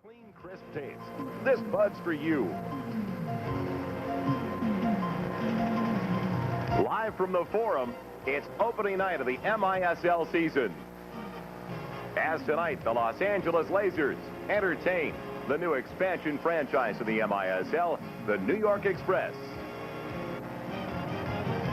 clean, crisp taste. This Bud's for you. Live from the Forum, it's opening night of the MISL season. As tonight, the Los Angeles Lazers entertain the new expansion franchise of the MISL, the New York Express.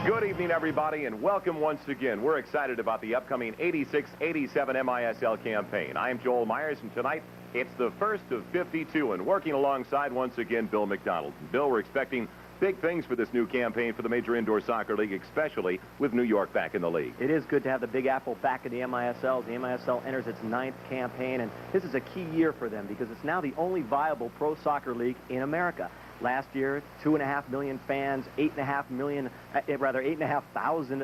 Good evening, everybody, and welcome once again. We're excited about the upcoming 86-87 MISL campaign. I'm Joel Myers, and tonight, it's the first of 52, and working alongside, once again, Bill McDonald. And Bill, we're expecting big things for this new campaign for the Major Indoor Soccer League, especially with New York back in the league. It is good to have the Big Apple back in the MISL. The MISL enters its 9th campaign, and this is a key year for them because it's now the only viable pro soccer league in America. Last year, 2.5 million fans, 8,500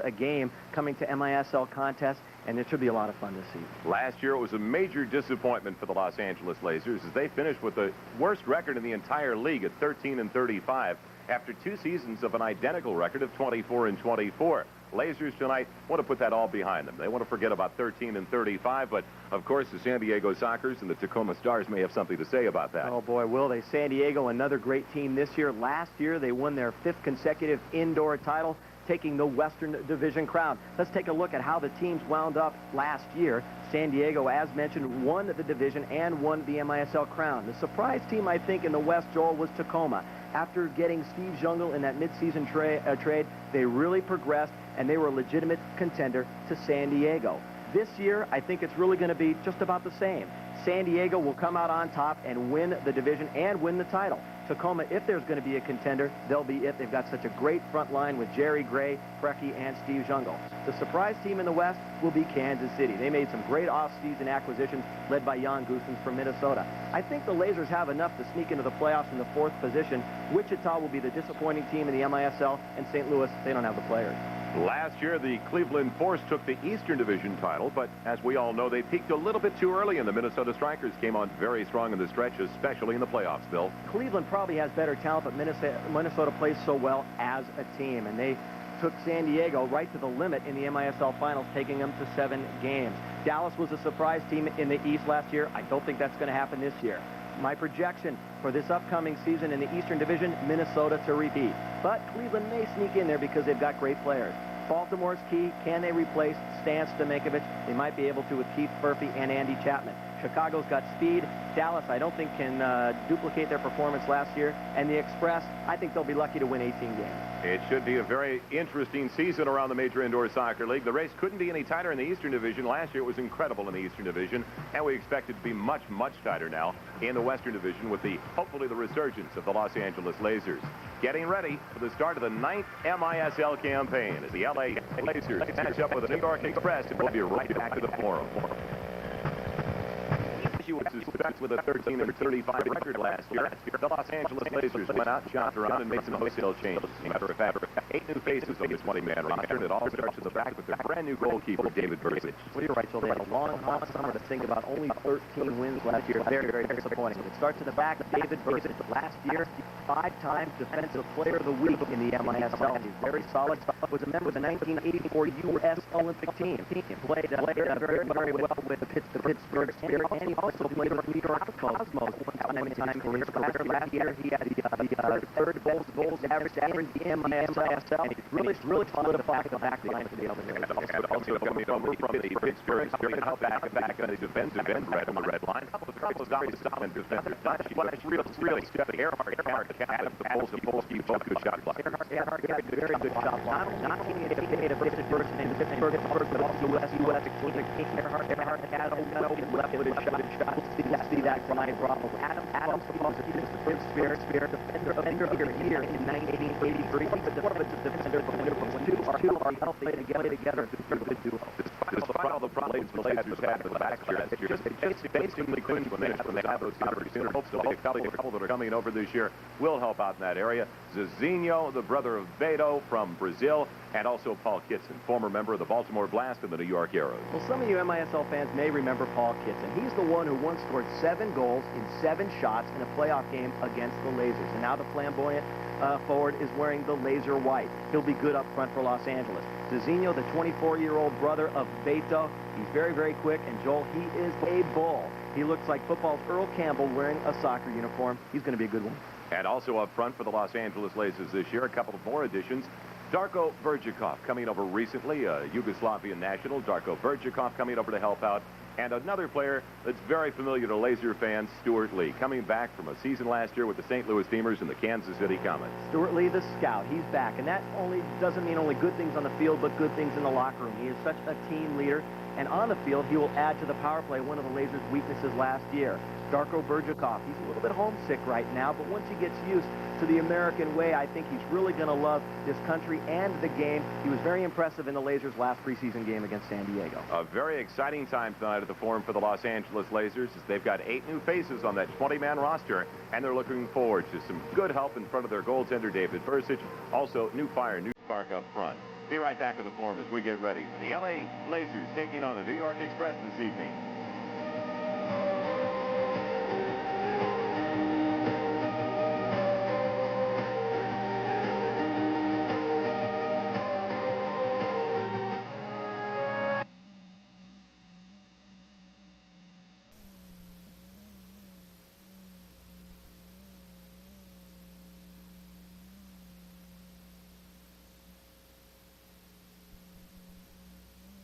a game coming to MISL contests, and it should be a lot of fun to see. Last year, it was a major disappointment for the Los Angeles Lazers as they finished with the worst record in the entire league at 13-35 after 2 seasons of an identical record of 24-24. Lazers tonight want to put that all behind them. They want to forget about 13-35, but of course the San Diego Sockers and the Tacoma Stars may have something to say about that. Oh boy, will they. San Diego, another great team this year. Last year they won their 5th consecutive indoor title, taking the Western Division crown. Let's take a look at how the teams wound up last year. San Diego, as mentioned, won the division and won the MISL crown. The surprise team, I think, in the West, Joel, was Tacoma. After getting Steve Jungle in that midseason trade, they really progressed, and they were a legitimate contender to San Diego. This year, I think it's really going to be just about the same. San Diego will come out on top and win the division and win the title. Tacoma, if there's going to be a contender, they'll be it. They've got such a great front line with Jerry Gray, Preki, and Steve Jungle. The surprise team in the West will be Kansas City. They made some great off-season acquisitions led by Jan Goossens from Minnesota. I think the Lazers have enough to sneak into the playoffs in the 4th position. Wichita will be the disappointing team in the MISL, and St. Louis, they don't have the players. Last year, the Cleveland Force took the Eastern Division title, but as we all know, they peaked a little bit too early, and the Minnesota Strikers came on very strong in the stretch, especially in the playoffs, Bill. Cleveland probably has better talent, but Minnesota plays so well as a team, and they took San Diego right to the limit in the MISL finals, taking them to 7 games. Dallas was a surprise team in the East last year. I don't think that's going to happen this year. My projection for this upcoming season in the Eastern Division, Minnesota to repeat. But Cleveland may sneak in there because they've got great players. Baltimore's key. Can they replace Stan Stamejkovic? They might be able to with Keith Murphy and Andy Chapman. Chicago's got speed. Dallas, I don't think, can duplicate their performance last year. And the Express, I think they'll be lucky to win 18 games. It should be a very interesting season around the Major Indoor Soccer League. The race couldn't be any tighter in the Eastern Division. Last year it was incredible in the Eastern Division, and we expect it to be much, much tighter now in the Western Division with hopefully the resurgence of the Los Angeles Lazers. Getting ready for the start of the 9th MISL campaign as the LA Lazers match up with the New York Express, and we'll be right back to the Forum. With a 13-35 record last year, the Los Angeles Lazers went out, shopped around, and made some wholesale changes. As a matter of fact, 8 new faces on this 20-man roster, and it all starts at the back with their brand-new goalkeeper, David Bursic. Well, you're right, so they had a long, hot summer to think about. Only 13 wins last year. Very, very disappointing. It starts at the back. David Bursic, last year, 5-time Defensive Player of the Week in the MISL. He's very solid. Was a member of the 1984 U.S. Olympic team. Played very, very well with the Pittsburgh Spirit, and he also played for New York Cosmos at one time in his career. Last year, he had the third goals average in the MISL, and he really solidified the back line for the other here. Also coming over from the Pittsburgh Spirit, help back on the defensive end on the red line. A couple of solid defenders. Really stepping. Earhart had the Polsky, both good shot blocks. Earhart had a very good shot block. Not only did he made a basic first in Pittsburgh, but also U.S. Earhart had a left-footed shot. See that flying problem. Adam's supposed to be the Spirit defender of the year in 1983. He's a defender from Liverpool. Two are healthy together. Good duo. Despite all the problems the Lazers had with the back last year, they just basically couldn't when they had those numbers. Hopefully, a couple that are coming over this year will help out in that area. Zizinho, the brother of Beto from Brazil, and also Paul Kitson, former member of the Baltimore Blast and the New York Arrows. Well, some of you MISL fans may remember Paul Kitson. He's the one who once scored 7 goals in 7 shots in a playoff game against the Lazers. And now the flamboyant forward is wearing the laser white. He'll be good up front for Los Angeles. Zizinho, the 24-year-old brother of Beto, he's very, very quick. And Joel, he is a bull. He looks like football's Earl Campbell wearing a soccer uniform. He's going to be a good one. And also up front for the Los Angeles Lazers this year, a couple of more additions. Darko Verjikov coming over recently, a Yugoslavian national. Darko Verjikov coming over to help out. And another player that's very familiar to Laser fans, Stuart Lee, coming back from a season last year with the St. Louis Steamers and the Kansas City Comets. Stuart Lee, the scout, he's back. And that doesn't mean only good things on the field, but good things in the locker room. He is such a team leader. And on the field, he will add to the power play, one of the Lazers' weaknesses last year. Darko Verjikov, he's a little bit homesick right now, but once he gets used to the American way, I think he's really going to love this country and the game. He was very impressive in the Lazers' last preseason game against San Diego. A very exciting time tonight at the Forum for the Los Angeles Lazers, as they've got 8 new faces on that 20-man roster, and they're looking forward to some good help in front of their goaltender, David Bursic. Also, new fire, new spark up front. Be right back to the Forum as we get ready. The LA Lazers taking on the New York Express this evening.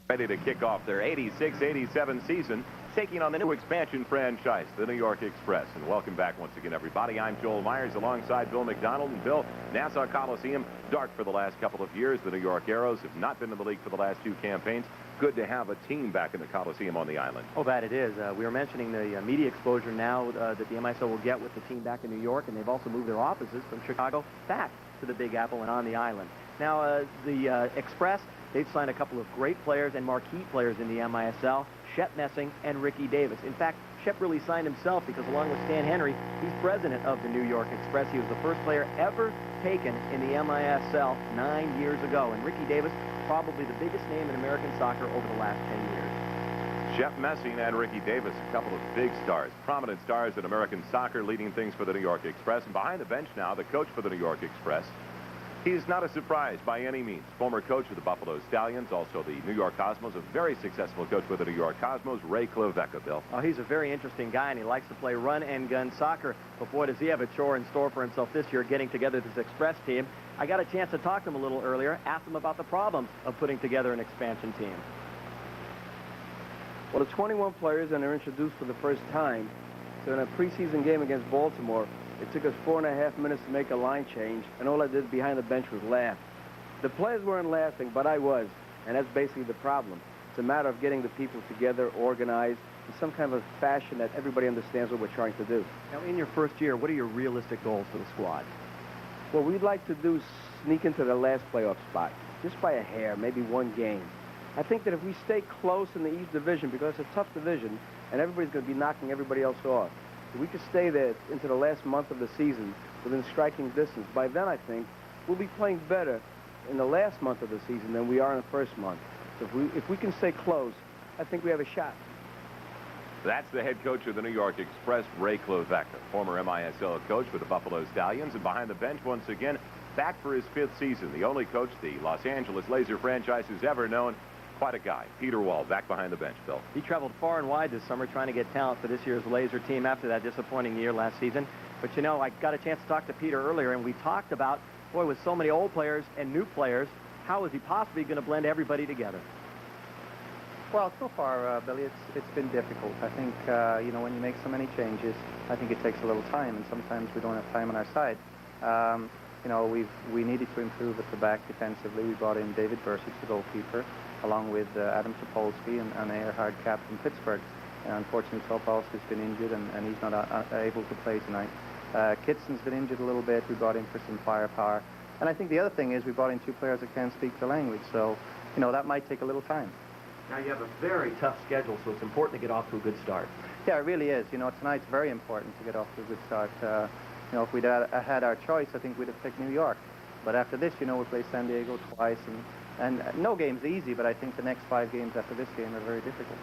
Ready to kick off their 86-87 season, taking on the new expansion franchise, the New York Express. And welcome back once again, everybody. I'm Joel Myers alongside Bill McDonald. And Bill, Nassau Coliseum, dark for the last couple of years. The New York Arrows have not been in the league for the last 2 campaigns. Good to have a team back in the Coliseum on the island. Oh, that it is. We were mentioning the media exposure now that the MISO will get with the team back in New York, and they've also moved their offices from Chicago back to the Big Apple and on the island. Now, the Express, they've signed a couple of great players and marquee players in the MISL, Shep Messing and Ricky Davis. In fact, Shep really signed himself because along with Stan Henry, he's president of the New York Express. He was the first player ever taken in the MISL 9 years ago. And Ricky Davis, probably the biggest name in American soccer over the last 10 years. Shep Messing and Ricky Davis, a couple of big stars, prominent stars in American soccer, leading things for the New York Express. And behind the bench now, the coach for the New York Express. He's not a surprise by any means. Former coach of the Buffalo Stallions, also the New York Cosmos, a very successful coach with the New York Cosmos, Ray Klevecka, Bill. Oh, he's a very interesting guy, and he likes to play run and gun soccer. But boy, does he have a chore in store for himself this year, getting together this Express team. I got a chance to talk to him a little earlier, asked him about the problems of putting together an expansion team. Well, the 21 players, and they're introduced for the first time. So in a preseason game against Baltimore, it took us 4.5 minutes to make a line change, and all I did behind the bench was laugh. The players weren't laughing, but I was, and that's basically the problem. It's a matter of getting the people together, organized, in some kind of a fashion that everybody understands what we're trying to do. Now, in your first year, what are your realistic goals for the squad? What we'd like to do is sneak into the last playoff spot, just by a hair, maybe 1 game. I think that if we stay close in the East Division, because it's a tough division, and everybody's going to be knocking everybody else off, if we could stay there into the last month of the season within striking distance, by then I think we'll be playing better in the last month of the season than we are in the first month. So if we can stay close, I think we have a shot. That's the head coach of the New York Express, Ray Klevecka, former MISL coach for the Buffalo Stallions, and behind the bench once again, back for his 5th season. The only coach the Los Angeles Laser franchise has ever known. Quite a guy. Peter Wall back behind the bench, Bill. He traveled far and wide this summer trying to get talent for this year's Laser team after that disappointing year last season. But, you know, I got a chance to talk to Peter earlier, and we talked about, boy, with so many old players and new players, how is he possibly going to blend everybody together? Well, so far, Billy, it's been difficult. I think, you know, when you make so many changes, I think it takes a little time, and sometimes we don't have time on our side. You know, we needed to improve at the back defensively. We brought in David Bursic, the goalkeeper, along with Adam Topolsky and Earhard Kapp from Pittsburgh. And unfortunately, Topolsky has been injured, and he's not able to play tonight. Kitson's been injured a little bit. We brought in for some firepower. And I think the other thing is we brought in 2 players that can't speak the language. So, you know, that might take a little time. Now, you have a very tough schedule, so it's important to get off to a good start. Yeah, it really is. You know, tonight's very important to get off to a good start. You know, if we'd had our choice, I think we'd have picked New York. But after this, you know, we play San Diego twice, and no game's easy, but I think the next 5 games after this game are very difficult.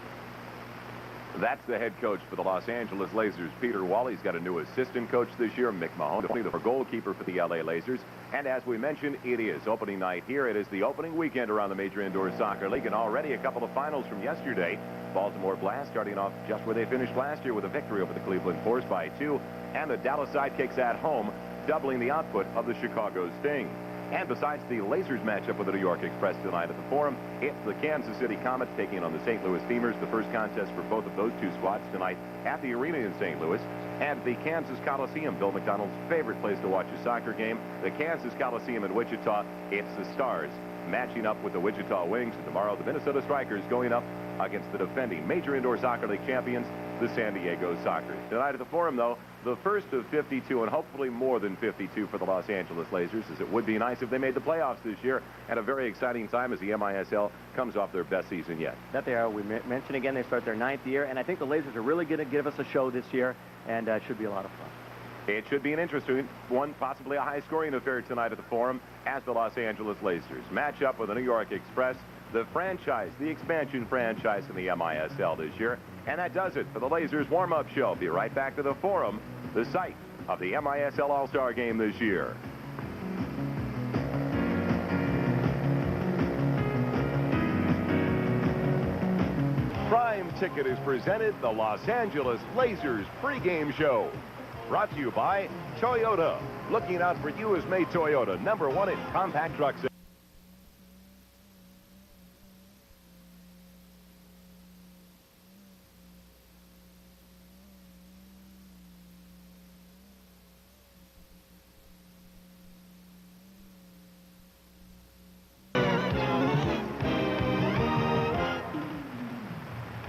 That's the head coach for the Los Angeles Lazers, Peter Wall. He's got a new assistant coach this year, Mick Mahoney, the goalkeeper for the LA Lazers. And as we mentioned, it is opening night here. It is the opening weekend around the Major Indoor Soccer League, and already a couple of finals from yesterday. Baltimore Blast starting off just where they finished last year with a victory over the Cleveland Force by 2. And the Dallas Sidekicks at home, doubling the output of the Chicago Sting. And besides the Lazers matchup with the New York Express tonight at the Forum, it's the Kansas City Comets taking on the St. Louis Steamers. The first contest for both of those two squads tonight at the arena in St. Louis. And the Kansas Coliseum, Bill McDonald's favorite place to watch a soccer game. The Kansas Coliseum in Wichita, it's the Stars matching up with the Wichita Wings. And tomorrow, the Minnesota Strikers going up against the defending Major Indoor Soccer League champions, the San Diego Sockers. Tonight at the Forum, though, the first of 52, and hopefully more than 52 for the Los Angeles Lazers, as it would be nice if they made the playoffs this year, at a very exciting time as the MISL comes off their best season yet. That they are. We mentioned again, they start their 9th year, and I think the Lazers are really going to give us a show this year, and it should be a lot of fun. It should be an interesting one, possibly a high-scoring affair tonight at the Forum, as the Los Angeles Lazers match up with the New York Express, the franchise, the expansion franchise in the MISL this year. And that does it for the Lazers warm-up show. Be right back to the Forum, the site of the MISL All-Star Game this year. Prime Ticket is presented the Los Angeles Lazers pregame show. Brought to you by Toyota. Looking out for you is made Toyota, #1 in compact trucks.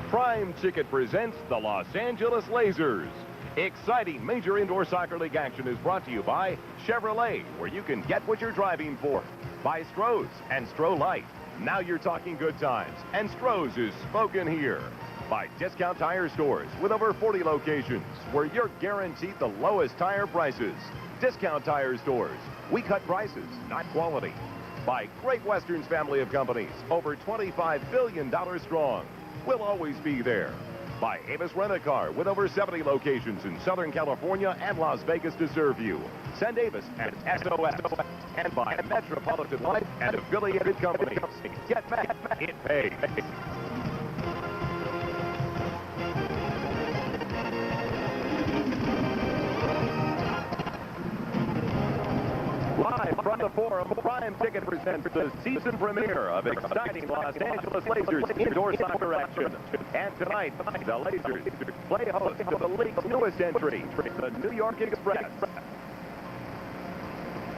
Prime Ticket presents the Los Angeles Lazers. Exciting Major Indoor Soccer League action is brought to you by Chevrolet, where you can get what you're driving for. By Stroh's and Stroh Light. Now you're talking good times, and Stroh's is spoken here. By Discount Tire Stores, with over 40 locations, where you're guaranteed the lowest tire prices. Discount Tire Stores. We cut prices, not quality. By Great Western's family of companies, over $25 billion strong. We'll always be there. By Avis Rent-A-Car, with over 70 locations in Southern California and Las Vegas to serve you. Send Avis at SOS. And by Metropolitan Life and affiliated companies. Get back, it pays. Live from the Forum, Prime Ticket presents the season premiere of exciting Los Angeles Lazers indoor soccer action. And tonight, the Lazers play host to the league's newest entry, the New York Express.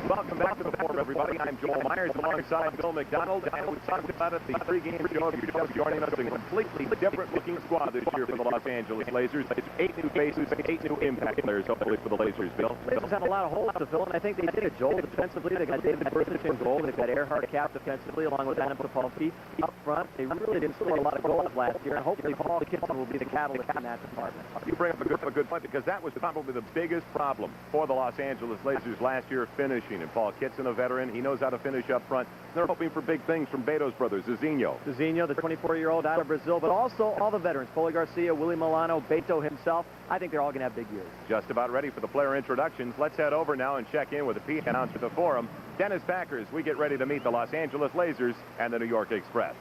Welcome back to the Forum, everybody. I'm Joel Myers alongside Bill McDonald, and we talked about it, the pregame show. If you're just joining us, a completely different-looking squad this year for the Los Angeles Lazers. 8 new faces, 8 new impact players, hopefully, for the Lazers, Bill. Lazers have a lot of holes to fill, and I think they did it, Joel. Defensively, they got David Bursic in goal. They've got Earhart Cap defensively, along with Adam Popolski. Up front, they really didn't score a lot of goals last year, and hopefully Paul Kitson will be the catalyst in that department. You bring up a good point, because that was probably the biggest problem for the Los Angeles Lazers last year, finishing. And Paul Kitson, a veteran, he knows how to finish up front. They're hoping for big things from Beto's brothers, Zizinho, the 24-year-old out of Brazil, but also all the veterans, Poli Garcia, Willie Milano, Beto himself. I think they're all going to have big years. Just about ready for the player introductions. Let's head over now and check in with the P announcer at the Forum, Dennis Packers. We get ready to meet the Los Angeles Lazers and the New York Express.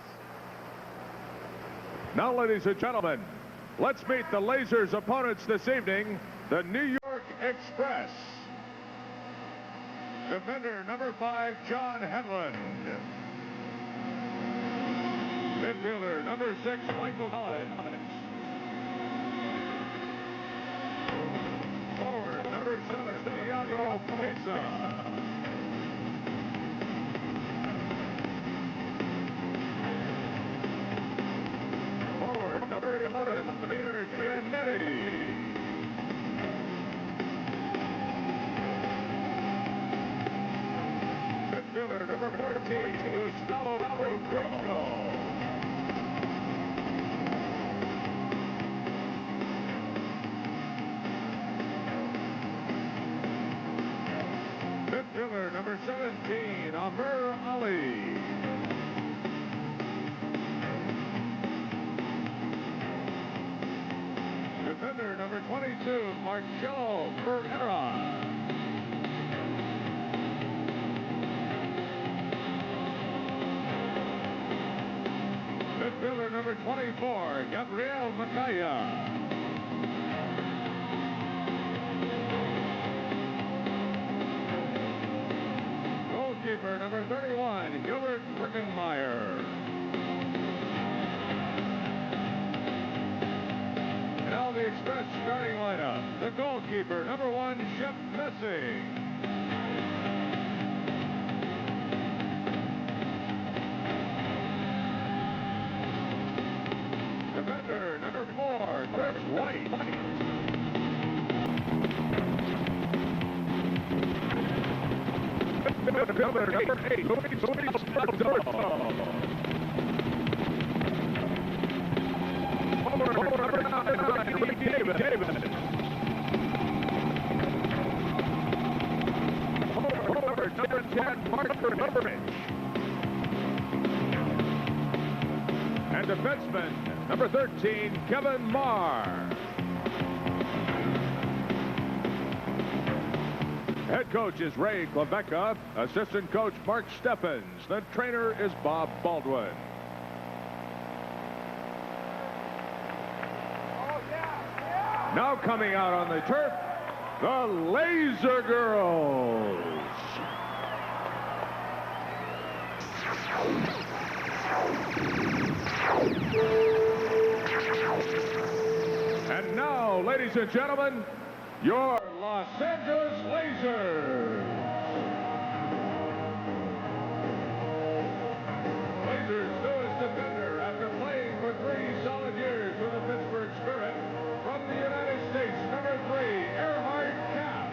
Now, ladies and gentlemen, let's meet the Lazers' opponents this evening, the New York Express. Defender number 5, John Henlon. Midfielder number 6, Michael Collins. Forward number 7, Santiago Pesa. Forward number 11, Peter Giannetti. Midfielder number 14, Gustavo Pedro. Midfielder number 17, Amir Ali. 22, Marcello Pereira. Midfielder number 24, Gabriel Macaya. Goalkeeper number 31, Gilbert Brickenmeyer. Now the Express starting lineup. The goalkeeper, number 1, Shep Messing. Defender, number 4, Chris White. Defender, number 8, Luis Alberto. Number 9, Ricky Davis. Number 10, Parker Goodrich. And defenseman, number 13, Kevin Marr. Head coach is Ray Klevecka. Assistant coach Mark Steffens. The trainer is Bob Baldwin. Now coming out on the turf, the Laser Girls. And now, ladies and gentlemen, your Los Angeles Lasers. Lasers newest defender after playing for 3 solid years with the Pittsburgh Spirit. From the United States, number 3, Earhart Cap.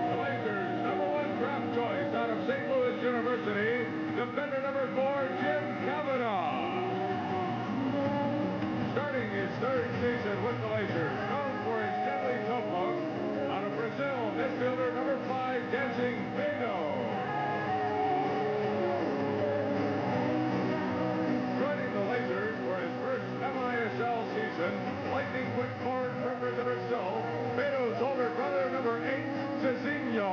The Lasers' number 1 draft choice out of St. Louis University, defender number 4, Jim Kavanaugh. Starting his 3rd season with the Lasers, known for his deadly toe poke, out of Brazil, midfielder number 5, Dancing Bingo. Joining the Lasers for his first MISL season, lightning quick forward from Brazil, Beto's older brother, number 8, Cezinho.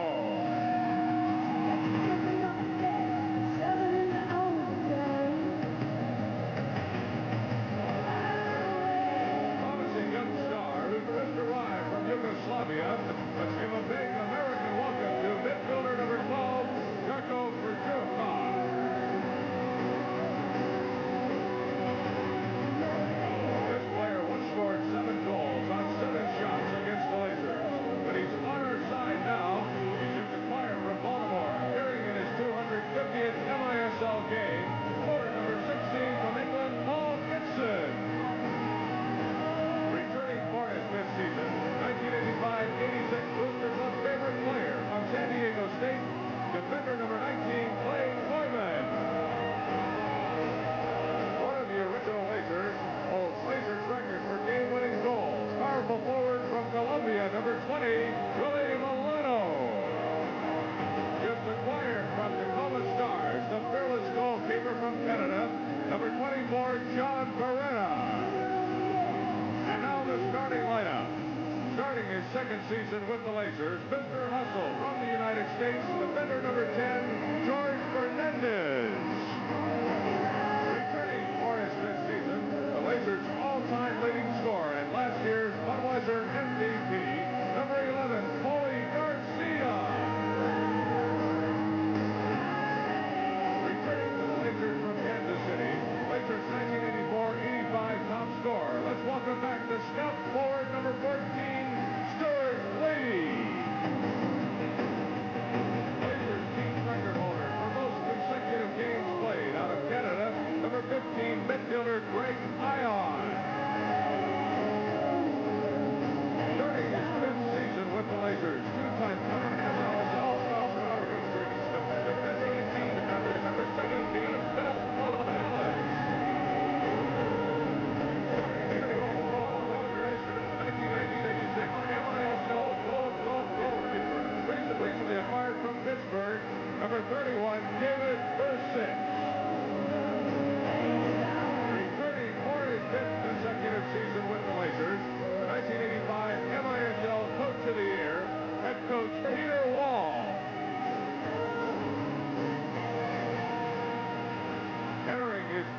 Promising young star who just arrived from Yugoslavia. Let's give a big American welcome to midfielder number 12, Darko Perjuka. Scored 7 goals on 7 shots against the Lasers. But he's on our side now. He's just acquired from Baltimore, appearing in his 250th MISL game. Forward number 16 from England, Paul Gibson. Returning for his 5th season, 1985-86 Booster Club favorite player from San Diego State, defender number 19, Clay Norman. One of the original Lasers holds Lasers record for game-winning goals. Powerful forward from Colombia, number 20, Willie Milano. Just acquired from Tacoma Stars, the fearless goalkeeper from Canada, number 24, John Barrera. And now the starting lineup. Starting his 2nd season with the Lasers, Mr. Hustle from the United States, defender number 10, George Fernandez. Returning for his 5th season, the Lasers' all-time leading scorer and last year's Budweiser MVP, number 11, Paulie Garcia. Returning to the Lasers from Kansas City, Lasers 1984-85 top scorer. Let's welcome back the scout forward number 14, Stuart Lady. Lasers team record holder for most consecutive games played out of Canada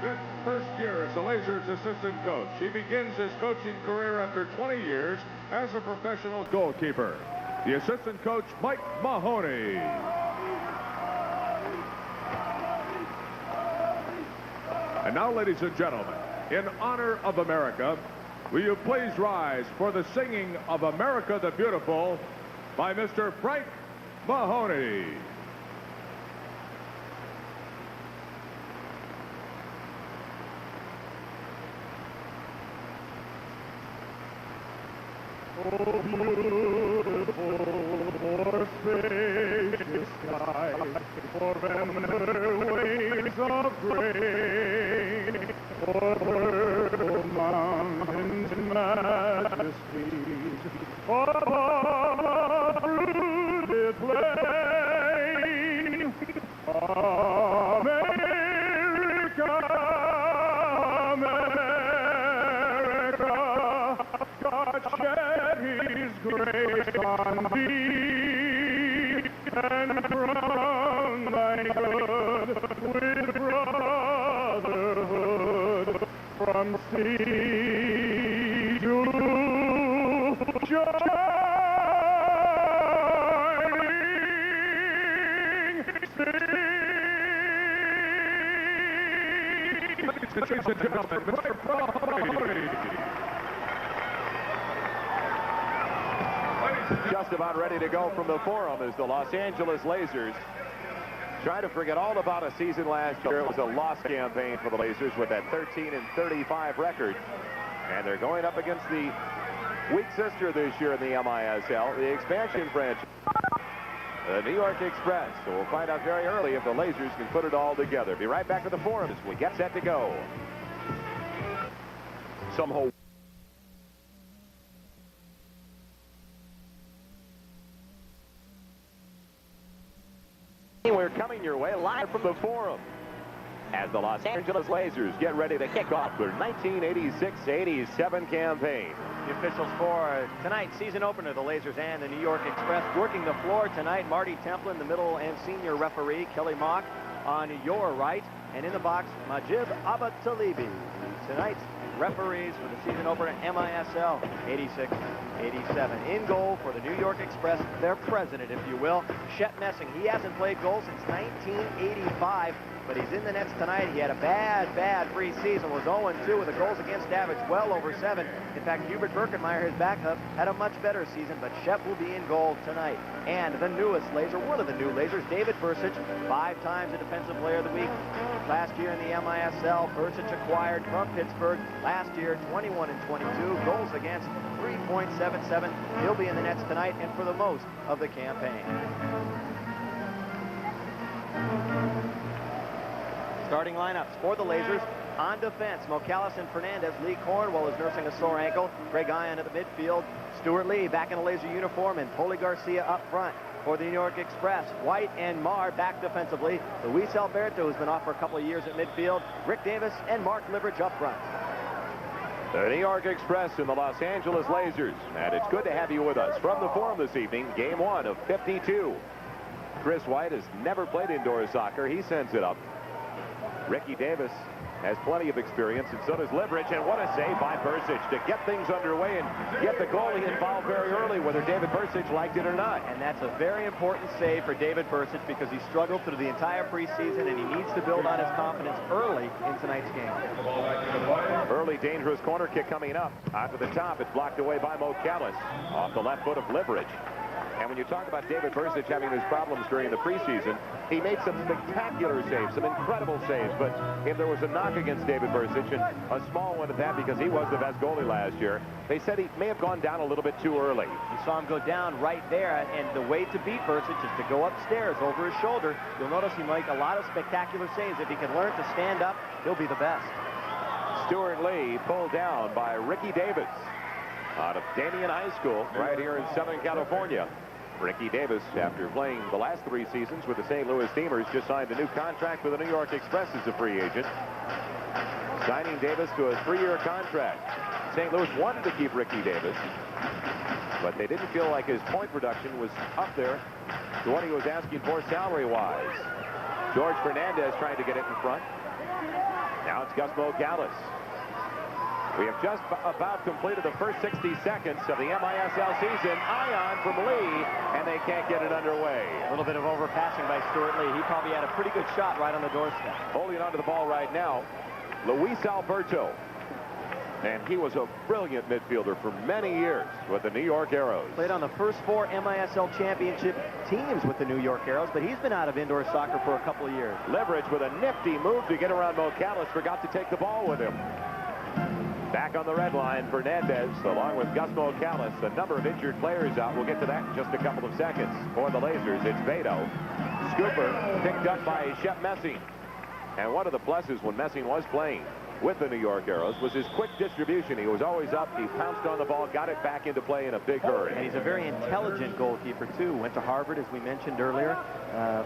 fifth first year as the Lazers assistant coach. He begins his coaching career after 20 years as a professional goalkeeper. The assistant coach, Mike Mahoney. And now, ladies and gentlemen, in honor of America, will you please rise for the singing of America the Beautiful by Mr. Frank Mahoney. Oh, beautiful for spacious sky, for tender waves of grain, for purple mountains and majesties, for a fruited plain. America, America, God shed His grace on thee, and crown thy good with brotherhood from sea to shining sea. Ladies and gentlemen, Mr. Mahoney. Just about ready to go from the Forum is the Los Angeles Lazers. Trying to forget all about a season last year. It was a loss campaign for the Lazers with that 13-35 record. And they're going up against the weak sister this year in the MISL, the expansion franchise, the New York Express. So we'll find out very early if the Lazers can put it all together. Be right back to the Forum as we get set to go. Somehow. We're coming your way live from the Forum as the Los Angeles Lazers get ready to kick off their 1986-87 campaign. The officials for tonight's season opener, the Lazers and the New York Express. Working the floor tonight, Marty Templin, the middle and senior referee, Kelly Mock on your right, and in the box, Majib Abatalibi. Tonight's referees for the season opener, MISL 86-87. In goal for the New York Express, their president, if you will, Shep Messing. He hasn't played goal since 1985, but he's in the nets tonight. He had a bad preseason, was 0-2 with the goals against average well over 7. In fact, Hubert Birkenmeyer, his backup, had a much better season, but Shep will be in goal tonight. And the newest Lazer, one of the new Lazers, David Persich, 5 times a Defensive Player of the Week. Last year in the MISL, Persich acquired from Pittsburgh. Last year, 21-22, goals against 3.77. He'll be in the nets tonight and for the most of the campaign. Starting lineups for the Lazers. On defense, Mocallis and Fernandez. Lee Cornwell is nursing a sore ankle. Greg Ion at the midfield. Stuart Lee back in a Lazer uniform, and Poli Garcia up front. For the New York Express, White and Marr back defensively. Luis Alberto, who's been off for a couple of years at midfield. Rick Davis and Mark Liveridge up front. The New York Express and the Los Angeles Lazers. And it's good to have you with us from the Forum this evening. Game 1 of 52. Chris White has never played indoor soccer. He sends it up. Ricky Davis has plenty of experience, and so does Liveridge. And what a save by Persich to get things underway and get the goalie involved very early, whether David Persich liked it or not. And that's a very important save for David Persich because he struggled through the entire preseason, and he needs to build on his confidence early in tonight's game. Early dangerous corner kick coming up. Out to the top, it's blocked away by Mocallis off the left foot of Liveridge. And when you talk about David Persich having his problems during the preseason, he made some spectacular saves, some incredible saves. But if there was a knock against David Persich, and a small one at that because he was the best goalie last year, they said he may have gone down a little bit too early. You saw him go down right there, and the way to beat Persich is to go upstairs over his shoulder. You'll notice he makes a lot of spectacular saves. If he can learn to stand up, he'll be the best. Stuart Lee pulled down by Ricky Davis out of Damien High School right here in Southern California. Ricky Davis, after playing the last 3 seasons with the St. Louis Steamers, just signed a new contract with the New York Express as a free agent. Signing Davis to a 3-year contract. St. Louis wanted to keep Ricky Davis, but they didn't feel like his point production was up there to what he was asking for salary-wise. George Fernandez trying to get it in front. Now it's Gus Callis. We have just about completed the first 60 seconds of the MISL season. Ion from Lee, and they can't get it underway. A little bit of overpassing by Stuart Lee. He probably had a pretty good shot right on the doorstep. Holding onto the ball right now, Luis Alberto. And he was a brilliant midfielder for many years with the New York Arrows. Played on the first 4 MISL championship teams with the New York Arrows, but he's been out of indoor soccer for a couple of years. Leverage with a nifty move to get around Callis. Forgot to take the ball with him. Back on the red line, Fernandez, along with Gus Callis. A number of injured players out. We'll get to that in just a couple of seconds. For the Lazers, it's Beto. Scooper picked up by Shep Messing. And one of the pluses when Messing was playing with the New York Arrows was his quick distribution. He was always up. He pounced on the ball, got it back into play in a big hurry. And he's a very intelligent goalkeeper, too. Went to Harvard, as we mentioned earlier.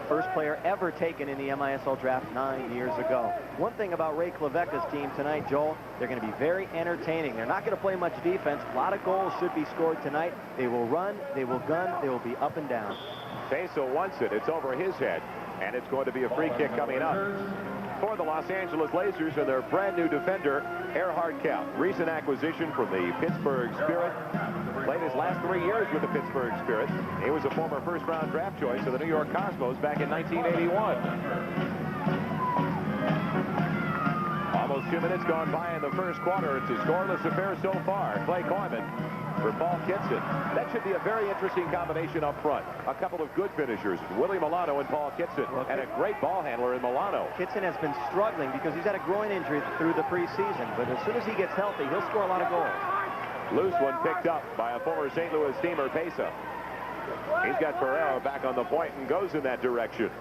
First player ever taken in the MISL draft 9 years ago. One thing about Ray Klevecka's team tonight, Joel, they're going to be very entertaining. They're not going to play much defense. A lot of goals should be scored tonight. They will run, they will gun, they will be up and down. Peso wants it. It's over his head, and it's going to be a free kick coming up for the Los Angeles Lazers and their brand new defender, Erhard Kemp. Recent acquisition from the Pittsburgh Spirit. Played his last 3 years with the Pittsburgh Spirit. He was a former first-round draft choice of the New York Cosmos back in 1981. Almost 2 minutes gone by in the first quarter. It's a scoreless affair so far. Clay Coyman for Paul Kitson. That should be a very interesting combination up front. A couple of good finishers, Willie Milano and Paul Kitson, and a great ball handler in Milano. Kitson has been struggling because he's had a groin injury through the preseason, but as soon as he gets healthy, he'll score a lot of goals. Loose one picked up by a former St. Louis Steamer, Pesa. He's got Ferrero back on the point and goes in that direction.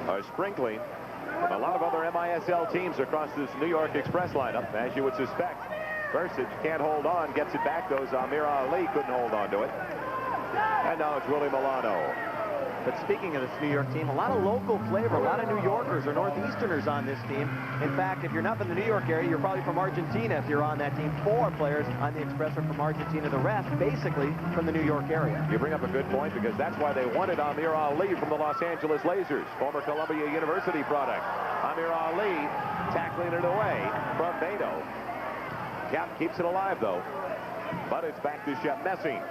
A sprinkling from a lot of other MISL teams across this New York Express lineup, as you would suspect. Versich can't hold on, gets it back, goes Amir Ali, couldn't hold on to it. And now it's Willie Milano. But speaking of this New York team, a lot of local flavor, a lot of New Yorkers or Northeasterners on this team. In fact, if you're not from the New York area, you're probably from Argentina if you're on that team. 4 players on the Express are from Argentina. The rest, basically, from the New York area. You bring up a good point because that's why they wanted Amir Ali from the Los Angeles Lasers, former Columbia University product. Amir Ali tackling it away from Beto. Cap keeps it alive, though. But it's back to Shep Messing.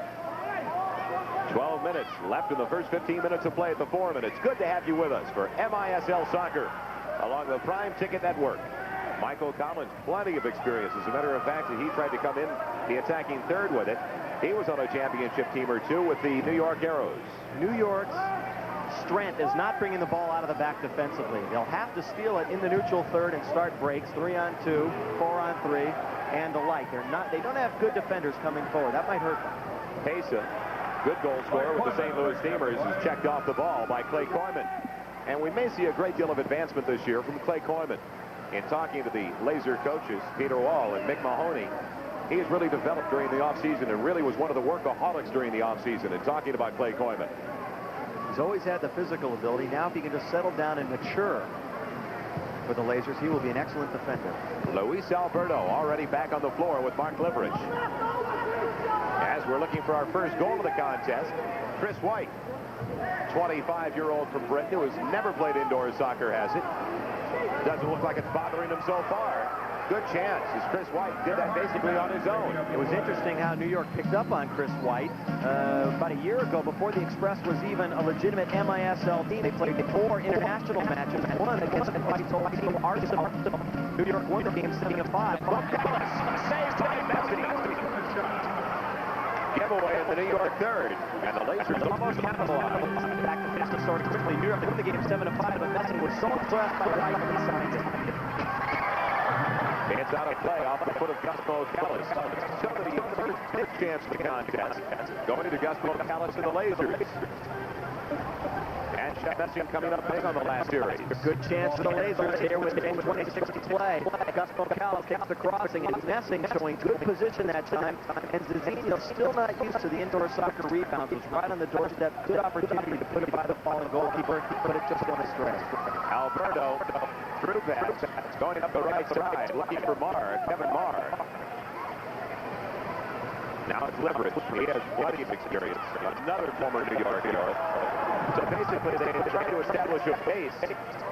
12 minutes left in the first 15 minutes of play at the Forum, and it's good to have you with us for MISL Soccer along the Prime Ticket Network. Michael Collins, plenty of experience. As a matter of fact, he tried to come in the attacking third with it. He was on a championship team or two with the New York Arrows. New York's strength is not bringing the ball out of the back defensively. They'll have to steal it in the neutral third and start breaks, 3-on-2, 4-on-3, and the like. They don't have good defenders coming forward. That might hurt them. Pesa, good goal scorer with the St. Louis Steamers, is checked off the ball by Clay Coyman. And we may see a great deal of advancement this year from Clay Coyman. In talking to the Laser coaches, Peter Wall and Mick Mahoney, he has really developed during the offseason and really was one of the workaholics during the offseason. And talking about Clay Coyman, he's always had the physical ability. Now if he can just settle down and mature for the Lasers, he will be an excellent defender. Luis Alberto already back on the floor with Mark Leverage. As we're looking for our first goal of the contest, Chris White, 25-year-old from Britain, who has never played indoor soccer, has it. Doesn't look like it's bothering him so far. Good chance, as Chris White did that basically on his own. It was interesting how New York picked up on Chris White. About a year ago, before the Express was even a legitimate MISL team, they played 4 international matches and one against the team Arsenal. New York won the game 7-5. Saved by Messi. Giveaway in the New York third, and the Lasers almost capitalized. Back to business sort of quickly. New York won the game 7-5, but Messi was so impressed by White that he signed it. It's out of play off the foot of Gus Callis. So the first chance of the contest going to Gus Callis and the Lasers. And Shep Messing coming up big on the last series. Good chance for the Lasers here with 26 to play. Gus Callis takes the crossing, and Messing showing good position that time. And Zizino still not used to the indoor soccer rebound. He's right on the doorstep. Good opportunity to put it by the falling goalkeeper, but it just went astray. Alberto through pass, going up the right side, looking for Marr, Kevin Marr. Now it's Leverage. He has plenty of experience. Another former New York hero. So basically, they tried to establish a base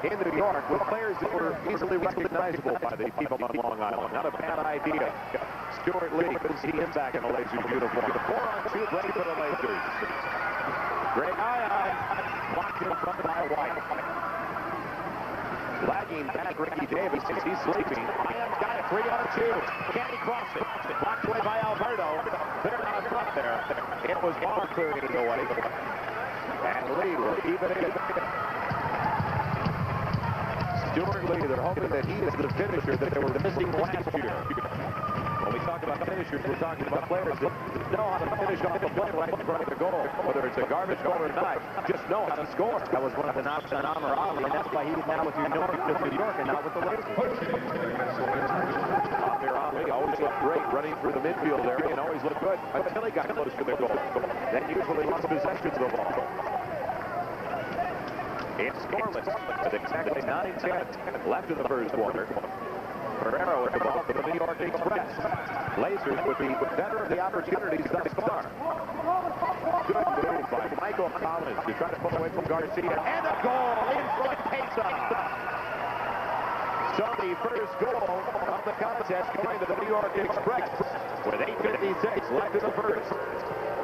in New York with players that were easily recognizable by the people on Long Island. Not a bad idea. Stuart Lee, good to see him back in the Lazers uniform. 4-on-2 play for the Lazers. Great eye. Blocked in front by White. Lagging back Ricky Davis as he's sleeping. Iam's got it, 3-on-2. Can he cross it? Blocked away by Alberto. They're not front there. It was Barr clearing it away. And Lee will keep it in. Stuart Lee, they're hoping that he is the finisher that they were missing last year. When we talk about finishers, we're talking about players that know how to finish off a play right in front of the goal. Whether it's a garbage goal or not, just know how to score. That was one of the knocks on Amir Ali, and that's why he's now with New York and not with the Lazers. Amir Ali always looked great running through the midfield area and always looked good until he got close to the goal. Then usually lost possession of the ball. It's scoreless with exactly 9-10 left in the first quarter. Ferrero with the ball for the New York Express. Lazers with the better of the opportunities thus far. Good move by Michael Collins to try to pull away from Garcia. And a goal in front, Pesa. So the first goal of the contest going to the New York Express with 8:56 left in the first.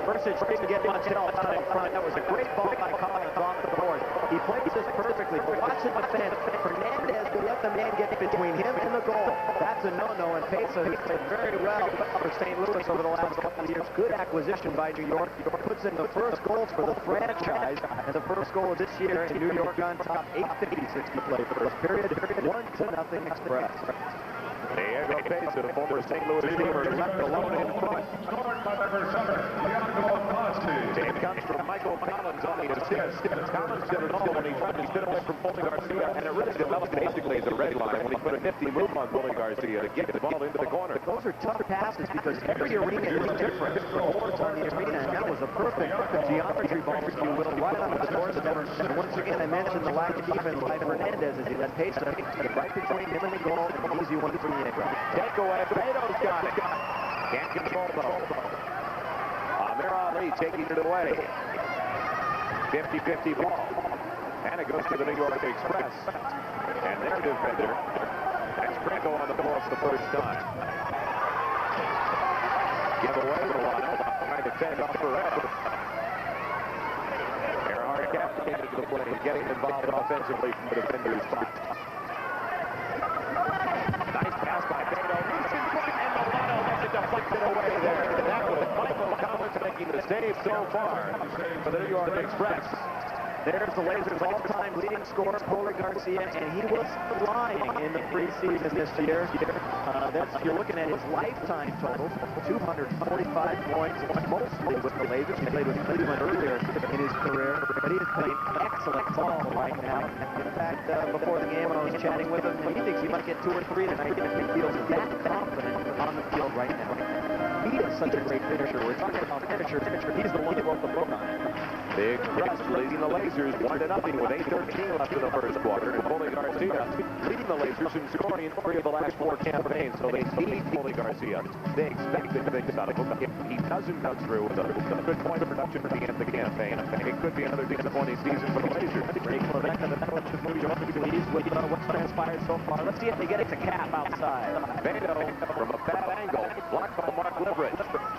Bursic didn't get much help out in front. That was a great ball by Collins off the board. He plays this perfectly. Watch the defense. Fernandez will let the man get between him and the goal. That's a no-no, and Pesa, who's played very well for St. Louis over the last couple of years. Good acquisition by New York. Puts in the first goals for the franchise, and the first goal of this year in New York on top. 8:56 to play first period. 1-0 Express. Diego Pesa, the former St. Louis teamer, left alone in front. It comes from Michael Collins on the assist. Collins did it all when he tried to spin away from Paulie Garcia, and it really developed basically as a red line when he put a nifty move on Paulie Garcia to get the ball into the corner. Those are tough passes because every arena is different. Boards on the arena, and that was a perfect geometry ball, if you will, right on the doorstep. And once again, I mentioned the lack of defense by Fernandez as he let Pesa get right between him and the goal, and an easy one for the takeaway. Beto's got it. Can't control though. Amir Ali taking it away. 50-50 ball. And it goes to the New York Express. And their defender. That's Franco on the ball for the first time. Give away the one. Trying to fend off Ferrero. Earhart captain into the play, getting involved offensively from the defender's spot. Nice pass by Beto. And Milano gets it deflected away there. That was Michael Collins making the save so far for the New York Express. There's the Lazers' all-time leading scorer, Paulie Garcia, and he was flying in the preseason this year. You're looking at his lifetime total, 245 points, mostly with the Lazers. He played with Cleveland earlier in his career, but he is playing excellent ball right now. In fact, before the game, when I was chatting with him, he thinks he might get 2 or 3 tonight. He feels that confident on the field right now. He is such a great finisher. We're talking about finisher. He's the one who wrote the book on it. The Express leading the Lazers 1-0 with 8:13 left in the first quarter. And Paulie Garcia leading the Lazers in scoring in 3 of the last 4 campaigns. So they need Paulie Garcia. They expect big things out of him. If he doesn't come through with a good point of production at the end of the campaign, it could be another disappointing season for the Lazers. Breaking Levesque on the battle to move on pleased with what's transpired so far. Let's see if they get it to Cap outside. Beto from a bad angle, blocked by Mark Leverage.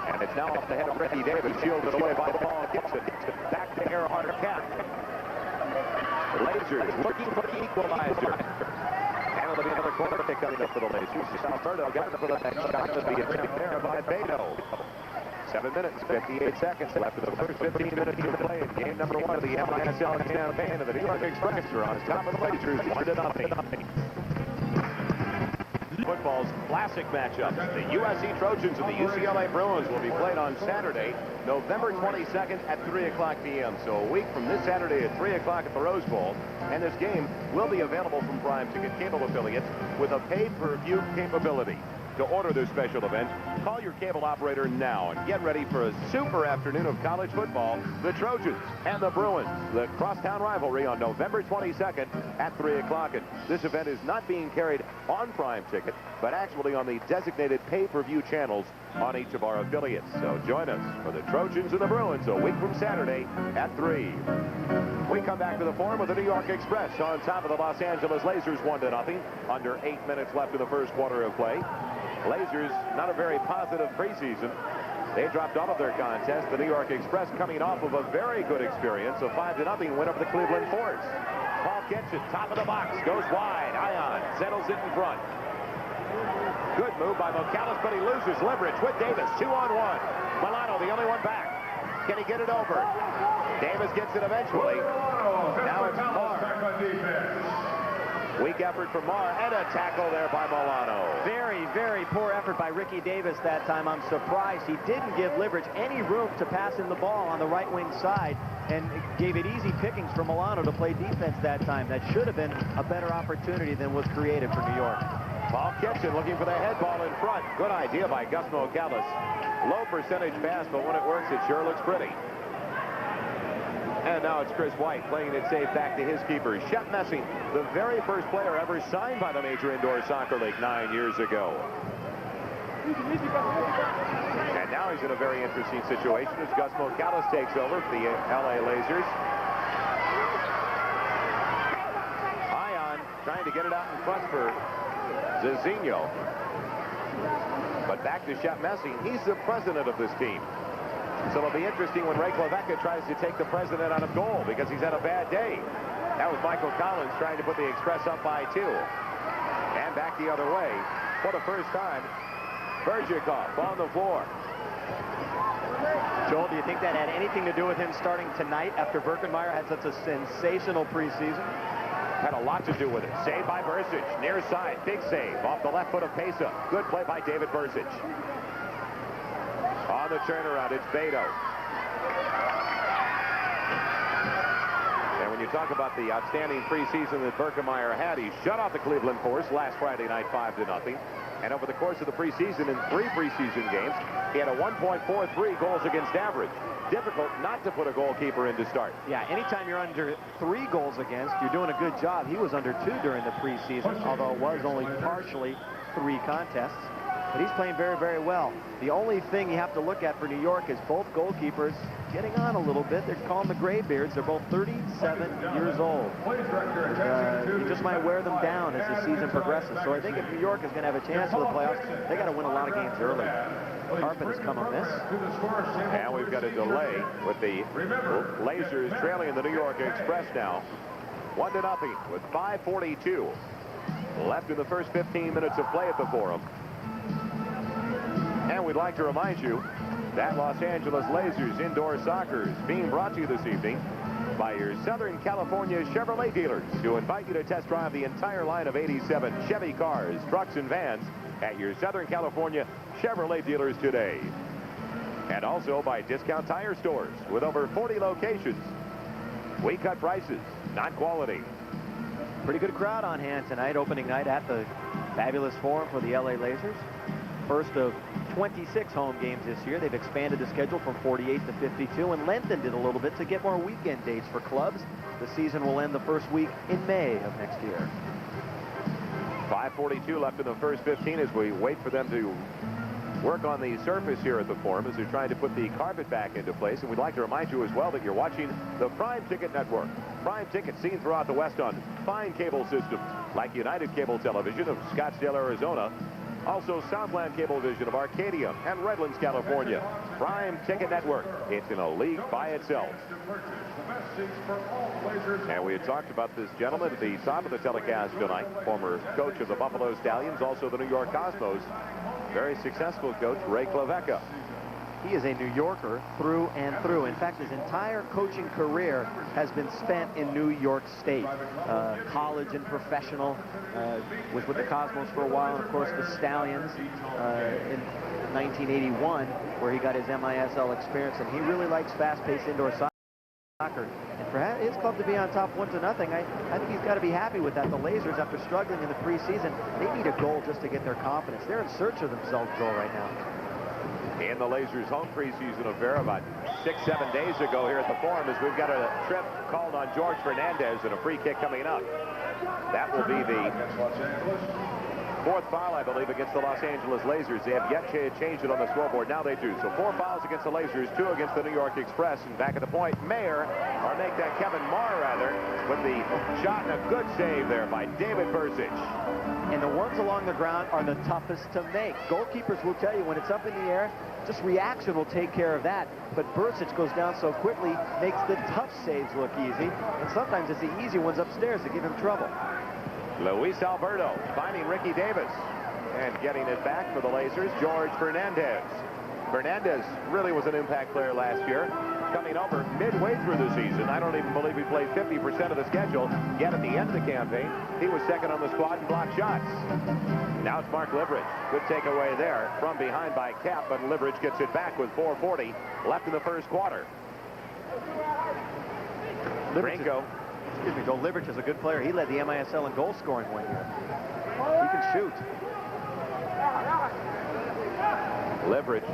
And it's now off the head of Ricky Davis, shielded away by Paul Gibson. Back to Earhart Cap. Lazers looking for the equalizer. And it'll be another corner pick coming up for the Lazers. Alberto got it for the next shot to be attempt there by Beto. 7 minutes, 58 seconds left in the first 15 minutes of play in game number 1 of the MISL campaign. And the New York Express are on top of the Lazers, 1-0. Football's classic matchups. The USC Trojans and the UCLA Bruins will be played on Saturday, November 22nd at 3 o'clock p.m. So a week from this Saturday at 3 o'clock at the Rose Bowl. And this game will be available from Prime Ticket cable affiliates with a pay-per-view capability. to order this special event, call your cable operator now and get ready for a super afternoon of college football. The Trojans and the Bruins, the crosstown rivalry on November 22nd at 3 o'clock. And this event is not being carried on Prime Ticket, but actually on the designated pay-per-view channels on each of our affiliates. So join us for the Trojans and the Bruins a week from Saturday at 3. We come back to the Forum with the New York Express on top of the Los Angeles Lazers 1-0. Under 8 minutes left in the first quarter of play. Lazers, not a very positive preseason. They dropped out of their contest. The New York Express coming off of a very good experience, a 5-0 win over the Cleveland Force. Paul Kitchen, top of the box, goes wide. Ion settles it in front. Good move by McAllis, but he loses leverage with Davis. 2-on-1. Milano, the only one back. Can he get it over? Davis gets it eventually. Now it's Marr. Weak effort from Marr, and a tackle there by Milano. Very, very poor effort by Ricky Davis that time. I'm surprised he didn't give Leverage any room to pass in the ball on the right wing side and gave it easy pickings for Milano to play defense that time. That should have been a better opportunity than was created for New York. Paul Kitchen looking for the head ball in front. Good idea by Gus McAllis. Low percentage pass, but when it works, it sure looks pretty. And now it's Chris White playing it safe back to his keeper, Shep Messing, the very first player ever signed by the Major Indoor Soccer League 9 years ago. And now he's in a very interesting situation as Gus McAllis takes over for the LA Lazers. Ion trying to get it out in front for Zizinho. But back to Shep Messing. He's the president of this team. So it'll be interesting when Ray Klavecka tries to take the president out of goal because he's had a bad day. That was Michael Collins trying to put the Express up by 2. And back the other way for the first time. Bergikov on the floor. Joel, do you think that had anything to do with him starting tonight after Birkenmeyer had such a sensational preseason? Had a lot to do with it. Saved by Bursic. Near side. Big save off the left foot of Pesa. Good play by David Bursic. On the turnaround, it's Beto. And when you talk about the outstanding preseason that Birkenmeyer had, he shut out the Cleveland Force last Friday night 5-0. And over the course of the preseason, in 3 preseason games, he had a 1.43 goals against average. Difficult not to put a goalkeeper in to start. Yeah, anytime you're under 3 goals against, you're doing a good job. He was under 2 during the preseason, although it was only partially 3 contests. But he's playing very, very well. The only thing you have to look at for New York is both goalkeepers getting on a little bit. They're calling the graybeards. They're both 37 years old. You just might wear them down as the season progresses. So I think if New York is going to have a chance for the playoffs, they got to win a lot of games early. Carpet has come amiss. And we've got a delay with the Lazers trailing the New York Express now. 1-0 with 5:42 left in the first 15 minutes of play at the Forum. And we'd like to remind you that Los Angeles Lazers indoor soccer is being brought to you this evening by your Southern California Chevrolet dealers, who invite you to test drive the entire line of 87 Chevy cars, trucks, and vans at your Southern California Chevrolet dealers today. And also by Discount Tire Stores with over 40 locations. We cut prices, not quality. Pretty good crowd on hand tonight, opening night at the fabulous Forum for the LA Lazers. First of 26 home games this year. They've expanded the schedule from 48 to 52 and lengthened it a little bit to get more weekend dates for clubs. The season will end the first week in May of next year. 5:42 left in the first 15 as we wait for them to work on the surface here at the Forum as they're trying to put the carpet back into place. And we'd like to remind you as well that you're watching the Prime Ticket Network. Prime Ticket seen throughout the West on fine cable systems like United Cable Television of Scottsdale, Arizona. Also Southland Cablevision of Arcadia and Redlands, California. Prime Ticket Network. It's in a league by itself. And we had talked about this gentleman at the top of the telecast tonight. Former coach of the Buffalo Stallions, also the New York Cosmos. Very successful coach, Ray Klavecka. He is a New Yorker through and through. In fact, his entire coaching career has been spent in New York State. College and professional. Was with the Cosmos for a while, and of course the Stallions in 1981, where he got his MISL experience. And he really likes fast-paced indoor soccer. And for his club to be on top 1-0, I think he's got to be happy with that. The Lazers, after struggling in the preseason, they need a goal just to get their confidence. They're in search of themselves a goal right now. In the Lazers' home preseason affair about 6-7 days ago here at the Forum, as we've got a trip called on George Fernandez and a free kick coming up. That will be the fourth foul, I believe, against the Los Angeles Lazers. They have yet to change it on the scoreboard. Now they do. So 4 fouls against the Lazers, 2 against the New York Express. And back at the point, Kevin Marr, with the shot and a good save there by David Bursic. And the ones along the ground are the toughest to make. Goalkeepers will tell you when it's up in the air, just reaction will take care of that. But Bursic goes down so quickly, makes the tough saves look easy. And sometimes it's the easy ones upstairs that give him trouble. Luis Alberto finding Ricky Davis and getting it back for the Lazers, George Fernandez. Fernandez really was an impact player last year, coming over midway through the season. I don't even believe he played 50% of the schedule, yet at the end of the campaign, he was second on the squad in blocked shots. Now it's Mark Liveridge. Good takeaway there from behind by Cap, but Liveridge gets it back with 4:40 left in the first quarter. Franco. Excuse me, Joe Liveridge is a good player. He led the MISL in goal scoring one year. He can shoot. Liveridge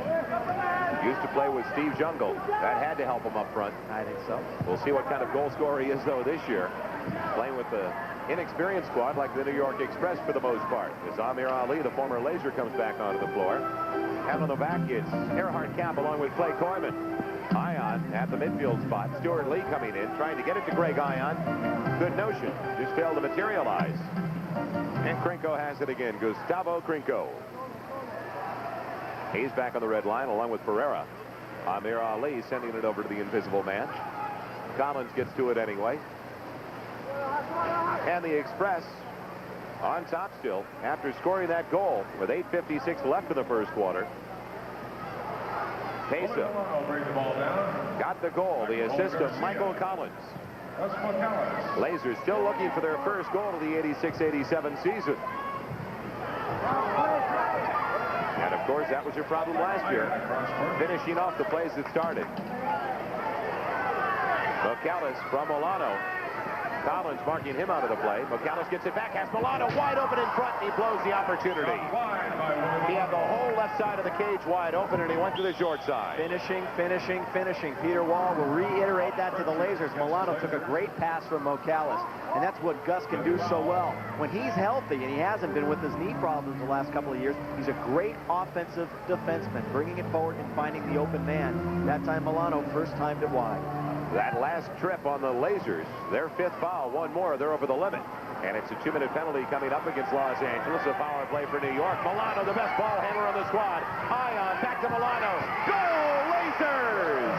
used to play with Steve Jungle. That had to help him up front. I think so. We'll see what kind of goal scorer he is, though, this year. Playing with the inexperienced squad like the New York Express for the most part. As Amir Ali, the former Lazer, comes back onto the floor. And on the back, it's Earhart Cap along with Clay Koyman. Ion at the midfield spot. Stuart Lee coming in, trying to get it to Greg Ion. Good notion. Just failed to materialize. And Krinko has it again. Gustavo Krinko. He's back on the red line along with Pereira. Amir Ali sending it over to the invisible man. Collins gets to it anyway. And the Express on top still after scoring that goal with 8:56 left in the first quarter. Pesa got the goal, the assist of Michael Collins. Lazers still looking for their first goal of the 86-87 season. And of course, that was your problem last year, finishing off the plays that started. McAllis from Milano. Collins marking him out of the play. McAllis gets it back, has Milano wide open in front, and he blows the opportunity. He had the whole left side of the cage wide open, and he went to the short side. Finishing. Peter Wall will reiterate that to the Lazers. Milano took a great pass from McAllis, and that's what Gus can do so well. When he's healthy, and he hasn't been with his knee problems the last couple of years, he's a great offensive defenseman, bringing it forward and finding the open man. That time Milano first timed it wide. That last trip on the Lazers, their 5th foul, one more, they're over the limit. And it's a 2-minute penalty coming up against Los Angeles. A power play for New York. Milano, the best ball handler on the squad. Ion, back to Milano. Goal, Lazers!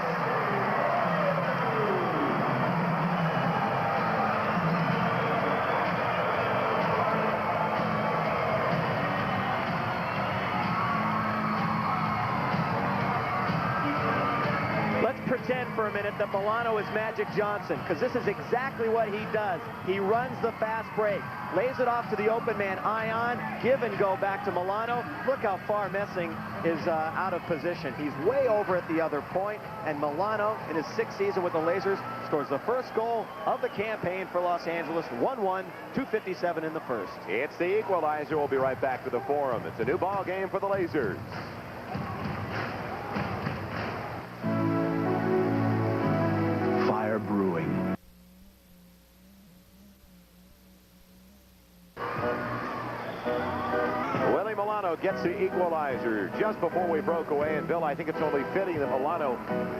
Pretend for a minute that Milano is Magic Johnson, because this is exactly what he does. He runs the fast break, lays it off to the open man Ion, give and go back to Milano. Look how far Messing is out of position. He's way over at the other point, and Milano, in his 6th season with the Lazers, scores the first goal of the campaign for Los Angeles. 1-1, 2:57 in the first. It's the equalizer. We'll be right back to the Forum. It's a new ball game for the Lazers. Brewing. Willie Milano gets the equalizer just before we broke away. And Bill, I think it's only fitting that Milano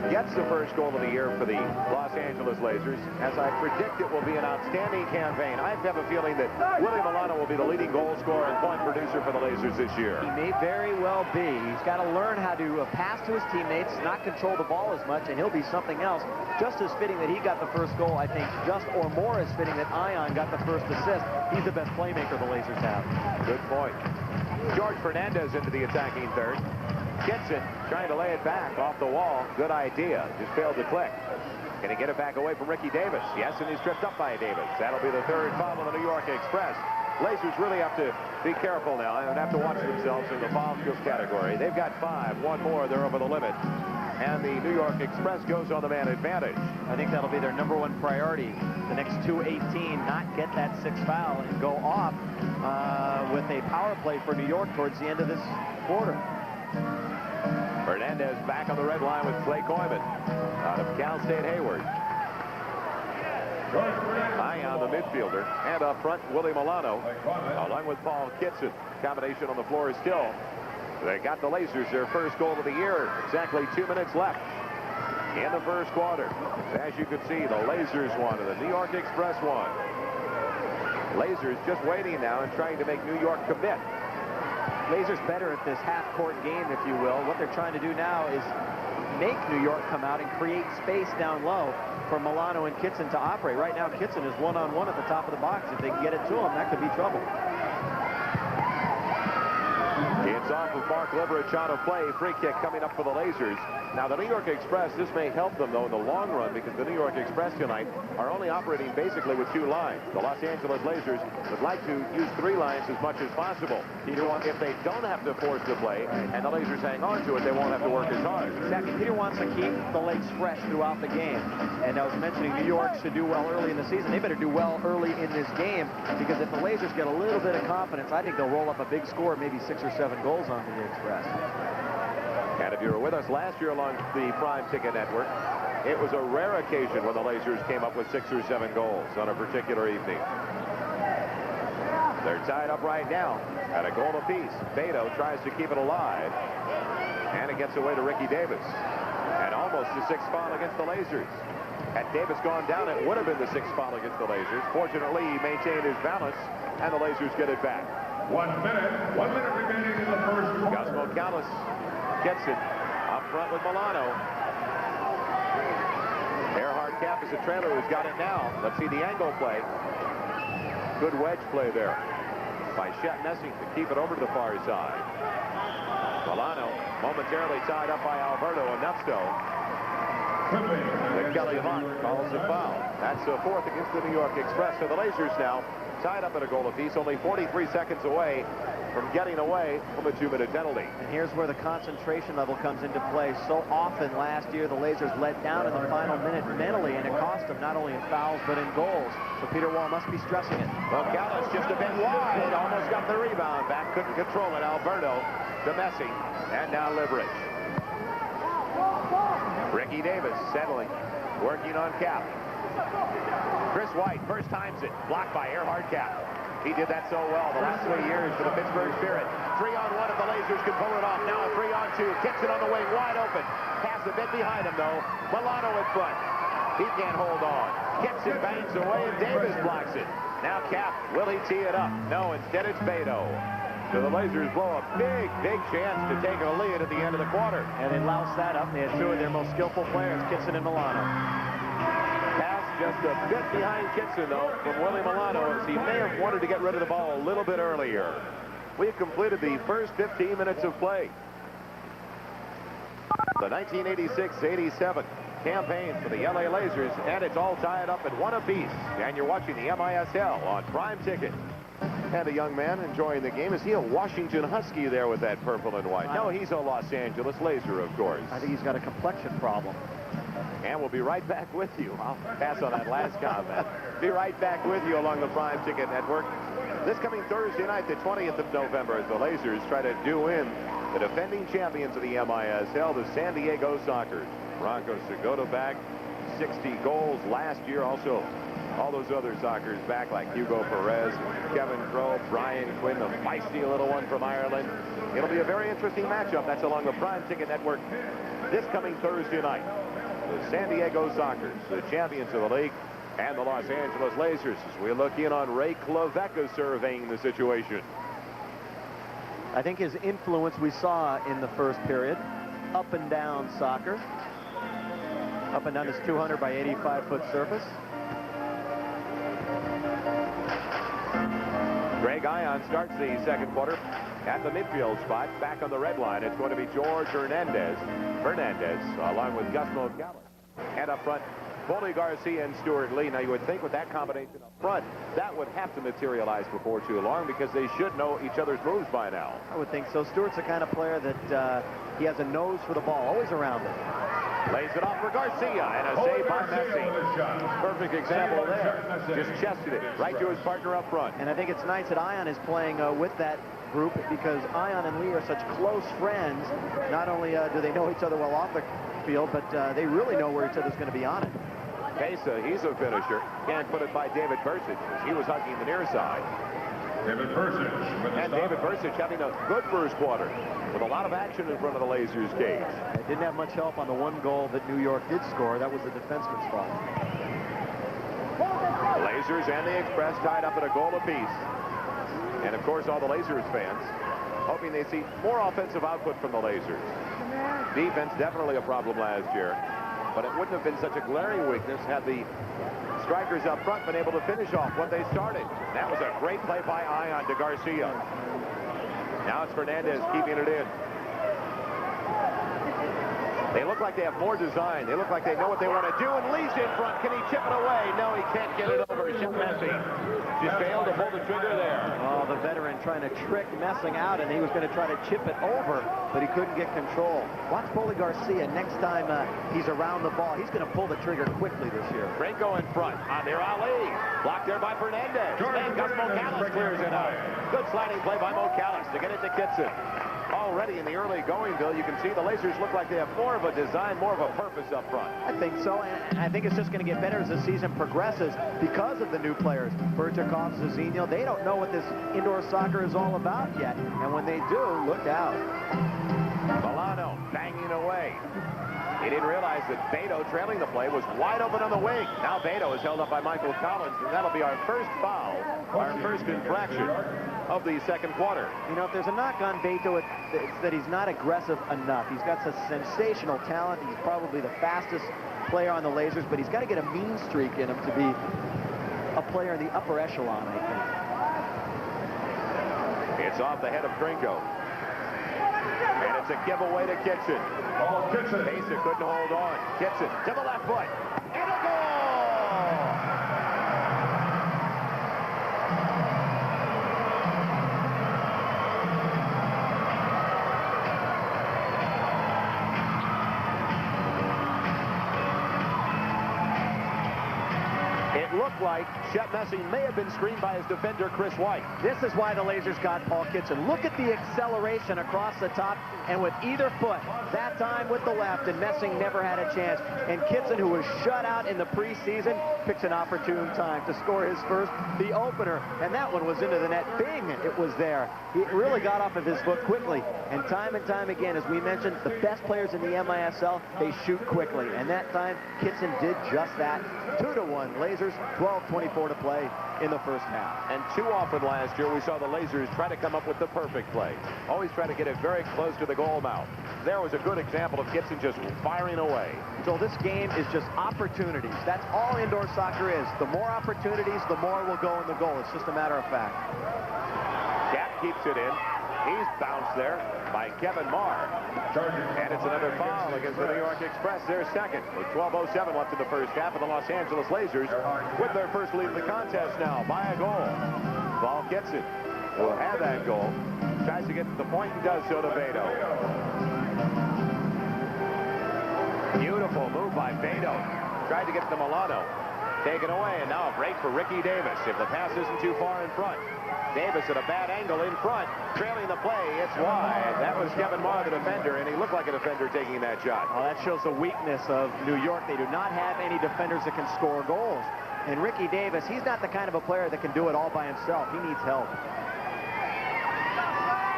gets the first goal of the year for the Los Angeles Lazers, as I predict it will be an outstanding campaign. I have a feeling that Willie Milano will be the leading goal scorer and point producer for the Lazers this year. He may very well be. He's got to learn how to pass to his teammates, not control the ball as much, and he'll be something else. Just as fitting that he got the first goal, I think, just or more as fitting that Ion got the first assist. He's the best playmaker the Lazers have. Good point. George Fernandez into the attacking third. Gets it, trying to lay it back off the wall. Good idea. Just failed to click. Can he get it back away from Ricky Davis? Yes, and he's tripped up by Davis. That'll be the 3rd foul of the New York Express. Lazers really have to be careful now and have to watch themselves in the foul skills category. They've got 5. One more, they're over the limit. and the New York Express goes on the man advantage. I think that'll be their #1 priority. The next 2:18, not get that 6th foul and go off with a power play for New York towards the end of this quarter. Hernandez back on the red line with Clay Coyman out of Cal State Hayward. High on the midfielder, and up front, Willie Milano, along with Paul Kitson. Combination on the floor still. They got the Lazers their first goal of the year. Exactly 2 minutes left in the first quarter. As you can see, the Lazers won and the New York Express won. Lazers just waiting now and trying to make New York commit. Lazers better at this half-court game, if you will. What they're trying to do now is make New York come out and create space down low for Milano and Kitson to operate. Right now, Kitson is one-on-one at the top of the box. If they can get it to him, that could be trouble. It's off of Mark Leverage on a play. Free kick coming up for the Lazers. Now, the New York Express, this may help them, though, in the long run, because the New York Express tonight are only operating basically with 2 lines. The Los Angeles Lazers would like to use 3 lines as much as possible. If they don't have to force the play and the Lazers hang on to it, they won't have to work as hard. Exactly. Peter wants to keep the legs fresh throughout the game. And I was mentioning New York should do well early in the season. They better do well early in this game, because if the Lazers get a little bit of confidence, I think they'll roll up a big score, maybe 6 or 7 goals on the Express. And if you were with us last year along the Prime Ticket Network, it was a rare occasion when the Lazers came up with 6 or 7 goals on a particular evening. They're tied up right now at a goal apiece. Beto tries to keep it alive, and it gets away to Ricky Davis. And almost the 6th foul against the Lazers. Had Davis gone down, it would have been the 6th foul against the Lazers. Fortunately, he maintained his balance, and the Lazers get it back. 1 minute remaining in the first quarter. Cosmo Callis gets it up front with Milano. Earhart Cap is a trailer who's got it now. Let's see the angle play. Good wedge play there by Shep Messing to keep it over to the far side. Milano momentarily tied up by Alberto, enough so that Kelly Hunt calls a foul. That's the 4th against the New York Express. So the Lazers now tied up at a goal apiece, only 43 seconds away from getting away from a 2-minute penalty. And here's where the concentration level comes into play. So often last year, the Lazers let down in the final minute mentally, and it cost them not only in fouls, but in goals. So Peter Wall must be stressing it. Well, Callis just a bit wide, almost got the rebound back, couldn't control it. Alberto to Messi, and now Leverage. Ricky Davis settling, working on Cap. Chris White first times it, blocked by Earhart Cap. He did that so well the last 3 years for the Pittsburgh Spirit. 3-on-1 if the Lazers can pull it off. Now a 3-on-2. Kicks it on the wing, wide open. Pass a bit behind him, though. Milano in front. He can't hold on. Kicks it, bangs away, and Davis blocks it. Now Cap, will he tee it up? No, instead it's Beto. So the Lazers blow a big chance to take a lead at the end of the quarter. And they loused that up, and they had 2 of their most skillful players, Kitson and Milano. Just a bit behind Kitson, though, from Willie Milano, as he may have wanted to get rid of the ball a little bit earlier. We've completed the first 15 minutes of play. The 1986-87 campaign for the LA Lazers, and it's all tied up at 1 apiece. And you're watching the MISL on Prime Ticket. And a young man enjoying the game. Is he a Washington Husky there with that purple and white? No, he's a Los Angeles Lazer, of course. I think he's got a complexion problem. And we'll be right back with you. I'll pass on that last comment. Be right back with you along the Prime Ticket Network. This coming Thursday night, the 20th of November, as the Lazers try to do in the defending champions of the MISL, the San Diego Sockers. Broncos to go to back 60 goals last year. Also, all those other Sockers back like Hugo Perez, Kevin Crowe, Brian Quinn, the feisty little one from Ireland. It'll be a very interesting matchup. That's along the Prime Ticket Network this coming Thursday night. The San Diego Sockers, the champions of the league, and the Los Angeles Lazers, as we look in on Ray Klavecka surveying the situation. I think his influence we saw in the first period, up and down soccer, up and down this 200 by 85-foot surface. Greg Ion starts the second quarter at the midfield spot. Back on the red line, it's going to be George Hernandez, along with Gus Callis. And up front, Foley Garcia and Stuart Lee. Now, you would think with that combination up front, that would have to materialize before too long, because they should know each other's moves by now. I would think so. Stuart's the kind of player that He has a nose for the ball, always around it. Lays it off for Garcia, and a save by Messi. Perfect example there. Just chested it right to his partner up front. And I think it's nice that Ion is playing with that group, because Ion and Lee are such close friends. Not only do they know each other well off the field, but they really know where each other's going to be on it. Mesa, he's a finisher. Can't put it by David Bursic. He was hugging the near side. David Bursic. And David Bursic having a good first quarter with a lot of action in front of the Lazers cage. It didn't have much help on the one goal that New York did score. That was the defenseman's fault. The Lazers and the Express tied up at a goal apiece. And of course, all the Lazers fans hoping they see more offensive output from the Lazers. Defense definitely a problem last year, but it wouldn't have been such a glaring weakness had the strikers up front been able to finish off what they started. That was a great play by Ion to Garcia. Now it's Fernandez keeping it in. They look like they have more design. They look like they know what they want to do, and Lee's in front. Can he chip it away? No, he can't get it over. Chip Messi just failed to pull the trigger there. Oh, the veteran trying to trick Messing out, and he was going to try to chip it over, but he couldn't get control. Watch Poli Garcia next time he's around the ball. He's going to pull the trigger quickly this year. Franco in front. On there, Ali. Blocked there by Fernandez. And Gus Mocallis clears it out. Good sliding play by Mocallis to get it to Kitson. Already in the early going, Bill, you can see the Lazers look like they have more of a design, more of a purpose up front. I think so, and I think it's just going to get better as the season progresses because of the new players. Berchikov, Zizinho, they don't know what this indoor soccer is all about yet, and when they do, look out. Milano banging away. He didn't realize that Beto, trailing the play, was wide open on the wing. Now Beto is held up by Michael Collins, and that'll be our first foul, our first infraction of the second quarter. You know, if there's a knock on Beto, it's that he's not aggressive enough. He's got such sensational talent. He's probably the fastest player on the Lazers, but he's got to get a mean streak in him to be a player in the upper echelon, I think. It's off the head of Trinko. And it's a giveaway to Kitson. Oh, Kitson. Mesa couldn't hold on. Kitson to the left foot. And a goal! It looked like Shep Messi may have been screened by his defender, Chris White. This is why the Lazers got Paul Kitson. Look at the acceleration across the top, and with either foot, that time with the left, and Messing never had a chance. And Kitson, who was shut out in the preseason, picks an opportune time to score his first, the opener, and that one was into the net. Bing, it was there. He really got off of his foot quickly, and time again, as we mentioned, the best players in the MISL, they shoot quickly, and that time, Kitson did just that. 2-1, Lazers, 12:24 to play in the first half. And too often last year we saw the Lazers try to come up with the perfect play. Always try to get it very close to the goal mouth. There was a good example of Kitson just firing away. So this game is just opportunities. That's all indoor soccer is. The more opportunities, the more will go in the goal. It's just a matter of fact. Gap keeps it in. He's bounced there by Kevin Marr. And it's another foul against the New York Express, their second. With 12:07 left in the first half, of the Los Angeles Lazers with their first lead in the contest now by a goal. Paul Kitson will have that goal. Tries to get to the point and does so to Beto. Beautiful move by Beto. Tried to get to Milano. Taken away, and now a break for Ricky Davis. If the pass isn't too far in front. Davis at a bad angle in front, trailing the play. It's wide. That was Kevin Marr, the defender, and he looked like a defender taking that shot. Well, that shows the weakness of New York. They do not have any defenders that can score goals. And Ricky Davis, he's not the kind of a player that can do it all by himself. He needs help.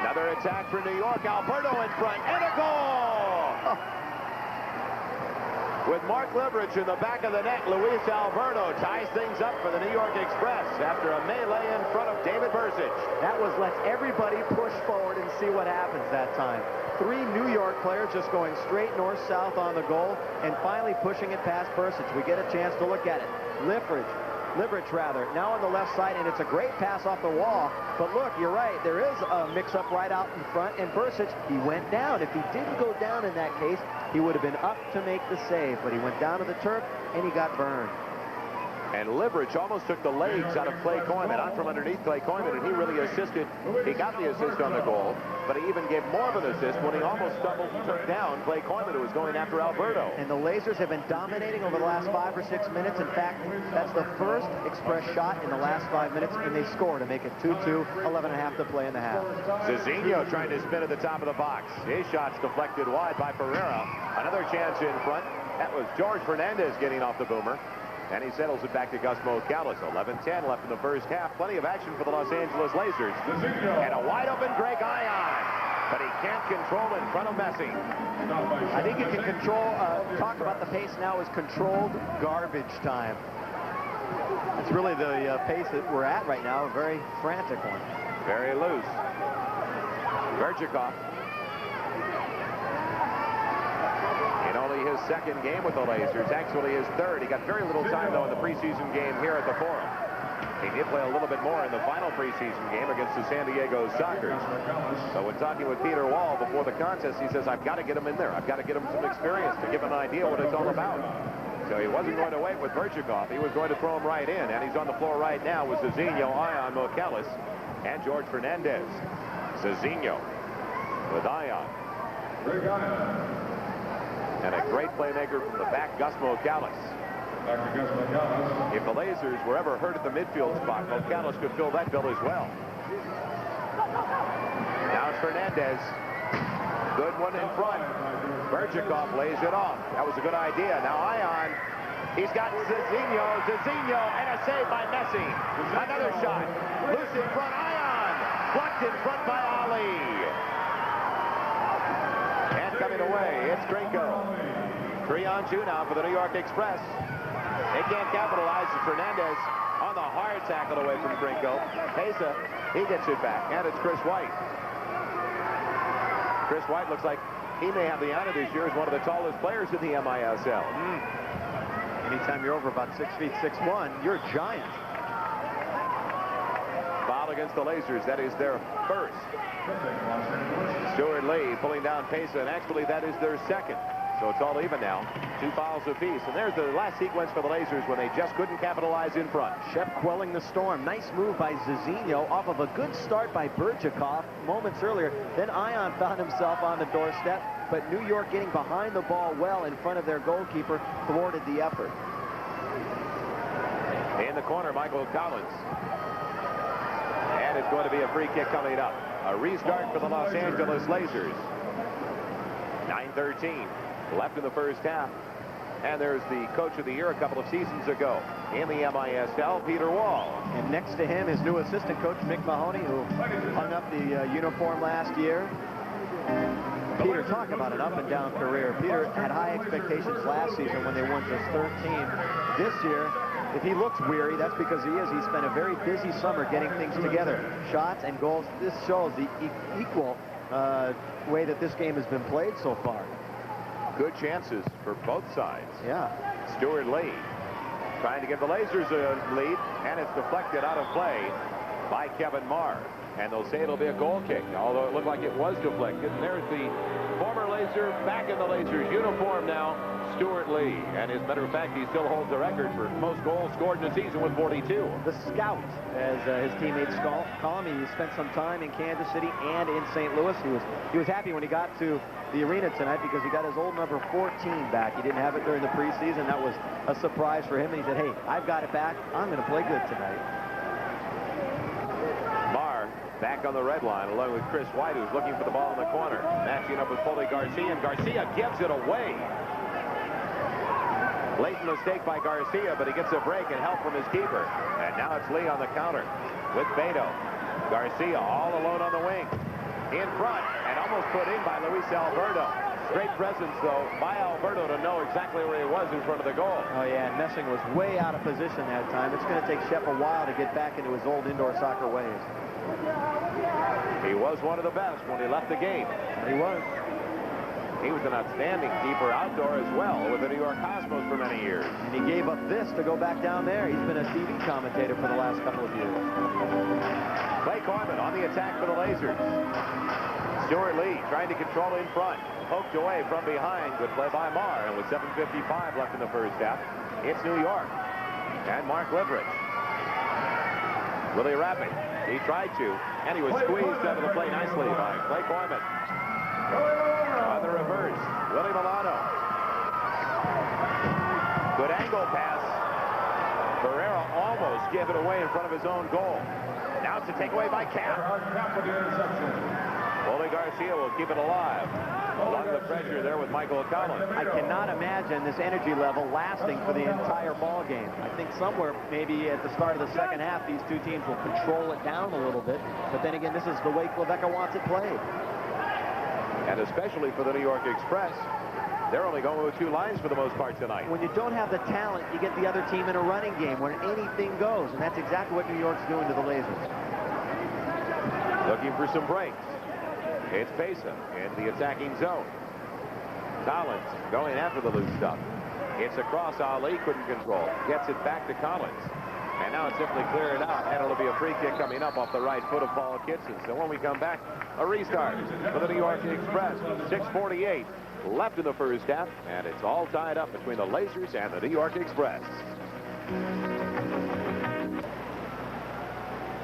Another attack for New York. Alberto in front, and a goal! With Mark Leverage in the back of the net, Luis Alberto ties things up for the New York Express after a melee in front of David Bursic. That was let's everybody push forward and see what happens that time. 3 New York players just going straight north-south on the goal and finally pushing it past Bursic. We get a chance to look at it. Leverage rather, now on the left side, and it's a great pass off the wall. But look, you're right, there is a mix-up right out in front, and Bursic, he went down. If he didn't go down in that case, he would have been up to make the save, but he went down to the turf, and he got burned. And Liverich almost took the legs out of Clay Coyman, out from underneath Clay Coyman, and he really assisted. He got the assist on the goal, but he even gave more of an assist when he almost stumbled and took down Clay Coyman, who was going after Alberto. And the Lazers have been dominating over the last 5 or 6 minutes. In fact, that's the first express shot in the last 5 minutes, and they score to make it 2-2, 11.5 to play in the half. Zizinho trying to spin at the top of the box. His shot's deflected wide by Pereira. Another chance in front. That was George Fernandez getting off the boomer. And he settles it back to Gus Mocallis. 11-10 left in the first half. Plenty of action for the Los Angeles Lazers. And a wide open Greg Ion. But he can't control in front of Messi. I think you can control, talk about the pace now as controlled garbage time. It's really the pace that we're at right now, a very frantic one. Very loose. Verchikov. In only his second game with the Lazers, actually his third. He got very little time, though, in the preseason game here at the Forum. He did play a little bit more in the final preseason game against the San Diego Sockers. So when talking with Peter Wall before the contest, he says, I've got to get him in there. I've got to get him some experience to give him an idea what it's all about. So he wasn't going to wait with Verchikov. He was going to throw him right in, and he's on the floor right now with Zizinho, Ion, Mocallis, and George Fernandez. Zizinho with Ion. And a great playmaker from the back, Gus Mocallis. If the Lazers were ever hurt at the midfield spot, Mocallis could fill that bill as well. Now it's Fernandez. Good one in front. Verchikov lays it off. That was a good idea. Now Ion. He's got Zizinho, and a save by Messi. Another shot. Loose in front, Ion. Blocked in front by Ali. And coming away, it's Grinko. 3-on-2 now for the New York Express. They can't capitalize. Fernandez on the hard tackle away from Grinko. Pesa, he gets it back, and it's Chris White. Chris White looks like he may have the honor this year as one of the tallest players in the MISL. Anytime you're over about 6 feet 6'1", you're a giant. Foul against the Lazers. That is their first. Stuart Lee pulling down Pesa, and actually that is their second. So it's all even now. 2 fouls apiece. And there's the last sequence for the Lazers when they just couldn't capitalize in front. Shep quelling the storm. Nice move by Zizinho off of a good start by Verchikov moments earlier. Then Ion found himself on the doorstep. But New York getting behind the ball well in front of their goalkeeper thwarted the effort. In the corner, Michael Collins. And it's going to be a free kick coming up. A restart for the Los Angeles Lazers. 9:13 left in the first half. And there's the coach of the year a couple of seasons ago in the MISL, Peter Wall. And next to him, his new assistant coach, Mick Mahoney, who hung up the uniform last year. Peter, talk about an up-and-down career. Peter had high expectations last season when they won just 13. This year, if he looks weary, that's because he is. He spent a very busy summer getting things together. Shots and goals. This shows the equal way that this game has been played so far. Good chances for both sides. Yeah. Stuart Lee trying to give the Lazers a lead, and it's deflected out of play by Kevin Marr. And they'll say it'll be a goal kick, although it looked like it was deflected. And there's the former Lazer back in the Lazers uniform now, Stuart Lee. And as a matter of fact, he still holds the record for most goals scored in a season with 42. The scout, as his teammates call him. He spent some time in Kansas City and in St. Louis. He was happy when he got to the arena tonight because he got his old number 14 back. He didn't have it during the preseason. That was a surprise for him. And he said, hey, I've got it back. I'm going to play good tonight. Marr back on the red line along with Chris White, who's looking for the ball in the corner. Matching up with Foley Garcia, and Garcia gives it away. Late mistake by Garcia, but he gets a break and help from his keeper. And now it's Lee on the counter with Beto. Garcia all alone on the wing. In front, and almost put in by Luis Alberto. Great presence, though, by Alberto to know exactly where he was in front of the goal. Oh, yeah, and Messing was way out of position that time. It's going to take Shep a while to get back into his old indoor soccer ways. He was one of the best when he left the game. He was. He was an outstanding keeper outdoor as well with the New York Cosmos for many years. And he gave up this to go back down there. He's been a TV commentator for the last couple of years. Clay Coyman on the attack for the Lazers. Stuart Lee trying to control in front. Poked away from behind. Good play by Marr. And with 7:55 left in the first half, it's New York. And Mark Liverich. Willie Rapping. He tried to, and he was squeezed out of the play nicely by Clay Coyman. On the reverse, Willie Milano. Good angle pass. Barrera almost gave it away in front of his own goal. Now it's a takeaway by Cap. Wally Garcia will keep it alive. Along the pressure there with Michael Collins. I cannot imagine this energy level lasting for the entire ball game. I think somewhere maybe at the start of the second half, these two teams will control it down a little bit. But then again, this is the way Quebec wants it played. And especially for the New York Express, they're only going with 2 lines for the most part tonight. When you don't have the talent, you get the other team in a running game where anything goes. And that's exactly what New York's doing to the Lazers. Looking for some breaks. It's Payson in the attacking zone. Collins going after the loose stuff. It's across. Ali couldn't control. Gets it back to Collins. And now it's simply cleared out. And it'll be a free kick coming up off the right foot of Paul Kitson. So when we come back, a restart for the New York Express. 6:48 left in the first half. And it's all tied up between the Lazers and the New York Express.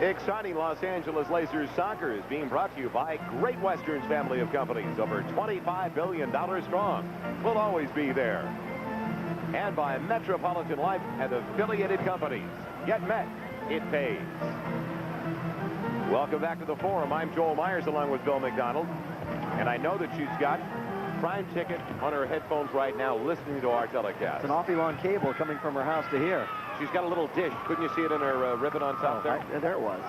Exciting Los Angeles Lazers soccer is being brought to you by Great Western's family of companies, over $25 billion strong. We'll always be there. And by Metropolitan Life and affiliated companies. Get Met, it pays. Welcome back to the Forum. I'm Joel Myers along with Bill McDonald. And I know that she's got Prime Ticket on her headphones right now listening to our telecast. It's an awfully long cable coming from her house to here. She's got a little dish. Couldn't you see it in her ribbon on top there? There it was.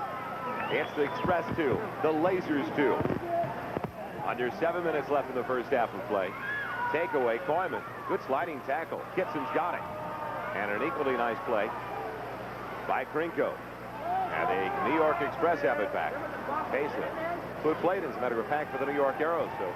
It's the Express 2, the Lazers 2. Under 7 minutes left in the first half of play. Takeaway, Koyman. Good sliding tackle. Kitson's got it. And an equally nice play by Krinko. And the New York Express have it back. Payson, who played, as a matter of fact, for the New York Arrows. So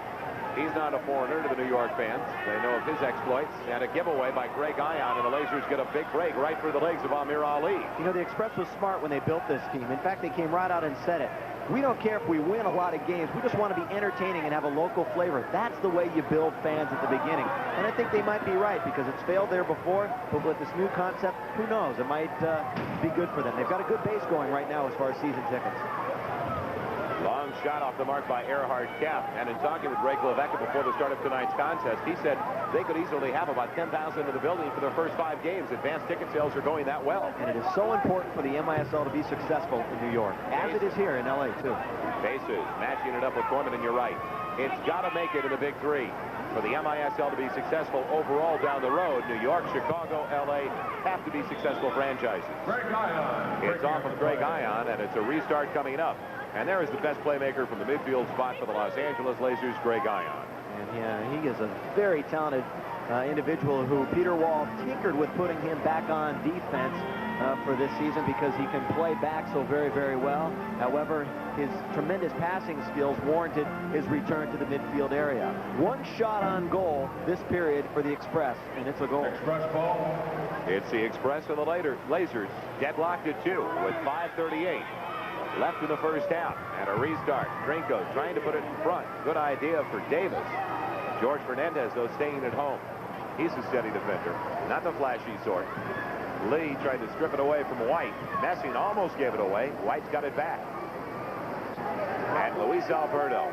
he's not a foreigner to the New York fans. They know of his exploits. And a giveaway by Greg Ion, and the Lazers get a big break right through the legs of Amir Ali. You know, the Express was smart when they built this team. In fact, they came right out and said it. We don't care if we win a lot of games. We just want to be entertaining and have a local flavor. That's the way you build fans at the beginning. And I think they might be right because it's failed there before. But with this new concept, who knows? It might be good for them. They've got a good base going right now as far as season tickets. Long shot off the mark by Erhard Kapp. And in talking with Greg Levecka before the start of tonight's contest, he said they could easily have about 10,000 in the building for their first 5 games. Advanced ticket sales are going that well. And it is so important for the MISL to be successful in New York, as it is here in L.A., too. Bases matching it up with Corman, and you're right. It's got to make it in the Big 3. For the MISL to be successful overall down the road, New York, Chicago, L.A. have to be successal franchises. It's off of Greg Ion, and it's a restart coming up. And there is the best playmaker from the midfield spot for the Los Angeles Lazers, Greg Ion. And yeah, he is a very talented individual who Peter Wall tinkered with putting him back on defense for this season because he can play back so very, very well. However, his tremendous passing skills warranted his return to the midfield area. 1 shot on goal this period for the Express, and it's a goal. Express ball. It's the Express and the Lazers deadlocked at 2 with 5:38 left in the first half, and a restart. Krinko trying to put it in front. Good idea for Davis. George Fernandez, though, staying at home. He's a steady defender, not the flashy sort. Lee tried to strip it away from White. Messing almost gave it away. White's got it back. And Luis Alberto.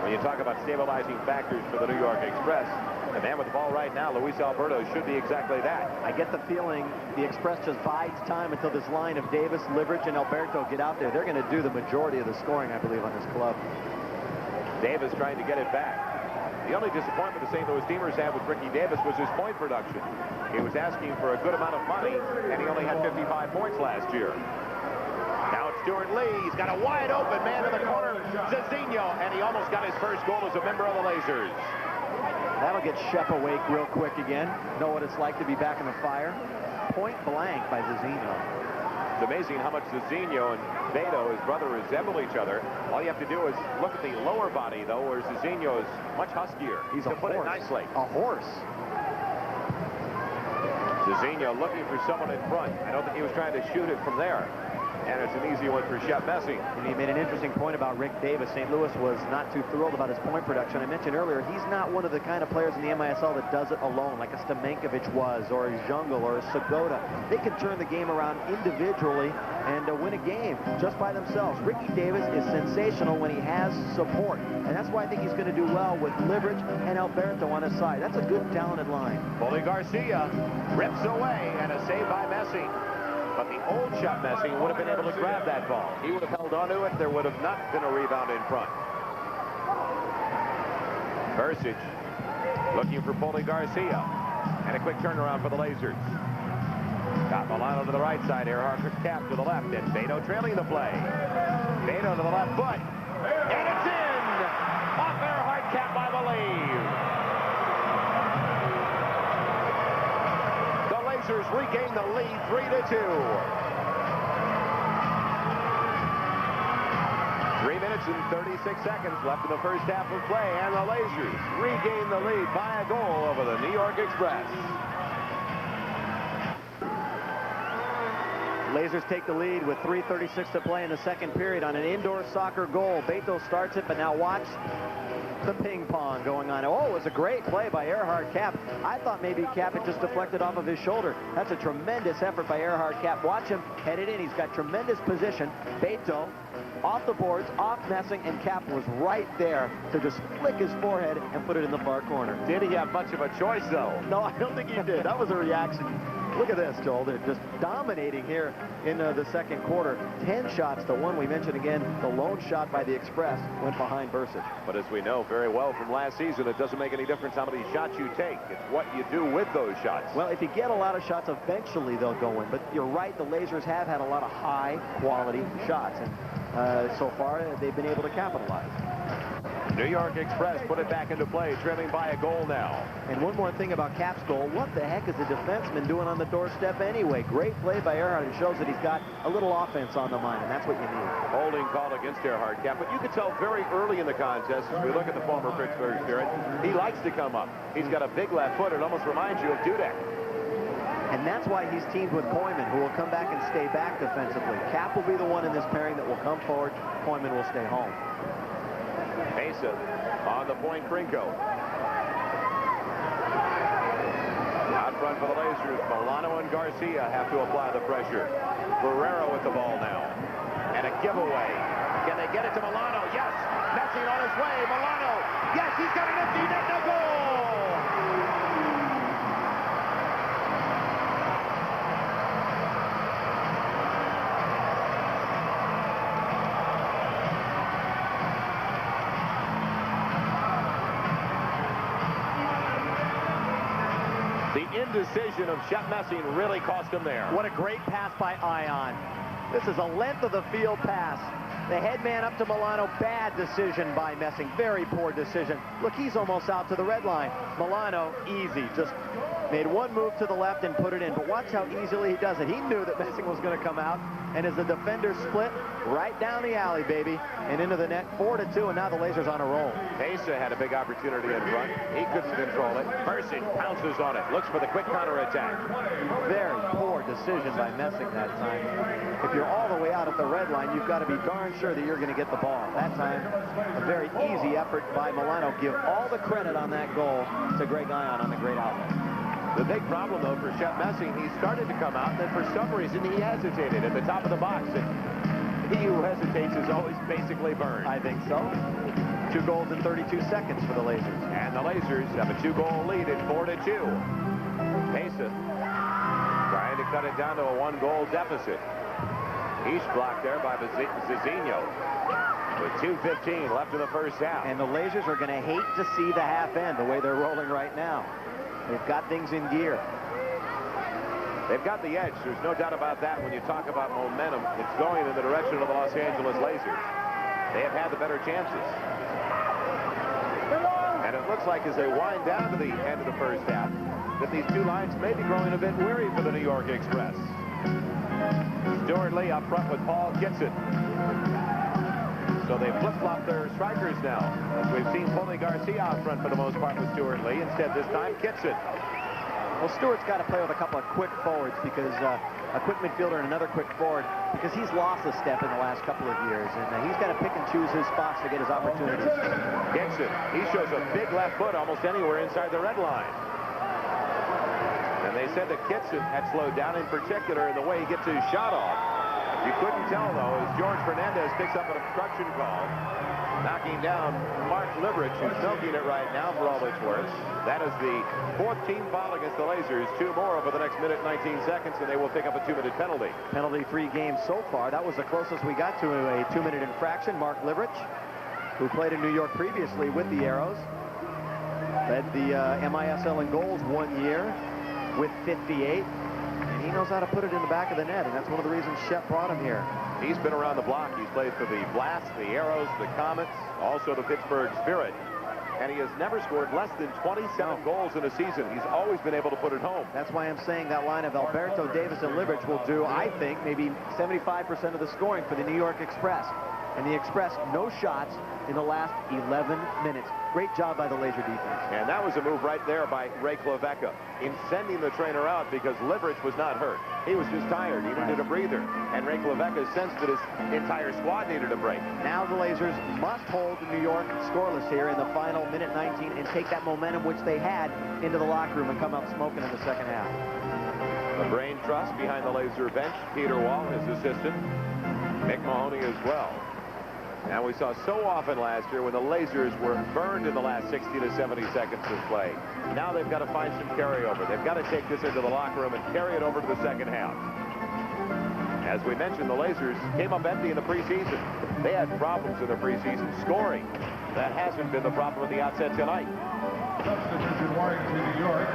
When you talk about stabilizing factors for the New York Express, the man with the ball right now, Luis Alberto, should be exactly that. I get the feeling the Express just bides time until this line of Davis, Liverich, and Alberto get out there. They're going to do the majority of the scoring, I believe, on this club. Davis trying to get it back. The only disappointment the St. Louis Steamers had with Ricky Davis was his point production. He was asking for a good amount of money, and he only had 55 points last year. Now it's Stuart Lee. He's got a wide open man in the corner, Zizinho, and he almost got his first goal as a member of the Lazers. That'll get Shep awake real quick again. Know what it's like to be back in the fire. Point blank by Zizinho. It's amazing how much Zizinho and Beto, his brother, resemble each other. All you have to do is look at the lower body, though, where Zizinho is much huskier. He's a horse. Put it nicely. A horse. Zizinho looking for someone in front. I don't think he was trying to shoot it from there. And it's an easy one for Shep Messing. And he made an interesting point about Rick Davis. St. Louis was not too thrilled about his point production. I mentioned earlier, he's not one of the kind of players in the MISL that does it alone, like a Stamenkovic was, or a Jungle, or a Segota. They can turn the game around individually and win a game just by themselves. Ricky Davis is sensational when he has support, and that's why I think he's going to do well with Liverich and Alberto on his side. That's a good, talented line. Bully Garcia rips away, and a save by Messing. But the old Shep Messing would have been able to grab that ball. He would have held onto it. There would have not been a rebound in front. Bursic looking for Bully Garcia. And a quick turnaround for the Lazers. Got Milano to the right side. Earhart Cap to the left. And Beto trailing the play. Beto to the left foot. And it's in! Off Earhart Cap, I believe. Lazers regain the lead 3-2. 3 minutes and 36 seconds left in the first half of play, and the Lazers regain the lead by a goal over the New York Express. Lazers take the lead with 3:36 to play in the second period on an indoor soccer goal. Beto starts it, but now watch the ping pong going on. Oh, it was a great play by Earhart Cap. I thought maybe Cap had just deflected off of his shoulder. That's a tremendous effort by Earhart Cap. Watch him head it in. He's got tremendous position. Beto off the boards, off Messing, and Cap was right there to just flick his forehead and put it in the far corner. Did he have much of a choice, though? No, I don't think he did. That was a reaction. Look at this, Joel. They're just dominating here in the second quarter. 10 shots to 1. We mentioned again, the lone shot by the Express went behind Bursic. But as we know very well from last season, it doesn't make any difference how many shots you take. It's what you do with those shots. Well, if you get a lot of shots, eventually they'll go in. But you're right, the Lazers have had a lot of high-quality shots. And so far, they've been able to capitalize. New York Express put it back into play, trailing by a goal now. And one more thing about Cap's goal. What the heck is the defenseman doing on the doorstep anyway? Great play by Earhart. It shows that he's got a little offense on the mind, and that's what you need. Holding called against Earhart Cap, but you could tell very early in the contest, as we look at the former Pittsburgh Spirit, he likes to come up. He's got a big left foot. It almost reminds you of Dudek. And that's why he's teamed with Koyman, who will come back and stay back defensively. Cap will be the one in this pairing that will come forward. Koyman will stay home. Mesa on the point, Krinko. Out front for the Lazers, Milano and Garcia have to apply the pressure. Guerrero with the ball now. And a giveaway. Can they get it to Milano? Yes! Messing on his way. Milano. Yes, he's got an empty net. No goal! Indecision of Shep Messing really cost him there. What a great pass by Ion. This is a length of the field pass. The headman up to Milano. Bad decision by Messing. Very poor decision. Look, he's almost out to the red line. Milano, easy. Just made one move to the left and put it in. But watch how easily he does it. He knew that Messing was going to come out. And as the defender split, right down the alley, baby, and into the net, 4-2, and now the Lazers on a roll. Mesa had a big opportunity in front. He couldn't control it. Bursic pounces on it. Looks for the quick counterattack. Very poor decision by Messing that time. If you're all the way out at the red line, you've got to be darn sure that you're going to get the ball. That time, a very easy effort by Milano. Give all the credit on that goal to Greg Ion on the great outlet. The big problem, though, for Shep Messing, he started to come out, and then for some reason he hesitated at the top of the box. And he who hesitates is always basically burned. I think so. 2 goals in 32 seconds for the Lazers. And the Lazers have a 2-goal lead at 4-2. Mesa trying to cut it down to a 1-goal deficit. He's blocked there by Zizinho. With 2:15 left in the first half. And the Lazers are going to hate to see the half end, the way they're rolling right now. They've got things in gear. They've got the edge. There's no doubt about that. When you talk about momentum, it's going in the direction of the Los Angeles Lazers. They have had the better chances. And it looks like as they wind down to the end of the first half, that these two lines may be growing a bit weary for the New York Express. Stuart Lee up front with Paul Kitson. So they flip-flop their strikers now. As we've seen Bully Garcia out front for the most part with Stuart Lee. Instead this time, Kitson. Well, Stewart's got to play with a couple of quick forwards because a quick midfielder and another quick forward because he's lost a step in the last couple of years, and he's got to pick and choose his spots to get his opportunities. Dixon, he shows a big left foot almost anywhere inside the red line. And they said that Kitson had slowed down in particular in the way he gets his shot off. You couldn't tell, though, as George Fernandez picks up an obstruction call, knocking down Mark Liverich, who's milking it right now for all it's worth. That is the 4th team foul against the Lazers. 2 more over the next minute 19 seconds, and they will pick up a 2-minute penalty. Penalty-free game so far. That was the closest we got to a 2-minute infraction. Mark Liverich, who played in New York previously with the Arrows, led the MISL in goals 1 year with 58. And he knows how to put it in the back of the net, and that's one of the reasons Shep brought him here. He's been around the block. He's played for the Blast, the Arrows, the Comets, also the Pittsburgh Spirit. And he has never scored less than 27 goals in a season. He's always been able to put it home. That's why I'm saying that line of Alberto, Davis, and Liverich will do, I think, maybe 75% of the scoring for the New York Express. And the Express, no shots in the last 11 minutes. Great job by the Laser defense. And that was a move right there by Ray Klavecka in sending the trainer out because Liverich was not hurt. He was just tired. He needed a breather. And Ray Klavecka sensed that his entire squad needed a break. Now the Lasers must hold New York scoreless here in the final minute 19 and take that momentum which they had into the locker room and come out smoking in the second half. The brain trust behind the Laser bench. Peter Wall, his assistant. Mick Mahoney as well. And we saw so often last year when the Lasers were burned in the last 60 to 70 seconds of play. Now they've got to find some carryover. They've got to take this into the locker room and carry it over to the second half. As we mentioned, the Lasers came up empty in the preseason. They had problems in the preseason scoring. That hasn't been the problem at the outset tonight. Substitution warning to New York.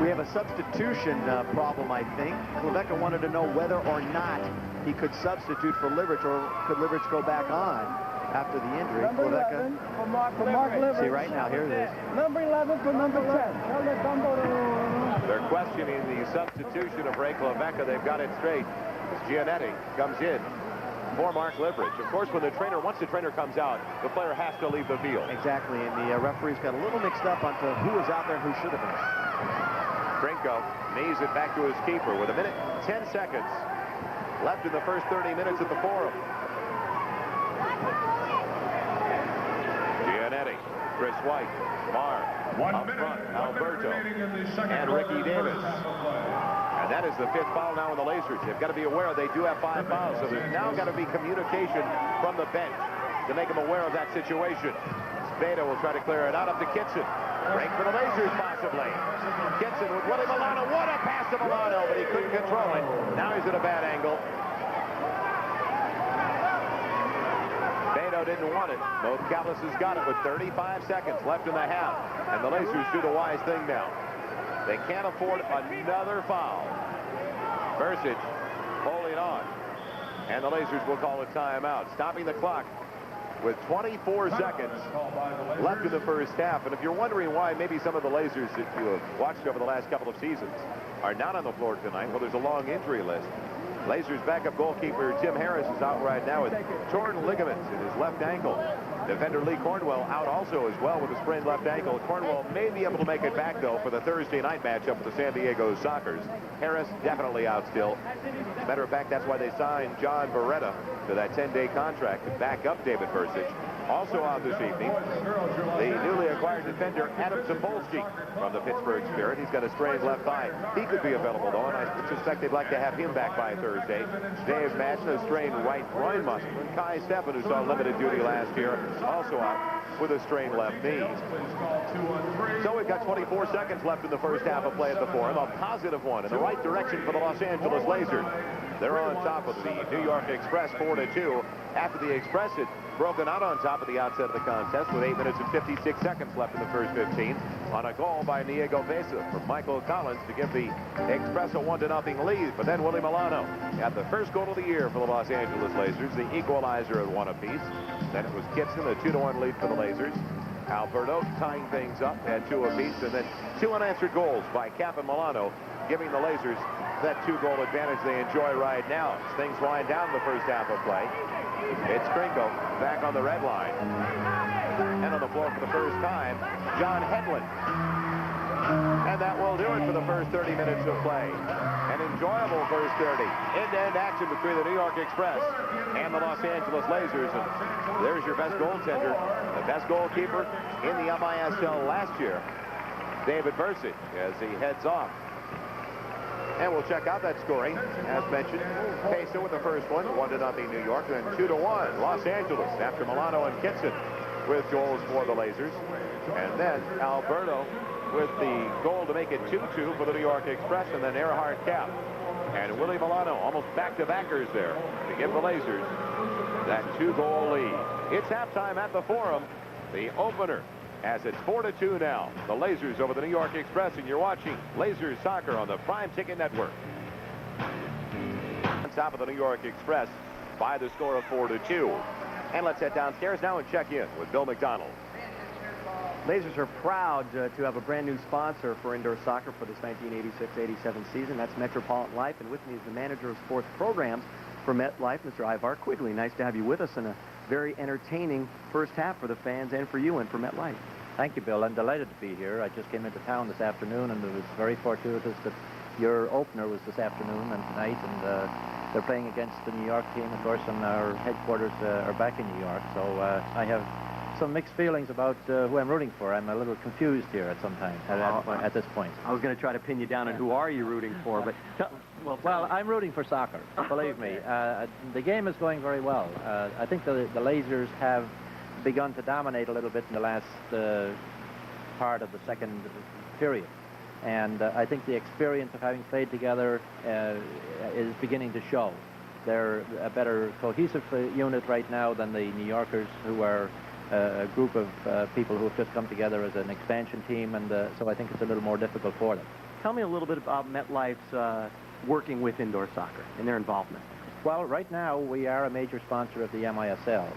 We have a substitution problem, I think. Klavecka wanted to know whether or not he could substitute for Liverich, or could Liverich go back on after the injury. Number 11 for Mark Liverich. See right now, here it is. Number 11 for number 10. They're questioning the substitution of Ray Klavecka. They've got it straight. As Giannetti comes in for Mark Liverich. Of course, when once the trainer comes out, the player has to leave the field. Exactly, and the referees got a little mixed up onto who was out there and who should have been. Trinko knees it back to his keeper with 1 minute 10 seconds left in the first 30 minutes at the Forum. Giannetti, Chris White, Marr, 1 minute, front, Alberto, and Ricky Davis. And that is the 5th foul now in the Lasers. They've got to be aware they do have 5 fouls, so there's now got to be communication from the bench to make them aware of that situation. Spada will try to clear it out up to Kitson. Break for the Lasers, possibly. Kitson with Willie Milano. What a pass to Milano, but he couldn't control it. Now he's at a bad angle. Beto didn't want it. Mo Callis has got it with 35 seconds left in the half. And the Lasers do the wise thing now. They can't afford another foul. Bursic holding on. And the Lasers will call a timeout, stopping the clock with 24 seconds left in the first half. And if you're wondering why maybe some of the Lasers that you have watched over the last couple of seasons are not on the floor tonight, well, there's a long injury list. Lasers backup goalkeeper Tim Harris is out right now with torn ligaments in his left ankle. Defender Lee Cornwell out also as well with a sprained left ankle. Cornwell may be able to make it back, though, for the Thursday night matchup with the San Diego Sockers. Harris definitely out still. As a matter of fact, that's why they signed John Beretta to that 10-day contract to back up David Bursic. Also out this evening, the newly acquired defender Adam Zapolsky from the Pittsburgh Spirit. He's got a sprained left thigh. He could be available, though, and I suspect they'd like to have him back by Thursday. Dave Madsen, a strained right groin muscle. And Kai Steffen, who saw limited duty last year, also out with a strained left knee. So we've got 24 seconds left in the first half of play at the Forum. A positive one in the right direction for the Los Angeles Lasers. They're on top of the New York Express 4-2 after the Express had broken out on top at the outset of the contest with 8 minutes and 56 seconds left in the first 15 on a goal by Diego Besa from Michael Collins to give the Express a 1-0 lead. But then Willie Milano got the first goal of the year for the Los Angeles Lasers, the equalizer at 1 apiece. Then it was Kitson, a 2-1 lead for the Lasers. Alberto tying things up at 2 apiece, and then 2 unanswered goals by Cap and Milano, giving the Lasers that 2-goal advantage they enjoy right now. As things wind down in the first half of play, it's Krinko back on the red line. And on the floor for the first time, John Hedlund. And that will do it for the first 30 minutes of play. An enjoyable first 30. End-to-end action between the New York Express and the Los Angeles Lazers. And there's your best goaltender, the best goalkeeper in the MISL last year, David Versich, as he heads off. And we'll check out that scoring. As mentioned, Pesa with the first one, 1-0 New York, then 2-1 Los Angeles after Milano and Kitson with goals for the Lazers. And then Alberto with the goal to make it 2-2 for the New York Express, and then Earhart Cap. And Willie Milano almost back-to-backers there to give the Lazers that 2-goal lead. It's halftime at the Forum, the opener, as it's 4-2 now. The Lazers over the New York Express, and you're watching Lazers Soccer on the Prime Ticket Network. On top of the New York Express by the score of 4-2. And let's head downstairs now and check in with Bill McDonald. Lazers are proud to have a brand new sponsor for indoor soccer for this 1986-87 season. That's Metropolitan Life, and with me is the manager of sports programs for MetLife, Mr. Ivar Quigley. Nice to have you with us in a very entertaining first half for the fans and for you and for MetLife. Thank you, Bill. I'm delighted to be here. I just came into town this afternoon, and it was very fortuitous that your opener was this afternoon and tonight, and they're playing against the New York team, of course, and our headquarters are back in New York. So I have some mixed feelings about who I'm rooting for. I'm a little confused here at some time, at this point. I was going to try to pin you down on who are you rooting for, but... Well, I'm rooting for soccer, believe me. The game is going very well. I think the Lazers have begun to dominate a little bit in the last part of the second period. And I think the experience of having played together is beginning to show. They're a better cohesive unit right now than the New Yorkers, who are a group of people who have just come together as an expansion team, and so I think it's a little more difficult for them. Tell me a little bit about MetLife's working with indoor soccer and their involvement. Well, right now we are a major sponsor of the MISL.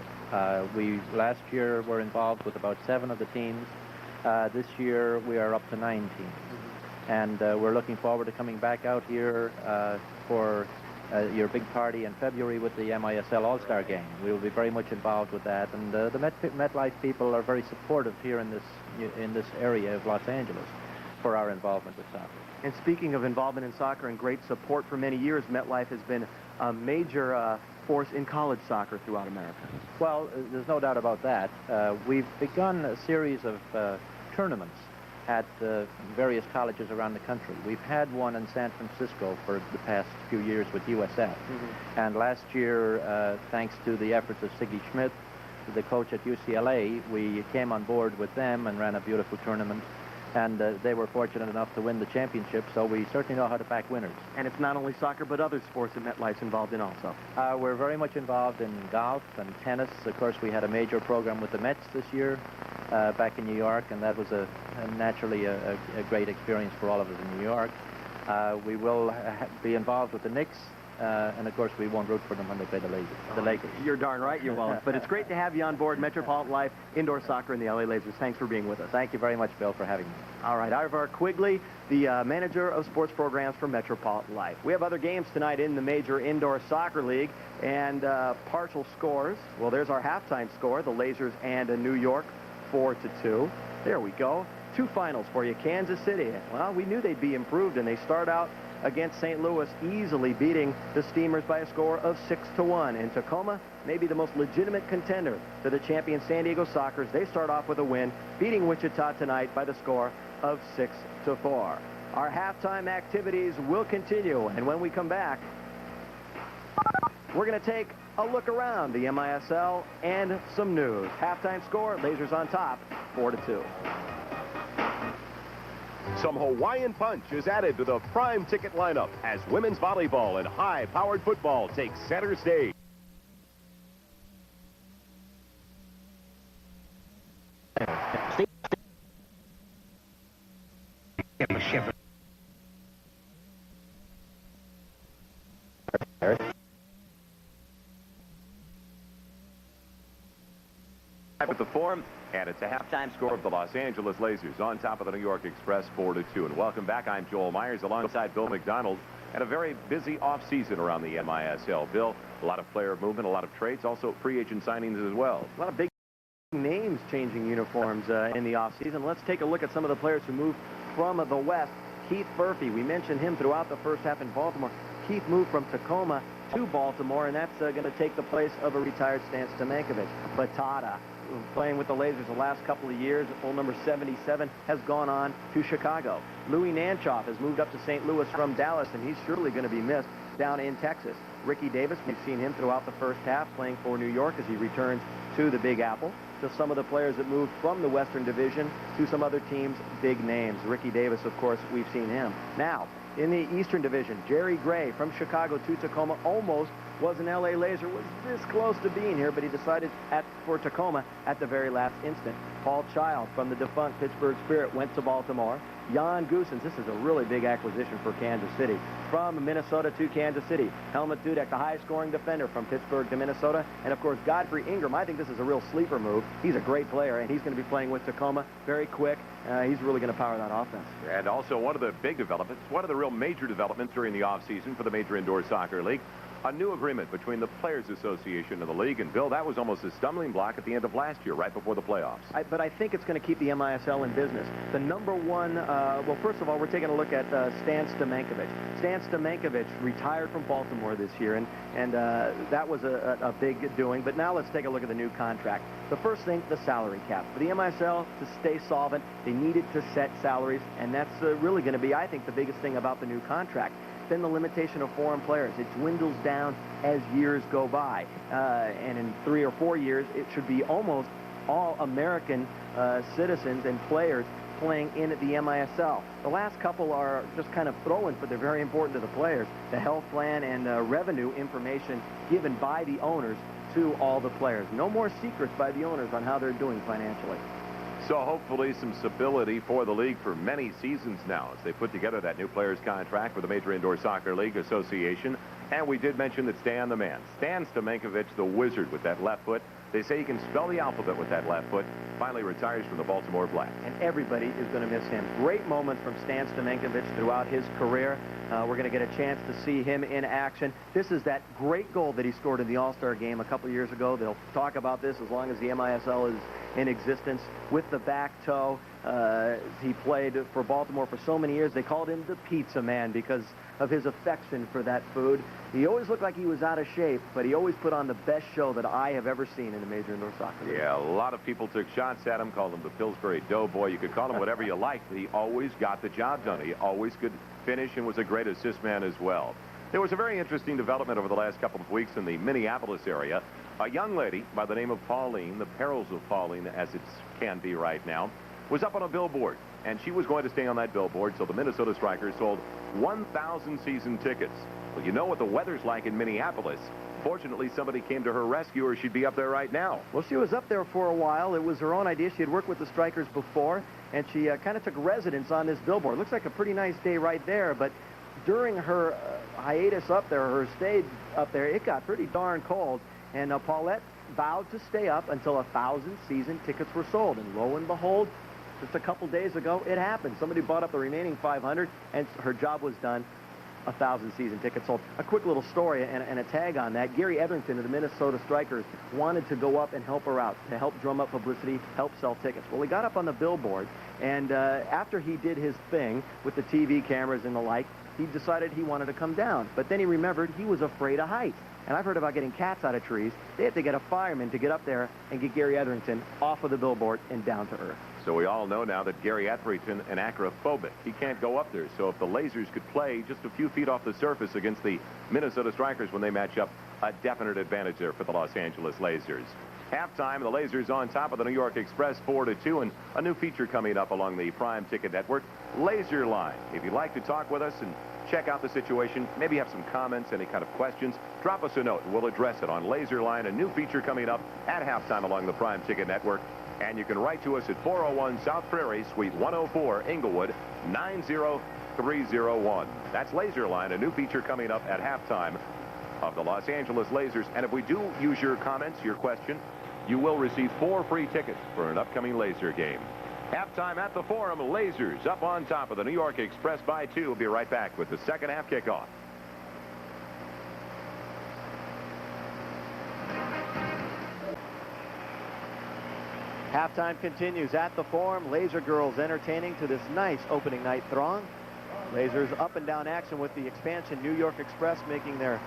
We last year were involved with about 7 of the teams. This year we are up to 9 teams. And we're looking forward to coming back out here for your big party in February with the MISL All-Star Game. We will be very much involved with that, and the MetLife people are very supportive here in this area of Los Angeles for our involvement with soccer. And speaking of involvement in soccer and great support for many years, MetLife has been a major force in college soccer throughout America. Well, there's no doubt about that. We've begun a series of tournaments at various colleges around the country. We've had one in San Francisco for the past few years with USF. And last year, thanks to the efforts of Siggy Schmidt, the coach at UCLA, we came on board with them and ran a beautiful tournament. And they were fortunate enough to win the championship, so we certainly know how to back winners. And it's not only soccer, but other sports that MetLife's involved in also. We're very much involved in golf and tennis. Of course, we had a major program with the Mets this year back in New York, and that was naturally a great experience for all of us in New York. We will be involved with the Knicks. And of course, we won't root for them when they play the Lakers. You're darn right you won't. But it's great to have you on board Metropolitan Life Indoor Soccer and the LA Lazers. Thanks for being with us. Thank you very much, Bill, for having me. All right, Ivar Quigley, the manager of sports programs for Metropolitan Life. We have other games tonight in the Major Indoor Soccer League, and partial scores. Well, there's our halftime score, the Lazers and New York, 4-2. There we go. 2 finals for you. Kansas City. Well, we knew they'd be improved, and they start out against St. Louis, easily beating the Steamers by a score of 6-1. And Tacoma, maybe the most legitimate contender to the champion San Diego Sockers. They start off with a win, beating Wichita tonight by the score of 6-4. Our halftime activities will continue, and when we come back, we're going to take a look around the MISL and some news. Halftime score, Lazers on top, 4-2. Some Hawaiian punch is added to the prime ticket lineup as women's volleyball and high-powered football take center stage. At the Forum, and it's a halftime score of the Los Angeles Lazers on top of the New York Express, 4-2. And welcome back. I'm Joel Myers alongside Bill McDonald. And a very busy offseason around the MISL. Bill, a lot of player movement, a lot of trades, also free agent signings as well. A lot of big names changing uniforms in the offseason. Let's take a look at some of the players who moved from the West. Keith Furphy. We mentioned him throughout the first half in Baltimore. Keith moved from Tacoma to Baltimore, and that's going to take the place of a retired Stan Stamenkovic. Batata, playing with the Lazers the last couple of years, old number 77, has gone on to Chicago. Louis Nanchoff has moved up to St. Louis from Dallas, and he's surely going to be missed down in Texas. Ricky Davis, we've seen him throughout the first half playing for New York as he returns to the Big Apple. To some of the players that moved from the Western Division to some other teams, big names. Ricky Davis, of course, we've seen him. Now, in the Eastern Division, Jerry Gray from Chicago to Tacoma almost was an L.A. Lazer, was this close to being here, but he decided for Tacoma at the very last instant. Paul Child from the defunct Pittsburgh Spirit went to Baltimore. Jan Goosens, this is a really big acquisition for Kansas City. From Minnesota to Kansas City. Helmut Dudek, the high-scoring defender from Pittsburgh to Minnesota. And, of course, Godfrey Ingram. I think this is a real sleeper move. He's a great player, and he's going to be playing with Tacoma. Very quick. He's really going to power that offense. And also one of the big developments, one of the real major developments during the offseason for the Major Indoor Soccer League, a new agreement between the Players Association and the league. And, Bill, that was almost a stumbling block at the end of last year, right before the playoffs. But I think it's going to keep the MISL in business. The number one, well, first of all, we're taking a look at Stan Stamenkovic. Stan Stamenkovic retired from Baltimore this year, and that was a big doing. But now let's take a look at the new contract. The first thing, the salary cap. For the MISL to stay solvent, they needed to set salaries, and that's really going to be, I think, the biggest thing about the new contract. Then the limitation of foreign players. It dwindles down as years go by. And in 3 or 4 years, it should be almost all American citizens and players playing in the MISL. The last couple are just kind of throw-ins, but they're very important to the players. The health plan and revenue information given by the owners to all the players. No more secrets by the owners on how they're doing financially. So hopefully some stability for the league for many seasons now as they put together that new players contract with the Major Indoor Soccer League Association. And we did mention that Stan the man, Stan Stamenkovic, the wizard with that left foot. They say he can spell the alphabet with that left foot. Finally retires from the Baltimore Black. And everybody is going to miss him. Great moment from Stan Stamenkovic throughout his career. We're going to get a chance to see him in action. This is that great goal that he scored in the All-Star game a couple years ago. They'll talk about this as long as the MISL is in existence. With the back toe, he played for Baltimore for so many years. They called him the Pizza Man because of his affection for that food. He always looked like he was out of shape, but he always put on the best show that I have ever seen in the Major Indoor Soccer League. Yeah, a lot of people took shots at him, called him the Pillsbury Doughboy. You could call him whatever you liked, but he always got the job done. He always could finish and was a great assist man as well. There was a very interesting development over the last couple of weeks in the Minneapolis area. A young lady by the name of Pauline, the perils of Pauline as it can be right now, was up on a billboard, and she was going to stay on that billboard, so the Minnesota Strikers sold 1,000 season tickets. Well, you know what the weather's like in Minneapolis. Fortunately, somebody came to her rescue, or she'd be up there right now. Well, she was up there for a while. It was her own idea. She had worked with the Strikers before, and she kind of took residence on this billboard. Looks like a pretty nice day right there, but during her hiatus up there, her stay up there, it got pretty darn cold, and Paulette vowed to stay up until 1,000 season tickets were sold, and lo and behold, just a couple days ago, it happened. Somebody bought up the remaining 500, and her job was done. 1,000 season tickets sold. A quick little story and a tag on that. Gary Etherington of the Minnesota Strikers wanted to go up and help her out, to help drum up publicity, help sell tickets. Well, he got up on the billboard, and after he did his thing with the TV cameras and the like, he decided he wanted to come down. But then he remembered he was afraid of heights. And I've heard about getting cats out of trees. They have to get a fireman to get up there and get Gary Etherington off of the billboard and down to earth. So we all know now that Gary Etherington, an acrophobic, he can't go up there. So if the Lazers could play just a few feet off the surface against the Minnesota Strikers when they match up, a definite advantage there for the Los Angeles Lazers. Halftime, the Lazers on top of the New York Express 4-2, and a new feature coming up along the Prime Ticket Network, Laser Line. If you'd like to talk with us and check out the situation, maybe have some comments, any kind of questions, drop us a note and we'll address it on Laser Line, a new feature coming up at halftime along the Prime Ticket Network. And you can write to us at 401 South Prairie, Suite 104, Inglewood, 90301. That's Laser Line, a new feature coming up at halftime of the Los Angeles Lazers. And if we do use your comments, your question, you will receive 4 free tickets for an upcoming Laser game. Halftime at the Forum, Lazers up on top of the New York Express by 2. We'll be right back with the second half kickoff. Halftime continues at the Forum. Laser Girls entertaining to this nice opening night throng. Lasers up and down action with the expansion. New York Express making their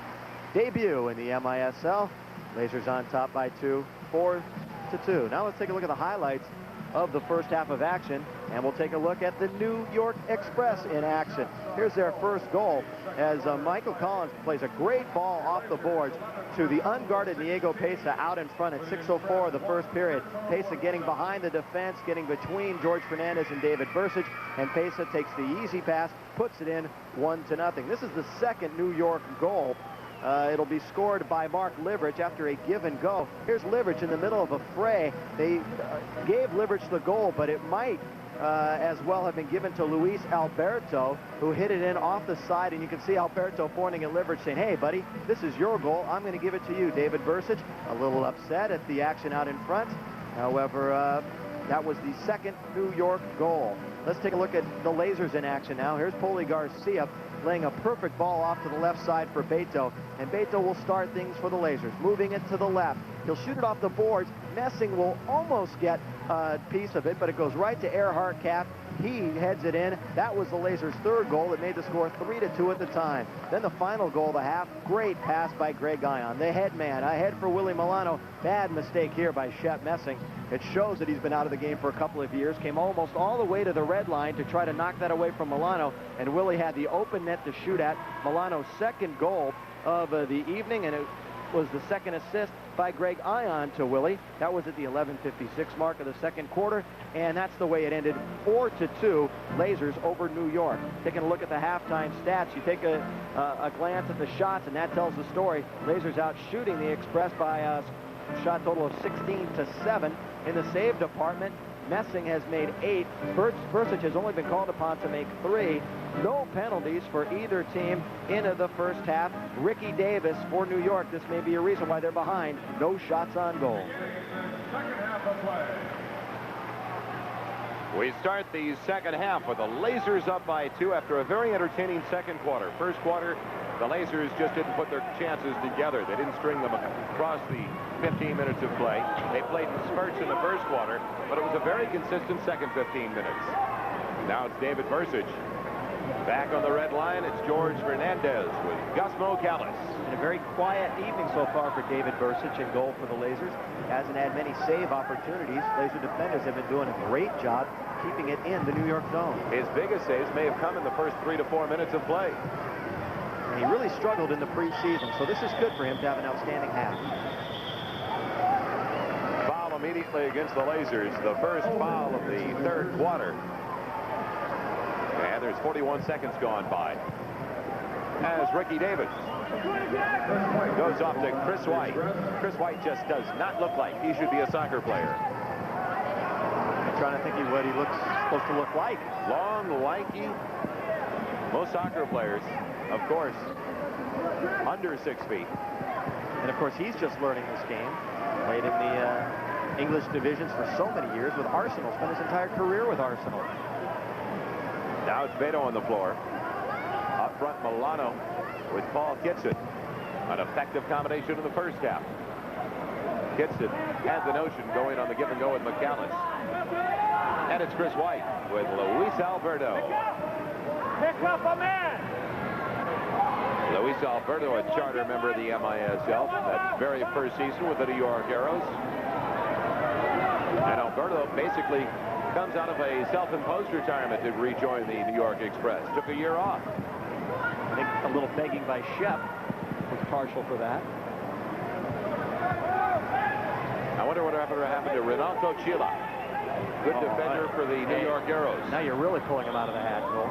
debut in the MISL. Lasers on top by 2, 4-2. Now let's take a look at the highlights of the first half of action, and we'll take a look at the New York Express in action. Here's their first goal as Michael Collins plays a great ball off the boards to the unguarded Diego Pesa out in front at 6:04 of the first period. Pesa getting behind the defense, getting between George Fernandez and David Bursich, and Pesa takes the easy pass, puts it in 1-0. This is the second New York goal. It'll be scored by Mark Liverich after a give and go. Here's Liverich in the middle of a fray. They gave Liverich the goal, but it might as well have been given to Luis Alberto, who hit it in off the side, and you can see Alberto pointing at Liverich saying, hey buddy, this is your goal, I'm going to give it to you. David Bursich a little upset at the action out in front. However, that was the second New York goal. Let's take a look at the Lasers in action now. Here's Poli Garcia laying a perfect ball off to the left side for Beto, and Beto will start things for the Lasers, moving it to the left. He'll shoot it off the boards. Messing will almost get a piece of it, but it goes right to Earhart Kapp. He heads it in. That was the Lasers' third goal. It made the score 3-2 at the time. Then the final goal of the half, great pass by Greg Ion, the head man, ahead for Willie Milano. Bad mistake here by Shep Messing. It shows that he's been out of the game for a couple of years, came almost all the way to the red line to try to knock that away from Milano, and Willie had the open net to shoot at. Milano's second goal of the evening, and it was the second assist by Greg Ion to Willie. That was at the 11:56 mark of the second quarter, and that's the way it ended, 4-2, Lasers over New York. Taking a look at the halftime stats, you take a glance at the shots, and that tells the story. Lasers out shooting the Express by a shot total of 16-7. In the save department, Messing has made 8. Bursich has only been called upon to make 3. No penalties for either team into the first half. Ricky Davis for New York. This may be a reason why they're behind. No shots on goal. Second half of play. We start the second half with the Lasers up by 2 after a very entertaining second quarter. First quarter, the Lasers just didn't put their chances together. They didn't string them across the 15 minutes of play. They played in spurts in the first quarter, but it was a very consistent second 15 minutes. Now it's David Bursich. Back on the red line, it's George Fernandez with Gus Callis. And a very quiet evening so far for David Bursich in goal for the Lasers. Hasn't had many save opportunities. Laser defenders have been doing a great job keeping it in the New York zone. His biggest saves may have come in the first 3 to 4 minutes of play. And he really struggled in the preseason, so this is good for him to have an outstanding half. Foul immediately against the Lasers, the first foul of the third quarter. And there's 41 seconds gone by. As Ricky Davis goes off to Chris White. Chris White just does not look like he should be a soccer player. I'm trying to think of what he looks supposed to look like. Long, lanky. Most soccer players, of course, under 6 feet. And of course, he's just learning this game. Played in the English divisions for so many years with Arsenal. Spent his entire career with Arsenal. Now it's Beto on the floor. Up front, Milano with Paul Kitson. An effective combination in the first half. Kitson had the notion going on the give and go with McAllis. And it's Chris White with Luis Alberto. Pick up a man. Luis Alberto, a charter member of the MISL, that very first season with the New York Arrows. And Alberto basically comes out of a self-imposed retirement to rejoin the New York Express. Took a year off. I think a little begging by Shep was partial for that. I wonder what happened to Renato Chila. Good defender for the New York Arrows. Now you're really pulling him out of the hat, Cole.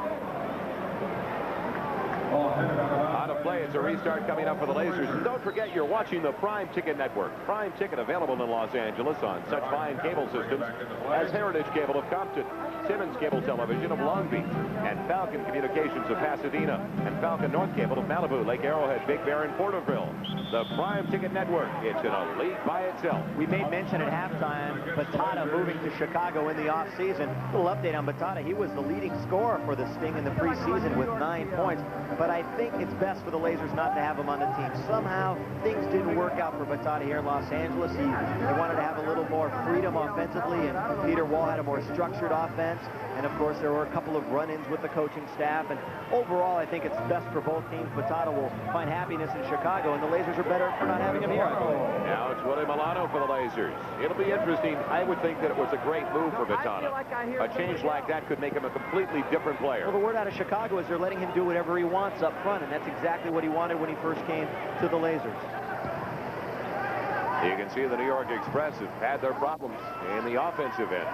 Out of play. It's a restart coming up for the Lasers. And don't forget, you're watching the Prime Ticket Network. Prime Ticket available in Los Angeles on such fine cable systems as Heritage Cable of Compton, Simmons Cable Television of Long Beach, and Falcon Communications of Pasadena, and Falcon North Cable of Malibu, Lake Arrowhead, Big Bear, and Porterville. The Prime Ticket Network. It's in a league by itself. We made mention at halftime, Batata moving to Chicago in the offseason. A little update on Batata. He was the leading scorer for the Sting in the preseason with 9 points. But I think it's best for the Lasers not to have him on the team. Somehow, things didn't work out for Batata here in Los Angeles. They wanted to have a little more freedom offensively, and Peter Wall had a more structured offense. defense. And, of course, there were a couple of run-ins with the coaching staff. And overall, I think it's best for both teams. Pitata will find happiness in Chicago, and the Lasers are better for not having him here. Now it's Willie Milano for the Lasers. It'll be interesting. I would think that it was a great move for Pitata. A change like that could make him a completely different player. Well, the word out of Chicago is they're letting him do whatever he wants up front, and that's exactly what he wanted when he first came to the Lasers. You can see the New York Express have had their problems in the offensive end.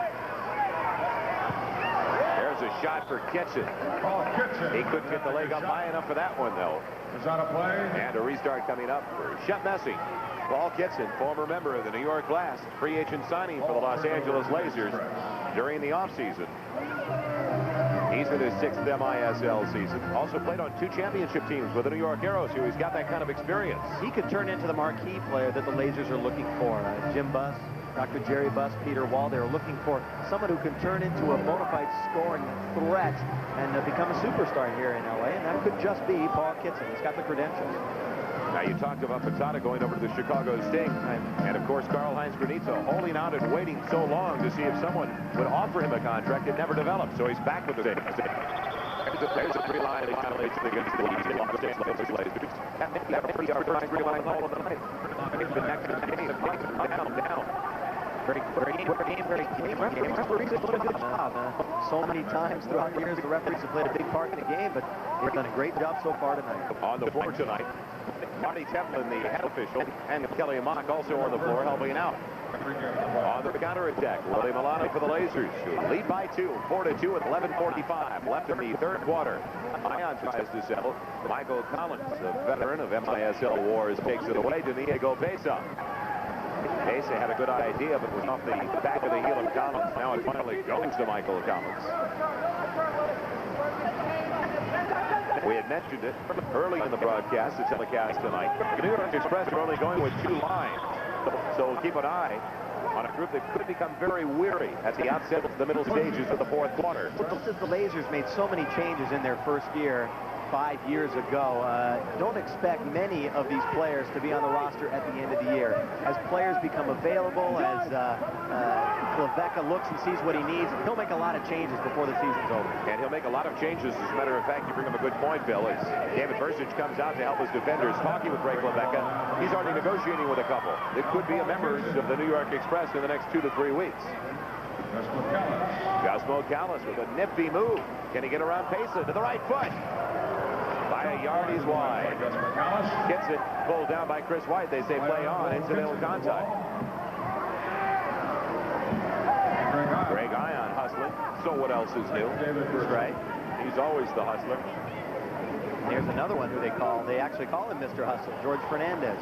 There's a shot for Kitson. He couldn't get the leg up high enough for that one, though. Is that a play? And a restart coming up for Shep Messing. Paul Kitson, former member of the New York class, free agent signing for the Los Angeles Lasers during the offseason. He's in his 6th MISL season. Also played on 2 championship teams with the New York Arrows, so he's got that kind of experience. He could turn into the marquee player that the Lasers are looking for. Jim Buss, Dr. Jerry Buss, Peter Wall, they're looking for someone who can turn into a bona fide scoring threat and become a superstar here in LA, and that could just be Paul Kitson. He's got the credentials. Now, you talked about Pitata going over to the Chicago Sting, and of course, Karl-Heinz Granitza holding out and waiting so long to see if someone would offer him a contract. It never developed, so he's back with the Sting. There's a 3-line violation against the Lasers. That may be a pretty hard 3-line call of the night. It's the next game. Down. Very referees have done a good job. So many times throughout the years, the referees have played a big part in the game, but they've done a great job so far tonight. On the floor tonight, Marty Templin, the head official, and Kelly Mock also on the floor helping out. On the counterattack, Willie Milano for the Lasers, who lead by 2, 4-2 with 11:45 left in the 3rd quarter. Ion tries to settle. Michael Collins, the veteran of MISL wars, takes it away to Diego Pesa. Pesa had a good idea, but was off the back of the heel of Collins. Now it finally goes to Michael Collins. We had mentioned it early in the broadcast, the telecast tonight. The New York Express are only going with 2 lines. So keep an eye on a group that could become very weary at the outset of the middle stages of the 4th quarter. Well, since the Lasers made so many changes in their first year, 5 years ago, don't expect many of these players to be on the roster at the end of the year. As players become available, as Levecka looks and sees what he needs, he'll make a lot of changes before the season's over. And he'll make a lot of changes. As a matter of fact, you bring up a good point, Bill, as David Bursic comes out to help his defenders. Talking with Greg Levecka, he's already negotiating with a couple. It could be a members of the New York Express in the next 2 to 3 weeks. Cosmo Callis with a nifty move. Can he get around Pesa to the right foot? By a yard, he's wide. Gets it pulled down by Chris White. They say play on, incidental contact. Greg Ion hustling. So what else is new? That's right. He's always the hustler. Here's another one who they actually call him Mr. Hustle, George Fernandez,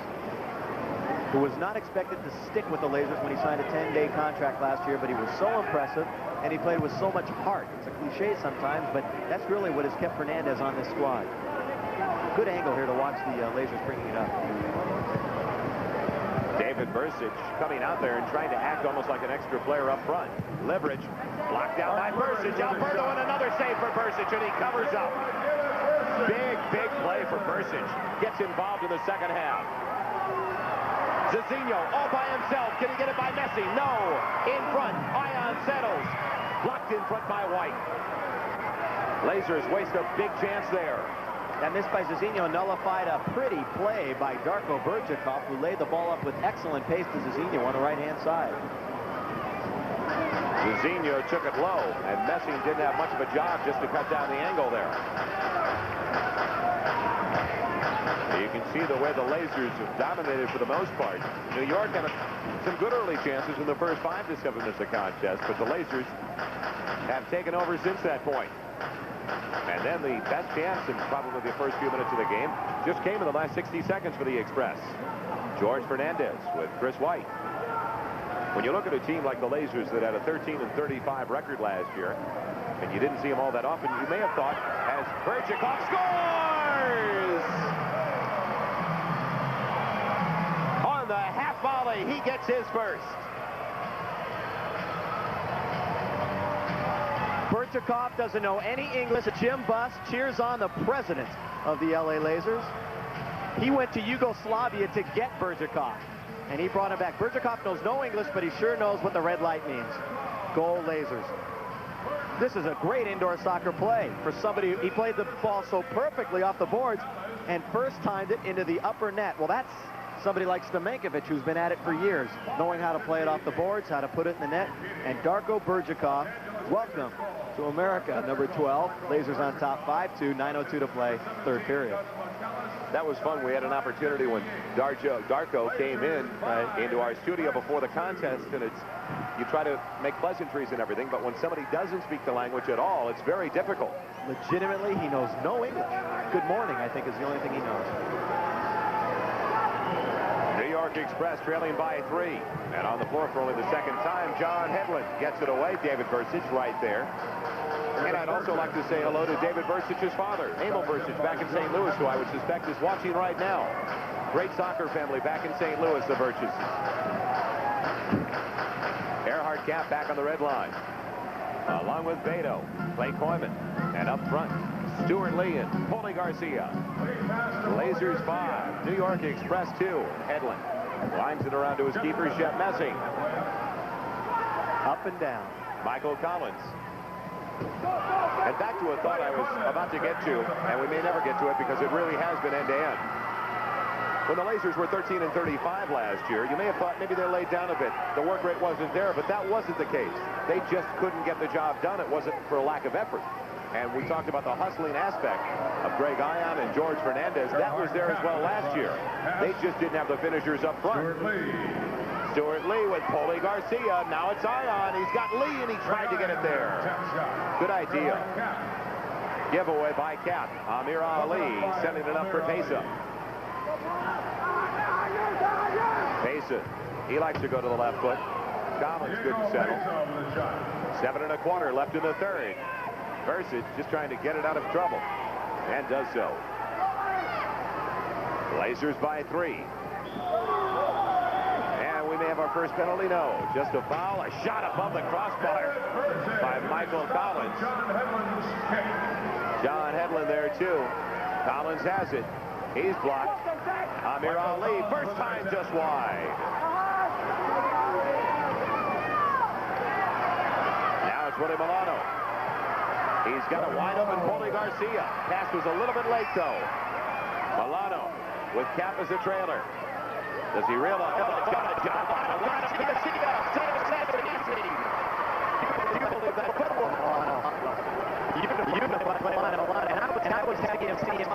who was not expected to stick with the Lasers when he signed a 10-day contract last year, but he was so impressive, and he played with so much heart. It's a cliche sometimes, but that's really what has kept Fernandez on this squad. Good angle here to watch the Lasers bringing it up. David Bursic coming out there and trying to act almost like an extra player up front. Leverage blocked down by Bursic. Alberto, and another save for Bursic, and he covers up. Big play for Bursic. Gets involved in the second half. Zizinho all by himself. Can he get it by Messi? No. In front. Ion settles. Blocked in front by White. Lasers waste a big chance there. That miss by Zizinho nullified a pretty play by Darko Berchikov, who laid the ball up with excellent pace to Zizinho on the right-hand side. Zizinho took it low, and Messing didn't have much of a job just to cut down the angle there. You can see the way the Lasers have dominated for the most part. New York had some good early chances in the first 5 to 7 minutes of the contest, but the Lasers have taken over since that point. And then the best chance in probably the first few minutes of the game just came in the last 60 seconds for the Express. George Fernandez with Chris White. When you look at a team like the Lasers that had a 13-35 record last year, and you didn't see them all that often, you may have thought, as Berchikov scores! On the half volley, he gets his first. Berchikov doesn't know any English. Jim Buss cheers on the president of the LA Lasers. He went to Yugoslavia to get Berchikov, and he brought him back. Berchikov knows no English, but he sure knows what the red light means. Goal Lasers. This is a great indoor soccer play for somebody. He played the ball so perfectly off the boards and first timed it into the upper net. Well, that's somebody like Stamenkovic, who's been at it for years, knowing how to play it off the boards, how to put it in the net. And Darko Burjakov, welcome to America, number 12. Lasers on top 5-2, 9:02 to play, third period. That was fun. We had an opportunity when Darko came in into our studio before the contest, and you try to make pleasantries and everything, but when somebody doesn't speak the language at all, it's very difficult. Legitimately, he knows no English. Good morning, I think, is the only thing he knows. New York Express trailing by 3. And on the floor for only the second time, John Hedlund gets it away. David Versich right there. And I'd also like to say hello to David Versich's father, Emil Versich, back in St. Louis, who I would suspect is watching right now. Great soccer family back in St. Louis, the Versichs. Earhart Cap back on the red line. Along with Beto, Clay Koyman. And up front, Stuart Lee and Paulie Garcia. Lasers 5, New York Express 2. Hedlund lines it around to his keeper, Shep Messing. Up and down. Michael Collins. And back to a thought I was about to get to, and we may never get to it because it really has been end-to-end. When the Lasers were 13 and 35 last year, you may have thought maybe they laid down a bit. The work rate wasn't there, but that wasn't the case. They just couldn't get the job done. It wasn't for a lack of effort. And we talked about the hustling aspect of Greg Ion and George Fernandez. That was there as well last year. They just didn't have the finishers up front. Stuart Lee with Paulie Garcia. Now it's Ion. He's got Lee, and he tried to get it there. Good idea. Giveaway by Cap. Amir Ali sending it up for Pesa. Pesa, he likes to go to the left foot. Collins couldn't settle. 7 1/4 left in the third. Versich just trying to get it out of trouble, and does so. Lasers by 3. And we may have our first penalty. No, just a foul. A shot above the crossbar by Michael Collins. John Hedlund there too. Collins has it. He's blocked. Amir Ali, first time just wide. Now it's Willie Milano. He's got a wide open Paulie Garcia. Pass was a little bit late though. Milano with Cap as a trailer. Does he realize? And I was happy to see him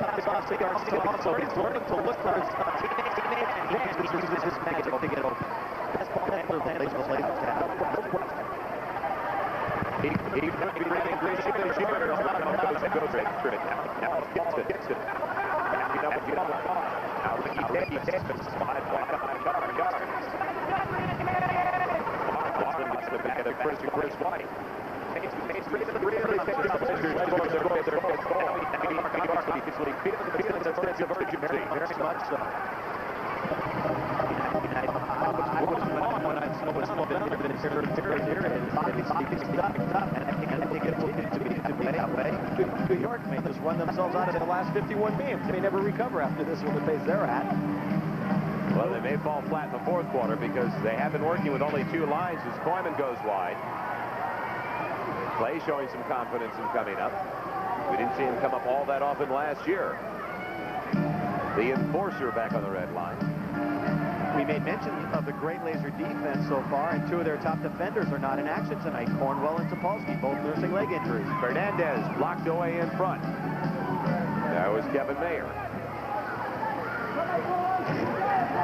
also. He's learning to look for his teammates and he uses his negative to get open. That's Paul Handler. He could be running great shape this year. Goes right now. Now gets it. Now Ricky Davis. 5 yards. Boston gets the back of Chris White. Very much so. I was wrong when I saw and I think it will continue to be that way. New York may just run themselves out of the last 51 games. They may never recover after this with the pace they're at. Well, they may fall flat in the fourth quarter because they have been working with only 2 lines as Koyman goes wide. Clay showing some confidence in coming up. We didn't see him come up all that often last year. The enforcer back on the red line. We made mention of the great Laser defense so far, and 2 of their top defenders are not in action tonight. Cornwell and Topolsky, both nursing leg injuries. Fernandez blocked away in front. That was Kevin Mayer.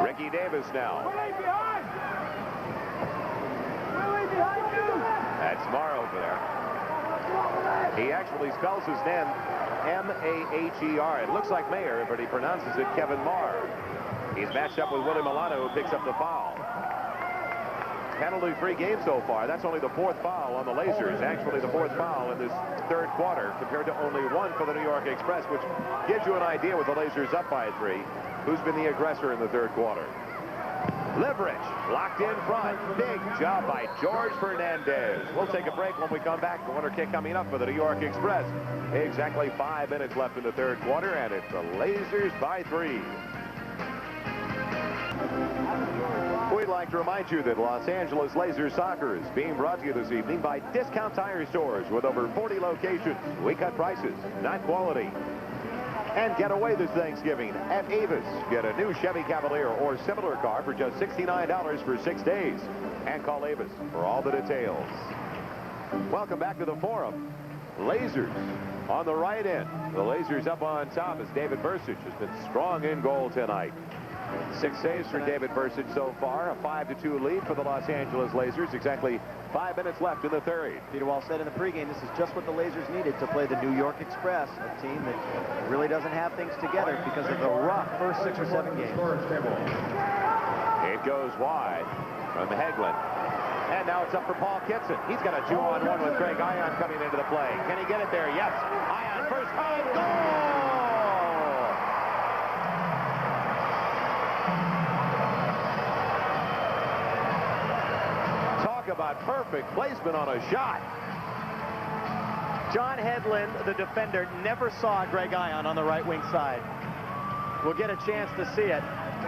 Ricky Davis now. That's Morrow over there. He actually spells his name M-A-H-E-R. It looks like Mayer, but he pronounces it Kevin Marr. He's matched up with Willie Milano, who picks up the foul. Penalty-free game so far. That's only the 4th foul on the Lasers. Actually, the 4th foul in this third quarter compared to only 1 for the New York Express, which gives you an idea with the Lasers up by 3. Who's been the aggressor in the third quarter? Leverage locked in front. Big job by George Fernandez. We'll take a break when we come back. The winner kick coming up for the New York Express. Exactly 5 minutes left in the third quarter, and it's the Lasers by 3. we'd like to remind you that Los Angeles Laser Soccer is being brought to you this evening by Discount Tire Stores with over 40 locations. We cut prices, not quality. And get away this Thanksgiving at Avis. Get a new Chevy Cavalier or similar car for just $69 for 6 days. And call Avis for all the details. Welcome back to the Forum. Lasers on the right end. The Lasers up on top as David Bursich has been strong in goal tonight. 6 saves for David Bursich so far. A 5-2 lead for the Los Angeles Lasers. Exactly 5 minutes left in the third. Peter Wall said in the pregame, this is just what the Lasers needed to play the New York Express, a team that really doesn't have things together because of the rough first 6 or 7 games. It goes wide from Hegland. And now it's up for Paul Kitson. He's got a 2-on-1 with Greg Ion coming into the play. Can he get it there? Yes. Ion first time. Goal! Talk about perfect placement on a shot. John Hedlund, the defender, never saw Greg Ion on the right wing side. We'll get a chance to see it.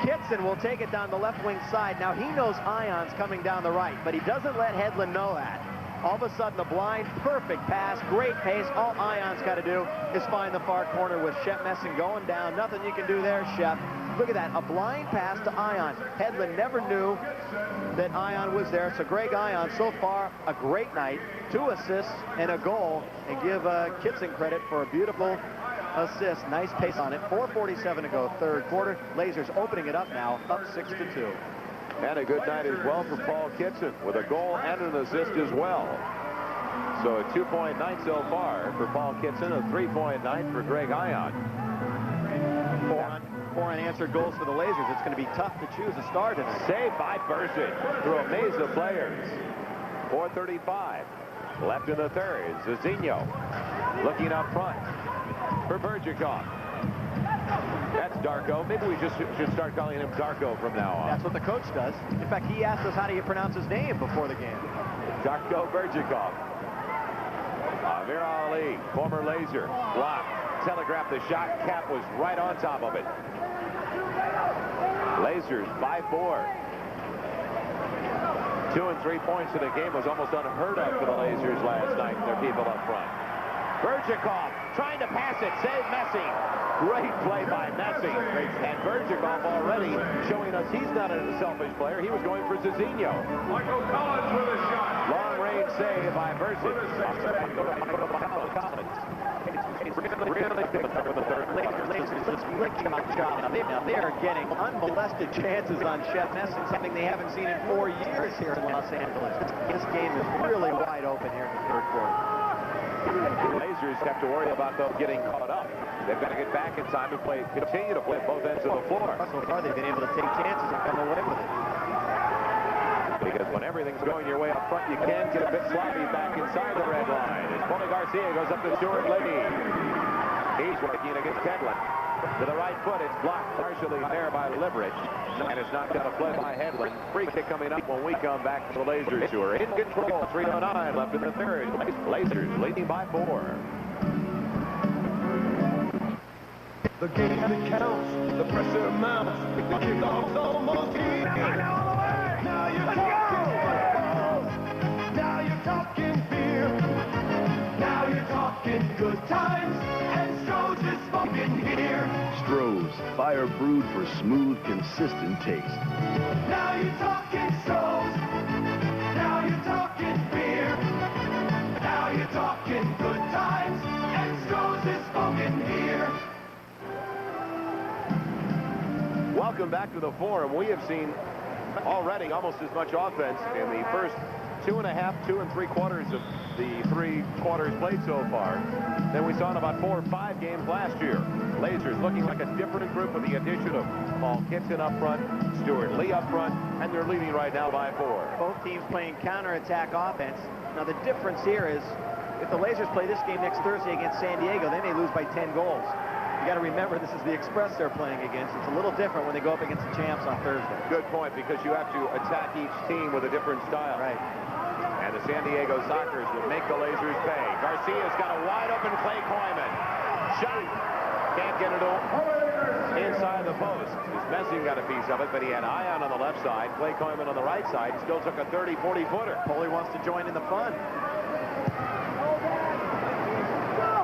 Kitson will take it down the left wing side. Now he knows Ion's coming down the right, but he doesn't let Hedlund know that. All of a sudden, a blind, perfect pass, great pace. All Ion's got to do is find the far corner with Shep Messing going down. Nothing you can do there, Shep. Look at that, a blind pass to Ion. Hedlund never knew that Ion was there. So Greg Ion, so far, a great night. 2 assists and a goal. And give Kitson credit for a beautiful assist. Nice pace on it. 4:47 to go, third quarter. Lasers opening it up now, up 6-2. And a good night as well for Paul Kitson with a goal and an assist as well. So a 2-point night so far for Paul Kitson, a 3-point night for Greg Ion. 4 unanswered goals for the Lasers. It's going to be tough to choose a star tonight. Saved by Bursich through a maze of players. 4:35 left in the third. Zizinho looking up front for Bergikov. That's Darko. Maybe we just should start calling him Darko from now on. That's what the coach does. In fact, he asked us how do you pronounce his name before the game. Darko Bergikov. Amir Ali, former Laser, blocked. Telegraphed the shot. Cap was right on top of it. Lasers by 4. 2 and 3 points in the game was almost unheard of for the Lasers last night and their people up front. Bergikov trying to pass it, save Messing. Great play by Messing. And Bergikov already showing us he's not a selfish player. He was going for Zizinho. Michael Collins with a shot. Long range save by Bursich. Now they are getting unmolested chances on Shep Messing, something they haven't seen in 4 years here in Los Angeles. This game is really wide open here in the third quarter. The Lasers have to worry about them getting caught up. They've got to get back in time and continue to play both ends of the floor. So far, they've been able to take chances and come away with it. Because when everything's going your way up front, you can get a bit sloppy back inside the red line. As Paulie Garcia goes up to Stuart Lee. He's working against Hedlund. To the right foot, it's blocked partially there by Liberich. And it's knocked out a play by Hedlund. Free kick coming up when we come back to the Lasers, who are in control. 3:09 left in the third. Lasers leading by 4. The game that counts, the pressure mounts, the kickoff's almost here. Now you're talking, now you're talking beer. Now you're talking good times, and Stroh's is smoking here. Stroh's, fire brewed for smooth, consistent taste. Now you're talking Stroh's, now you're talking beer. Now you're talking good times, and Stroh's is smoking here. Welcome back to the Forum. We have seen already almost as much offense in the first 2 and 3 quarters of the 3 quarters played so far than we saw in about 4 or 5 games last year. Lasers looking like a different group with the addition of Paul Kitson up front, Stuart Lee up front, and they're leading right now by 4. Both teams playing counterattack offense. Now the difference here is if the Lasers play this game next Thursday against San Diego, they may lose by 10 goals. You got to remember this is the Express they're playing against. It's a little different when they go up against the champs on Thursday. Good point, because you have to attack each team with a different style. Right. And the San Diego Sockers will make the Lasers pay. Garcia's got a wide open Clay Coyman. Shot. Can't get it over. inside the post. Messing got a piece of it, but he had Ion on the left side, Clay Coleman on the right side. He still took a 30, 40-footer. Foley wants to join in the fun.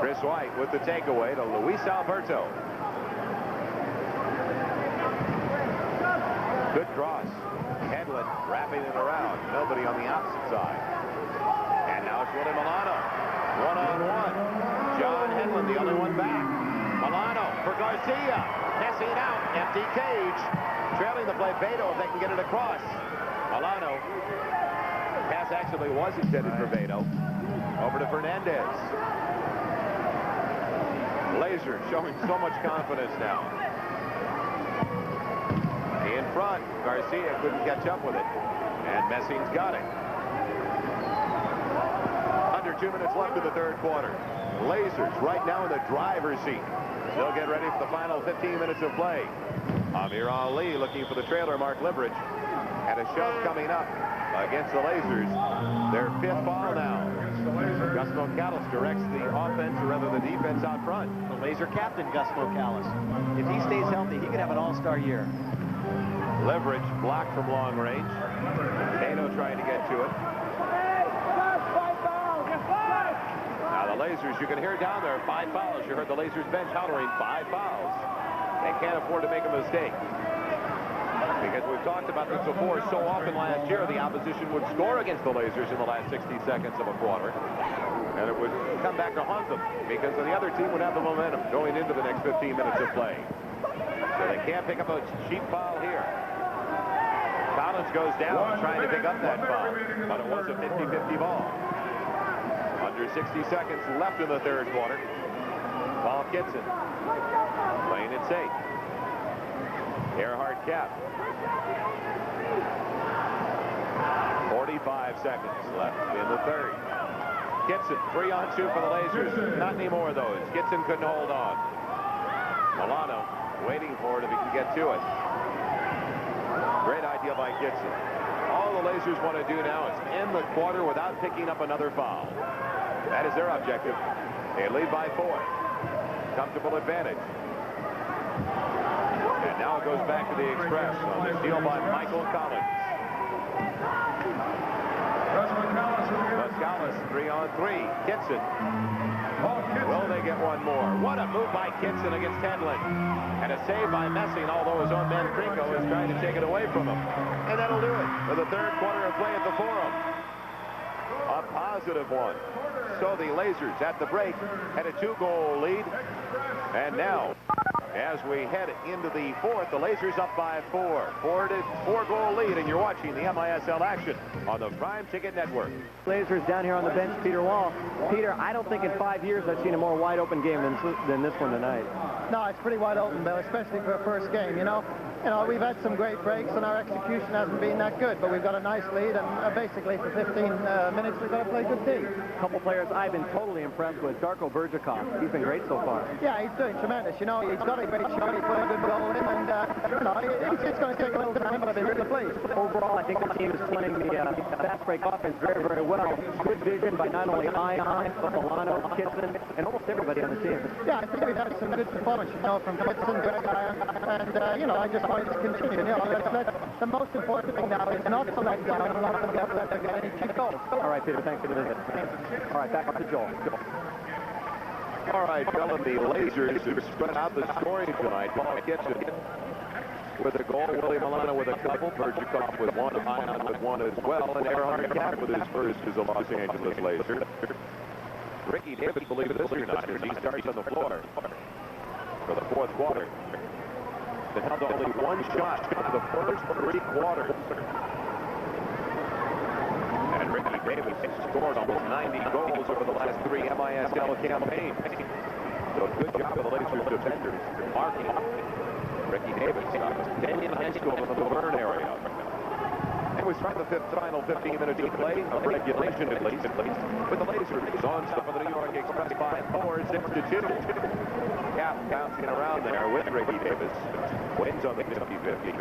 Chris White with the takeaway to Luis Alberto. Good cross. Hedlund wrapping it around. Nobody on the opposite side. And now it's Willie Milano. One-on-one. John Hedlund, the only one back. Milano for Garcia. Messing it out. Empty cage. Trailing the play. Beto, if they can get it across. Milano. Pass actually was intended for Beto. Over to Fernandez. Lazers showing so much confidence now. In front. Garcia couldn't catch up with it. And Messing's got it. Under 2 minutes left in the third quarter. Lazers right now in the driver's seat. They'll get ready for the final 15 minutes of play. Amir Ali looking for the trailer, Mark Liverich. And a shove coming up against the Lazers. Their 5th foul now. Gus Mocallis directs the offense, or rather the defense out front. The Laser captain, Gus Mocallis. If he stays healthy, he could have an all-star year. Liverich blocked from long range. Beto trying to get to it. Now the Lazers, you can hear down there, 5 fouls. You heard the Lazers bench hollering 5 fouls. They can't afford to make a mistake. Because we've talked about this before, so often last year the opposition would score against the Lazers in the last 60 seconds of a quarter. And it would come back to haunt them because the other team would have the momentum going into the next 15 minutes of play. So they can't pick up a cheap foul here. Collins goes down trying to pick up that foul, but it was a 50-50 ball. Under 60 seconds left in the third quarter. Paul Kitson playing it safe. Earhart cap. 45 seconds left in the third. Kitson 3-on-2 for the Lazers. Not any more of those. Kitson couldn't hold on. Milano waiting for it if he can get to it. Great idea by Kitson. All the Lazers want to do now is end the quarter without picking up another foul. That is their objective. They lead by 4. Comfortable advantage. And now it goes back to the Express on the steal by Michael Collins. Muscalis 3-on-3. Kitson. Will they get one more? What a move by Kitson against Hedlund. And a save by Messing, although his own man Trinko is trying to take it away from him. And that'll do it for the third quarter of play at the Forum. A positive one. So the Lazers at the break had a 2-goal lead. And now, as we head into the fourth, the Lazers up by 4. 4-goal lead, and you're watching the MISL action on the Prime Ticket Network. Lazers down here on the bench, Peter Wall. Peter, I don't think in 5 years I've seen a more wide-open game than this one tonight. No, it's pretty wide open, Bill, especially for a first game, you know. We've had some great breaks, and our execution hasn't been that good, but we've got a nice lead, and basically for 15 minutes we've got to play good D. A couple players I've been totally impressed with. Darko Berjakov, he's been great so far. Yeah, he's doing tremendous. You know, he's got a great shot, he's put a good goal in, and it's going to take a little time, but I've been really pleased. Overall, I think the team is playing the fast break offense very, very well. Good vision by not only Ion, but Milano, Kitson, and almost everybody on the team. Yeah, I think we've had some good performance, from Kitson, Greg, Ion, and, I just want to continue. That's the most important thing now is not to let down and not to get any cheap goals. All right, Peter, thanks for the visit. All right, back up to Joel. All right, Bill, and the Lazers have spread out the scoring tonight. Paul Kitson with a goal, Willie Milano with a couple, Berjakov with one, Ion with one as well, and Earhart Cap with his first as a Los Angeles Lazer. Ricky Davis, believe it or not, as he starts on the floor for the fourth quarter. They held only one shot in the first 3 quarters. And Ricky Davis scored almost 90 goals over the last 3 MISL campaigns. So good job of the Lazers defenders marking Ricky Davis. Canyon High School in the Laverne area. And we start the final 15 minutes of play, of regulation at least, with the Lazers on top of the New York Express by 4, 6-2. Cap bouncing around there with Ricky Davis. Wins on the 50-50.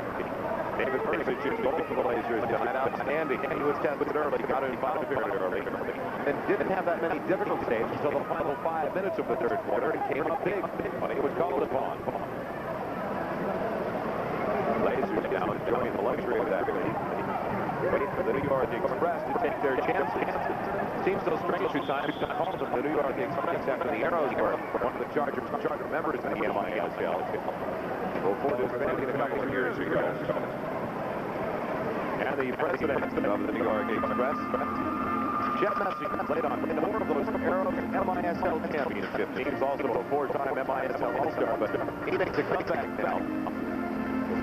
David Persich's goal for the Lazers tonight, outstanding. He was tested early, got in foul period early, and didn't have that many difficult saves until the final 5 minutes of the third quarter, and came up big when he was called upon. enjoying the luxury of that lead. Wait for the New York Express to take their chances. Seems so strange at times to call them the New York Express after the Arrows were one of the Charter members in the MISL. Before this family a couple of years ago. And the president of the New York Express, Jeff Messi, played on four of those Arrows MISL championship teams, also a four-time MISL All-Star, but he makes a comeback now.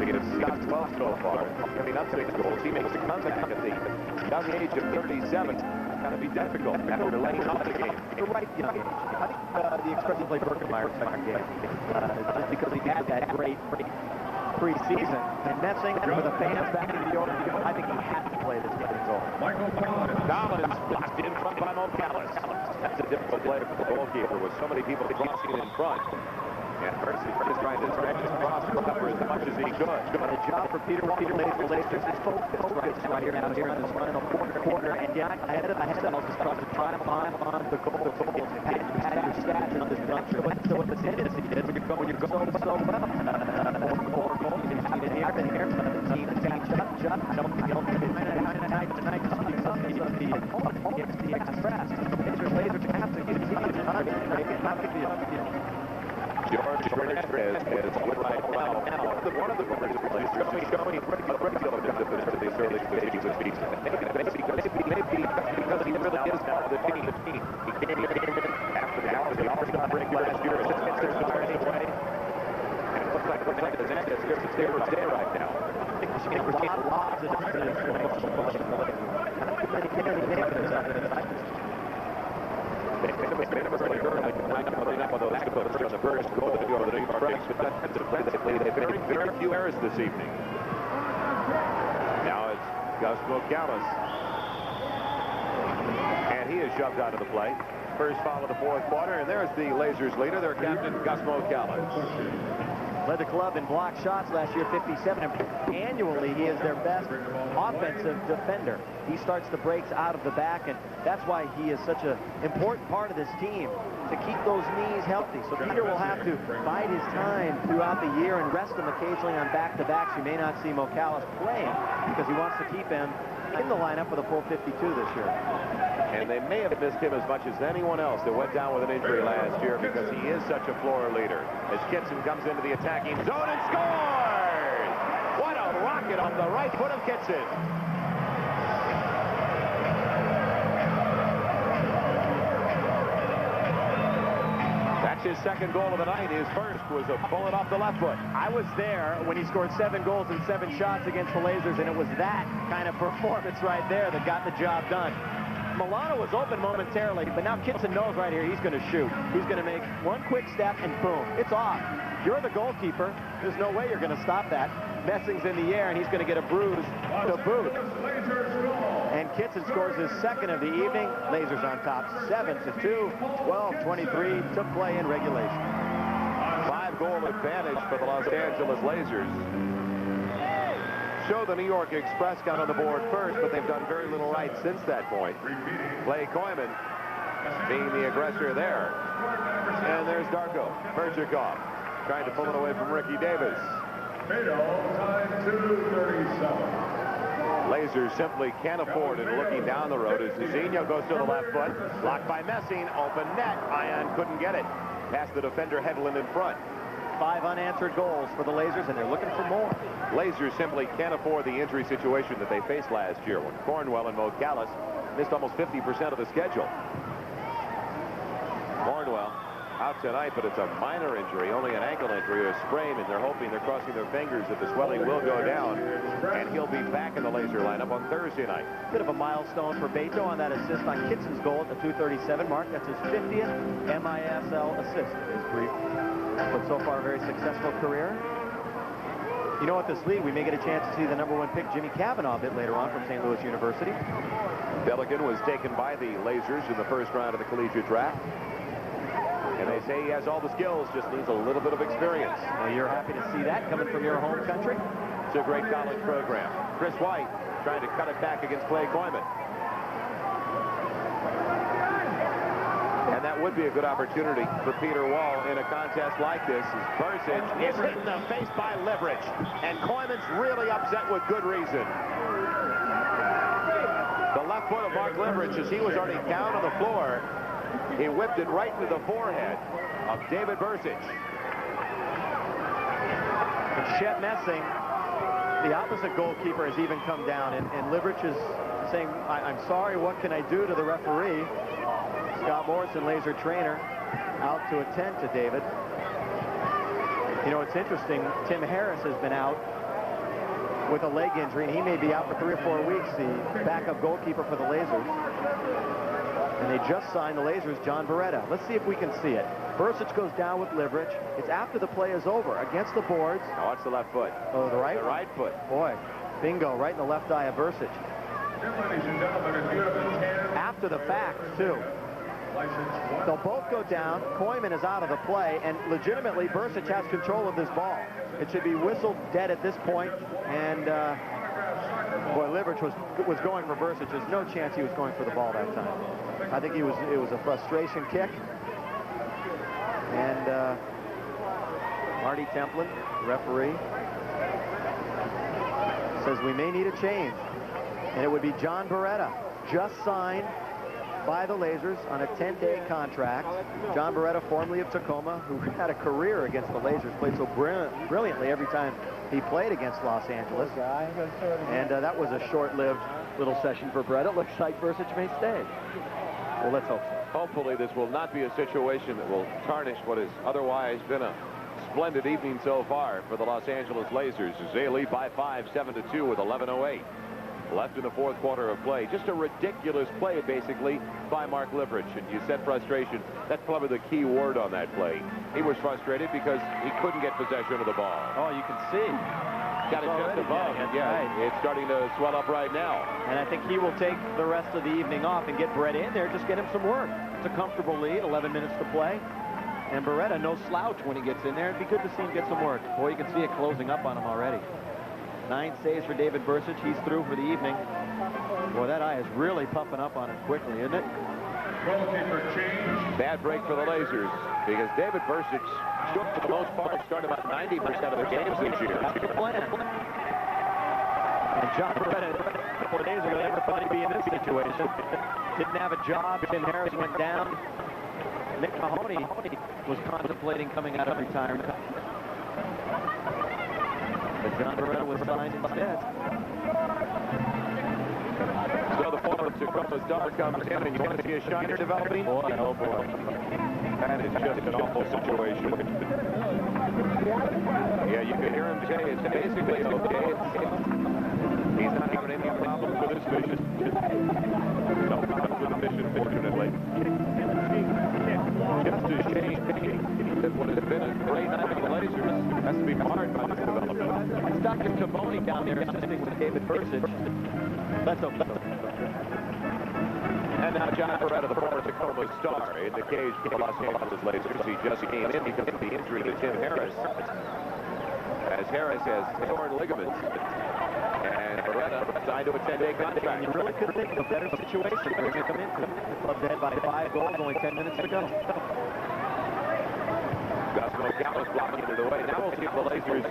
Against Scott 12 so far, giving up 6 goals. He makes a comeback at the young age of 37. Going to be difficult after laying off the game. The right young age. I think the Express will play Birkenmeyer's second game just because he had that great preseason. And Messing with the fans back in New York, I think he had to play this game goal. Collins blocked in front by Callis. That's a difficult play for the goalkeeper with so many people crossing in front. And Mercy is trying to stretch his cross to cover as much as he could. A job for Peter Lazers is focused right here in this final quarter, and get ahead of just trying to try to find on the goal. Pad your stats in this juncture. So what the tendency is when you're going so well, 4 goals, you can see it here and here. Team attack, shut. Don't tonight to speak something of the Express. Lazers have to continue to not George Fernandez is right now. One of the runners of the place showing a great deal of discipline for these early stages of season. Maybe because he really is now the team. He came in after the All-Star break last year. It's their starting away. And it looks like the Zankas here to stay right now. I think we're seeing lots of different very few errors this evening. Now it's Gus Callis. And he is shoved out of the play. First foul of the fourth quarter, and there's the Lazers leader, their captain, Gus Callis. Led the club in blocked shots last year, 57. Annually, he is their best offensive defender. He starts the breaks out of the back, and that's why he is such an important part of this team, to keep those knees healthy. So Peter will have to bide his time throughout the year and rest him occasionally on back-to-backs. You may not see Callis playing because he wants to keep him in the lineup for the full 52 this year. And they may have missed him as much as anyone else that went down with an injury last year because he is such a floor leader. As Kitson comes into the attacking zone and scores! What a rocket on the right foot of Kitson. That's his second goal of the night. His first was a bullet off the left foot. I was there when he scored 7 goals and 7 shots against the Lazers, and it was that kind of performance right there that got the job done. Milano was open momentarily, but now Kitson knows right here he's going to shoot. He's going to make one quick step, and boom, it's off. You're the goalkeeper. There's no way you're going to stop that. Messing's in the air, and he's going to get a bruise to boot. And Kitson scores his second of the evening. Lazers on top, 7-2, 12-23 to play in regulation. 5-goal advantage for the Los Angeles Lazers. So the New York Express got on the board first, but they've done very little right since that point. Clay Koyman being the aggressor there. And there's Darko Perchikov trying to pull it away from Ricky Davis. Lasers simply can't afford it. Looking down the road as Zizinho goes to the left foot. Blocked by Messing. Open net. Ion couldn't get it. Past the defender Hedlund in front. 5 unanswered goals for the Lazers, and they're looking for more. Lasers simply can't afford the injury situation that they faced last year when Cornwell and Callis missed almost 50% of the schedule. Cornwell out tonight, but it's a minor injury, only an ankle injury or a sprain, and they're crossing their fingers that the swelling will go down, and he'll be back in the Laser lineup on Thursday night. Bit of a milestone for Beto on that assist on Kitson's goal at the 2:37 mark. That's his 50th MISL assist in his brief, but so far a very successful career. You know, at this league, we may get a chance to see the #1 pick, Jimmy Cavanaugh, a bit later on from St. Louis University. Pelican was taken by the Lasers in the first round of the collegiate draft. And they say he has all the skills, just needs a little bit of experience. Well, you're happy to see that coming from your home country. It's a great college program. Chris White trying to cut it back against Clay Koyman. And And that would be a good opportunity for Peter Wall in a contest like this. As Bursic is hit in the face by Leverage. And Koyman's really upset with good reason. The left foot of Mark Leverage, as he was already down on the floor, he whipped it right to the forehead of David Bursic. And Chet Messing, the opposite goalkeeper, has even come down, and Leverage is saying, I'm sorry, what can I do to the referee? Scott Morrison, Laser trainer, out to attend to David. You know, it's interesting, Tim Harris has been out with a leg injury, and he may be out for 3 or 4 weeks, the backup goalkeeper for the Lasers. And they just signed the Lasers, John Beretta. Let's see if we can see it. Bursic goes down with Leverage. It's after the play is over, against the boards. Now watch the left foot. Oh, the right? The right foot. Boy, bingo, right in the left eye of Bursic. After the fact, too. They'll both go down. Koyman is out of the play, and legitimately, Bursic has control of this ball. It should be whistled dead at this point, and boy, Leverage was going for Bursic. There's no chance he was going for the ball that time. I think it was a frustration kick. And Marty Templin, referee, says we may need a change. And it would be John Beretta, just signed by the Lasers on a 10-day contract. John Beretta, formerly of Tacoma, who had a career against the Lasers, played so brilliantly every time he played against Los Angeles. And that was a short-lived little session for Beretta. It looks like Bursic may stay. Well, let's hope so. Hopefully this will not be a situation that will tarnish what has otherwise been a splendid evening so far for the Los Angeles Lasers, as they lead by 5, 7-2 with 11:08 left in the fourth quarter of play. Just a ridiculous play, basically, by Mark Leverage. And you said frustration. That's probably the key word on that play. He was frustrated because he couldn't get possession of the ball. Oh, you can see. Got it just above. Yeah, right. It's starting to swell up right now. And I think he will take the rest of the evening off and get Beretta in there, just get him some work. It's a comfortable lead, 11 minutes to play. And Beretta, no slouch when he gets in there. It'd be good to see him get some work. Boy, you can see it closing up on him already. 9 saves for David Bursic. He's through for the evening. Boy, that eye is really puffing up on him quickly, isn't it? Bad break for the Lasers, because David Bursic shook for the most part, started about 90% of their games this year. That's the plan. And John Beretta, a couple of days ago, never thought he'd be in this situation. Didn't have a job. Tim Harris went down. Mick Mahoney was contemplating coming out of retirement. But John Beretta was signed instead. So the former Tacoma star comes in, and you want to see a shiner developing? Boy, oh boy. That is just an awful situation. Yeah, you can hear him say it's basically okay. He's not having any problems with his vision. No problems with the vision, fortunately. Just a shame that what has been a great night for the Lasers has to be marred by this development. It's Dr. Taboni down there assisting with David Bursic. Let's hope so. And now John Beretta, the former Tacoma star, in the cage for the Los Angeles Lasers. He just came in because of the injury to Tim Harris, as Harris has torn ligaments. And Beretta signed to a 10-day contract. You really could think of a better situation for him to come into. The club's ahead by 5 goals, only 10 minutes to go. Gusmo Gallo's blocking it away. Now we'll see if the Lasers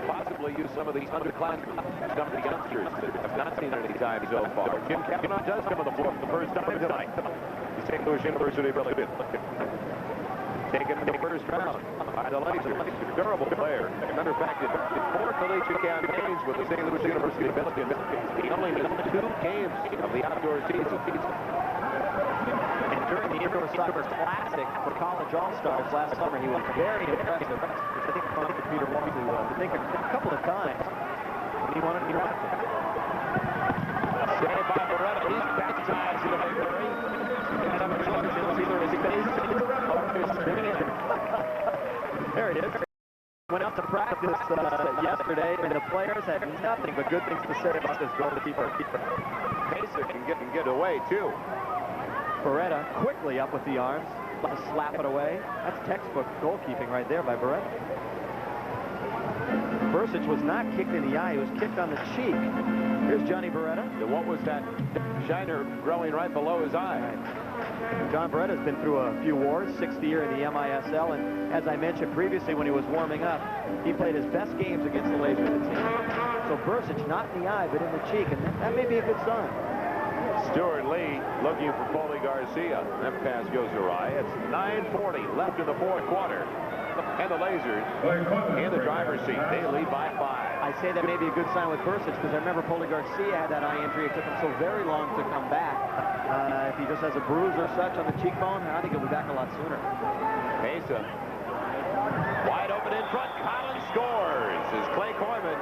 possibly use some of these underclassmen, some of the youngsters that have not seen any time so far. Jim Kavanaugh does come on the floor for the first time tonight. The St. Louis University relative. Taken in the first round by the Lasers. Durable player. As a matter of fact, in 4 collegiate campaigns with the St. Louis University Pelicans, he only missed 2 games of the outdoor season. And during the Indoor Soccer Classic for College All-Stars last summer, he was very impressive, which I think prompted Peter Wall to think a couple of times when he wanted to be drafted. Saved by Beretta. He's baptized in a big hurry. Either his face or his skin. There it is. Went out to practice yesterday, and the players had nothing but good things to say about this goalkeeper. Pacer can get away, too. Beretta quickly up with the arms, slap it away. That's textbook goalkeeping right there by Beretta. Bursic was not kicked in the eye, he was kicked on the cheek. Here's Johnny Beretta. What was that shiner growing right below his eye? Right. John Beretta's been through a few wars, 6th year in the MISL, and as I mentioned previously when he was warming up, he played his best games against the Lazers team. So Bursic not in the eye, but in the cheek, and that may be a good sign. Stuart Lee looking for Paulie Garcia. That pass goes awry. It's 9:40 left in the fourth quarter. And the Lazers in the driver's seat. They lead by 5. I say that may be a good sign with Bursic because I remember Paulie Garcia had that eye injury. It took him so very long to come back. If he just has a bruise or such on the cheekbone, I think he'll be back a lot sooner. Mesa wide open in front. Collins scores as Clay Coyman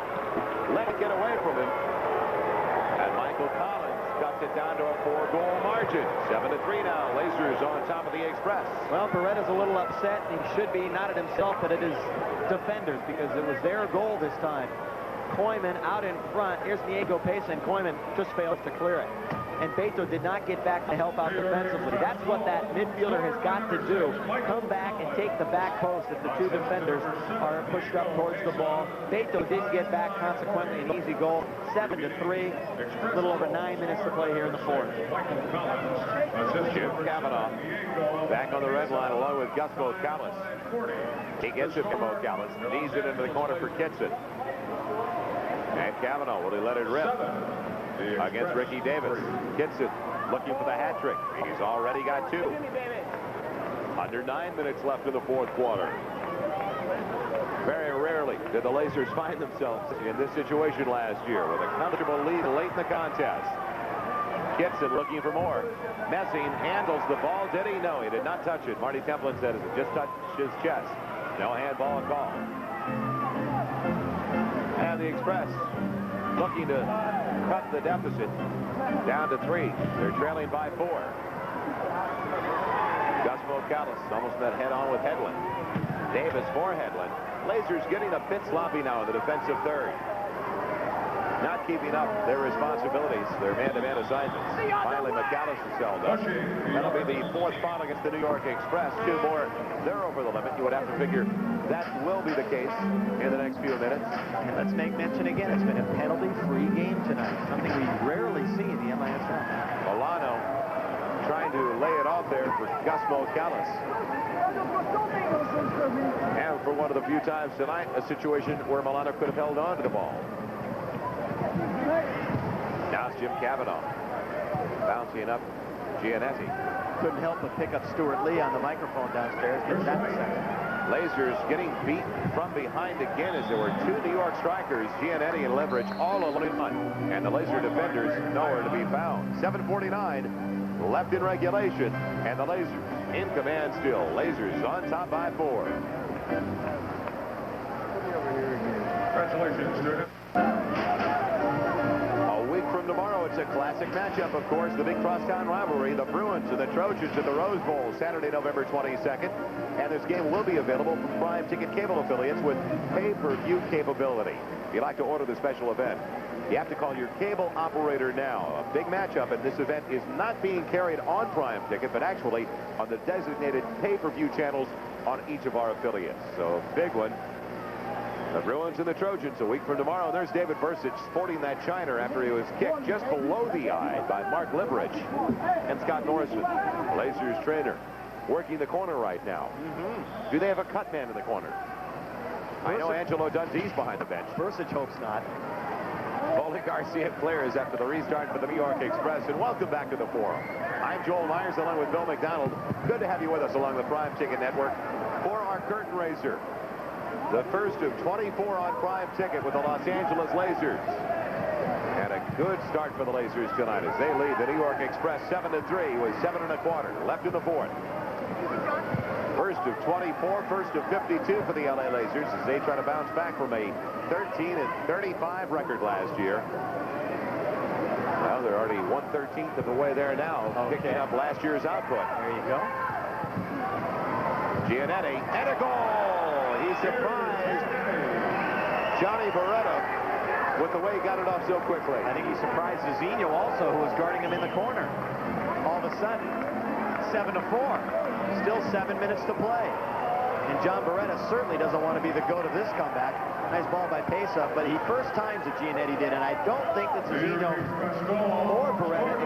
let it get away from him. And Michael Collins cuts it down to a 4-goal margin. 7-3 now. Lazers on top of the Express. Well, Beretta's a little upset. He should be, not at himself, but at his defenders, because it was their goal this time. Coyman out in front. Here's Diego Pesa, and Coyman just fails to clear it. And Beto did not get back to help out defensively. That's what that midfielder has got to do. Come back and take the back post if the two defenders are pushed up towards the ball. Beto didn't get back, consequently an easy goal. 7-3. A little over 9 minutes to play here in the fourth. Jim Cavanaugh back on the red line along with Gus Callis. He gets it to Callis. Knees it into the corner for Kitson. And Cavanaugh, will he let it rip? Against Ricky Davis. Kitson looking for the hat trick. He's already got 2. Under 9 minutes left in the fourth quarter. Very rarely did the Lazers find themselves in this situation last year with a comfortable lead late in the contest. Kitson looking for more. Messing handles the ball. Did he? No, he did not touch it. Marty Templin said it just touched his chest. No handball call. And the Express looking to cut the deficit down to 3. They're trailing by 4. Gus Callis almost met head-on with Hedlund. Davis for Hedlund. Lazers getting a bit sloppy now in the defensive third. Not keeping up their responsibilities, their man-to-man assignments. Finally, McAllis is held up. That'll be the 4th foul against the New York Express. 2 more. They're over the limit. You would have to figure that will be the case in the next few minutes. And let's make mention again, it's been a penalty-free game tonight. Something we rarely see in the MISL. Milano trying to lay it off there for Gus Callis. And for one of the few times tonight, a situation where Milano could have held on to the ball. Now it's Jim Cavanaugh bouncing up Giannetti. Couldn't help but pick up Stuart Lee on the microphone downstairs. Give that a second. Lazers getting beat from behind again as there were 2 New York strikers, Giannetti and Leverage, all alone. And the Laser defenders nowhere to be found. 7:49 left in regulation. And the Lazers in command still. Lazers on top by 4. Congratulations, student. From tomorrow, it's a classic matchup, of course, the big crosstown rivalry, the Bruins and the Trojans at the Rose Bowl, Saturday, November 22nd. And this game will be available from Prime Ticket cable affiliates with pay-per-view capability. If you'd like to order the special event, you have to call your cable operator now. A big matchup, and this event is not being carried on Prime Ticket, but actually on the designated pay-per-view channels on each of our affiliates. So, big one. The Bruins and the Trojans a week from tomorrow. There's David Bursic sporting that shiner after he was kicked just below the eye by Mark Liverich and Scott Norrisman, Lazers trainer, working the corner right now. Do they have a cut man in the corner? I know Angelo Dundee's behind the bench. Bursic hopes not. Paulie Garcia clears after the restart for the New York Express, and welcome back to the Forum. I'm Joel Myers along with Bill McDonald. Good to have you with us along the Prime Ticket Network for our curtain raiser. The first of 24 on Prime Ticket with the Los Angeles Lazers. And a good start for the Lazers tonight as they lead the New York Express 7-3 with 7 1/4 left in the fourth. First of 24, first of 52 for the LA Lazers as they try to bounce back from a 13-35 record last year. Well, they're already 1/13 of the way there now, picking up last year's output. There you go. Giannetti, and a goal! He surprised Johnny Beretta with the way he got it off so quickly. I think he surprised Zizino also, who was guarding him in the corner. All of a sudden, 7-4. Still 7 minutes to play. And John Beretta certainly doesn't want to be the goat of this comeback. Nice ball by Pesa, but he first times that Giannetti did, and I don't think that Cezino or Beretta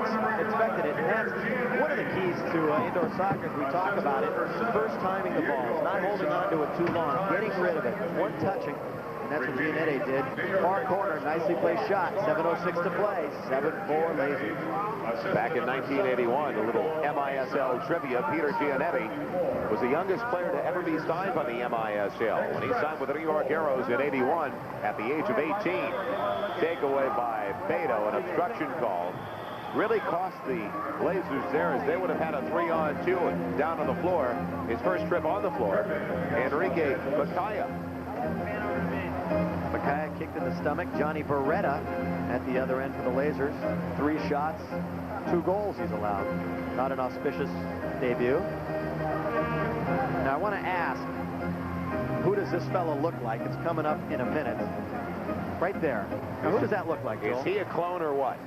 expected it. And that's one of the keys to indoor soccer, as we talk about it. First timing the ball, not holding on to it too long, getting rid of it, one touching. And that's what Giannetti did. Far corner, nicely placed shot. 7:06 to play. 7-4 Lazers. Back in 1981, a little MISL trivia. Peter Giannetti was the youngest player to ever be signed by the MISL. When he signed with the New York Arrows in 81 at the age of 18. Takeaway by Beto, an obstruction call. Really cost the Lazers there, as they would have had a 3-on-2 and down on the floor. His first trip on the floor. Enrique Macaya. Macaya kicked in the stomach. Johnny Beretta at the other end for the Lazers. 3 shots, 2 goals he's allowed. Not an auspicious debut. Now I want to ask, who does this fellow look like? It's coming up in a minute. Right there. Now, who does that look like, Joel? Is he a clone or what?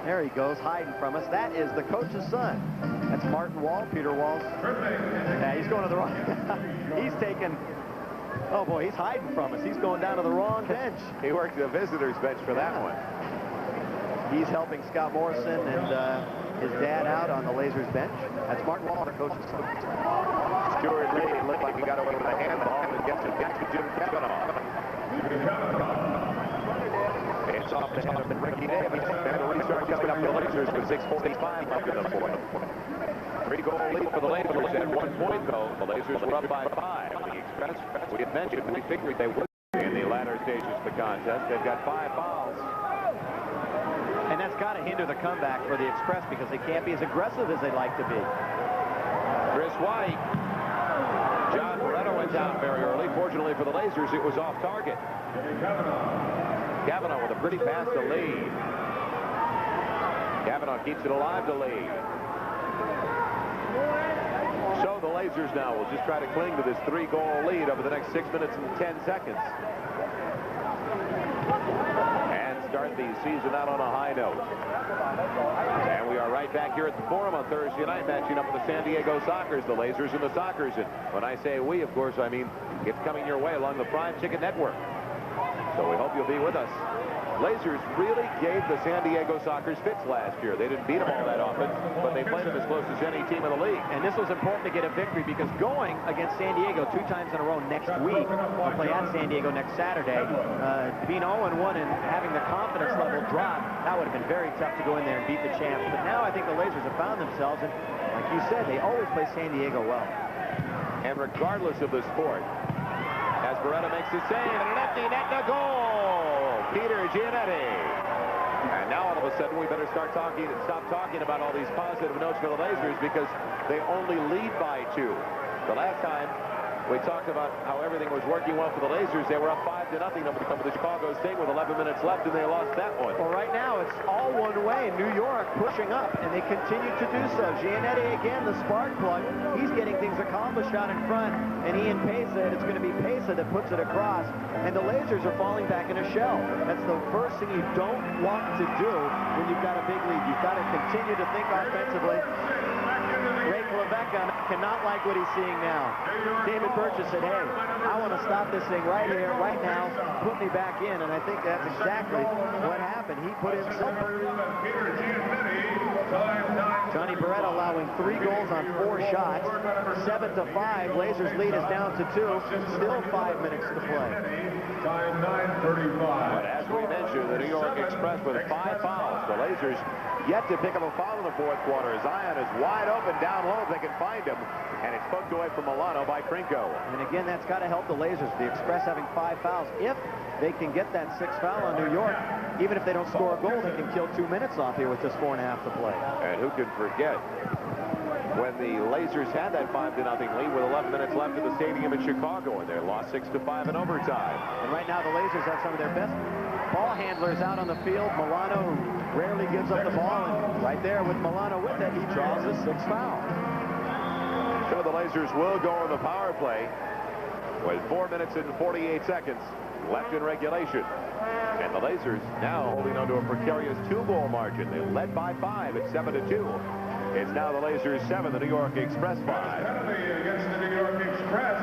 There he goes, hiding from us. That is the coach's son. That's Martin Wall, Peter Wall's. Yeah, he's going to the wrong. He's taking. Oh boy, he's hiding from us. He's going down to the wrong bench. He worked the visitors bench for that one. He's helping Scott Morrison and his dad out on the Lazers bench. That's Martin Wall, the coach's son. Stuart Lee looked like he got away with a handball and gets it back to Jim Kavanaugh. It's off the head of Ricky Davis. And a restart coming up for the Lazers with 6:45 left in the fourth. 3-goal lead for the Lazers. At one point, though, the Lazers were up by 5. The Express, we had mentioned, we figured they would in the latter stages of the contest. They've got 5 fouls. And that's got to hinder the comeback for the Express because they can't be as aggressive as they'd like to be. Chris White. John Beretta went down very early. Fortunately for the Lazers, it was off target. Kavanaugh with a pretty fast to lead. Kavanaugh keeps it alive to lead. So the Lazers now will just try to cling to this 3-goal lead over the next 6 minutes and 10 seconds. And start the season out on a high note. And we are right back here at the Forum on Thursday night, matching up with the San Diego Sockers, the Lazers and the Sockers. And when I say we, of course, I mean it's coming your way along the Prime Ticket Network. So we hope you'll be with us. Lazers really gave the San Diego Sockers fits last year. They didn't beat them all that often, but they played them as close as any team in the league. And this was important to get a victory because going against San Diego 2 times in a row next week, we'll play at San Diego next Saturday, being 0-1 and having the confidence level drop, that would have been very tough to go in there and beat the champs. But now I think the Lazers have found themselves, and like you said, they always play San Diego well. And regardless of the sport, as Beretta makes the save, and an empty net to goal! Peter Giannetti. And now all of a sudden we better stop talking about all these positive notes for the Lazers because they only lead by 2. The last time we talked about how everything was working well for the Lazers, they were up 5-0 over the Chicago Sting with 11 minutes left, and they lost that one. Well, right now it's all one way. New York pushing up, and they continue to do so. Giannetti again, the spark plug. He's getting things accomplished out in front, and Ian Pesa, it's going to be Pesa that puts it across, and the Lazers are falling back in a shell. That's the first thing you don't want to do when you've got a big lead. You've got to continue to think offensively. Ray Clavecca cannot like what he's seeing now. David Burgess said, hey, I want to stop this thing right here, right now, put me back in, and I think that's exactly what happened. He put himself. Johnny Beretta allowing 3 goals on 4 shots, 7-5. Lazers lead is down to 2. Still 5 minutes to play. But as we mentioned, the New York Express with 5 fouls. The Lazers yet to pick up a foul in the fourth quarter. Zion is wide open down low if they can find him. And it's poked away from Milano by Trinko. And again, that's got to help the Lazers. The Express having 5 fouls. If they can get that 6th foul on New York, even if they don't score a goal, they can kill 2 minutes off here with just 4.5 to play. And who can forget when the Lazers had that 5-0 lead with 11 minutes left in the stadium in Chicago, and they lost 6-5 in overtime. And right now the Lazers have some of their best ball handlers out on the field. Milano, who rarely gives up the ball, and right there with Milano with it, he draws his 6th foul. So the Lazers will go on the power play with 4 minutes and 48 seconds left in regulation. And the Lazers now holding on to a precarious 2-goal margin. They led by 5 at 7-2. It's now the Lazers 7, the New York Express 5. Penalty against the New York Express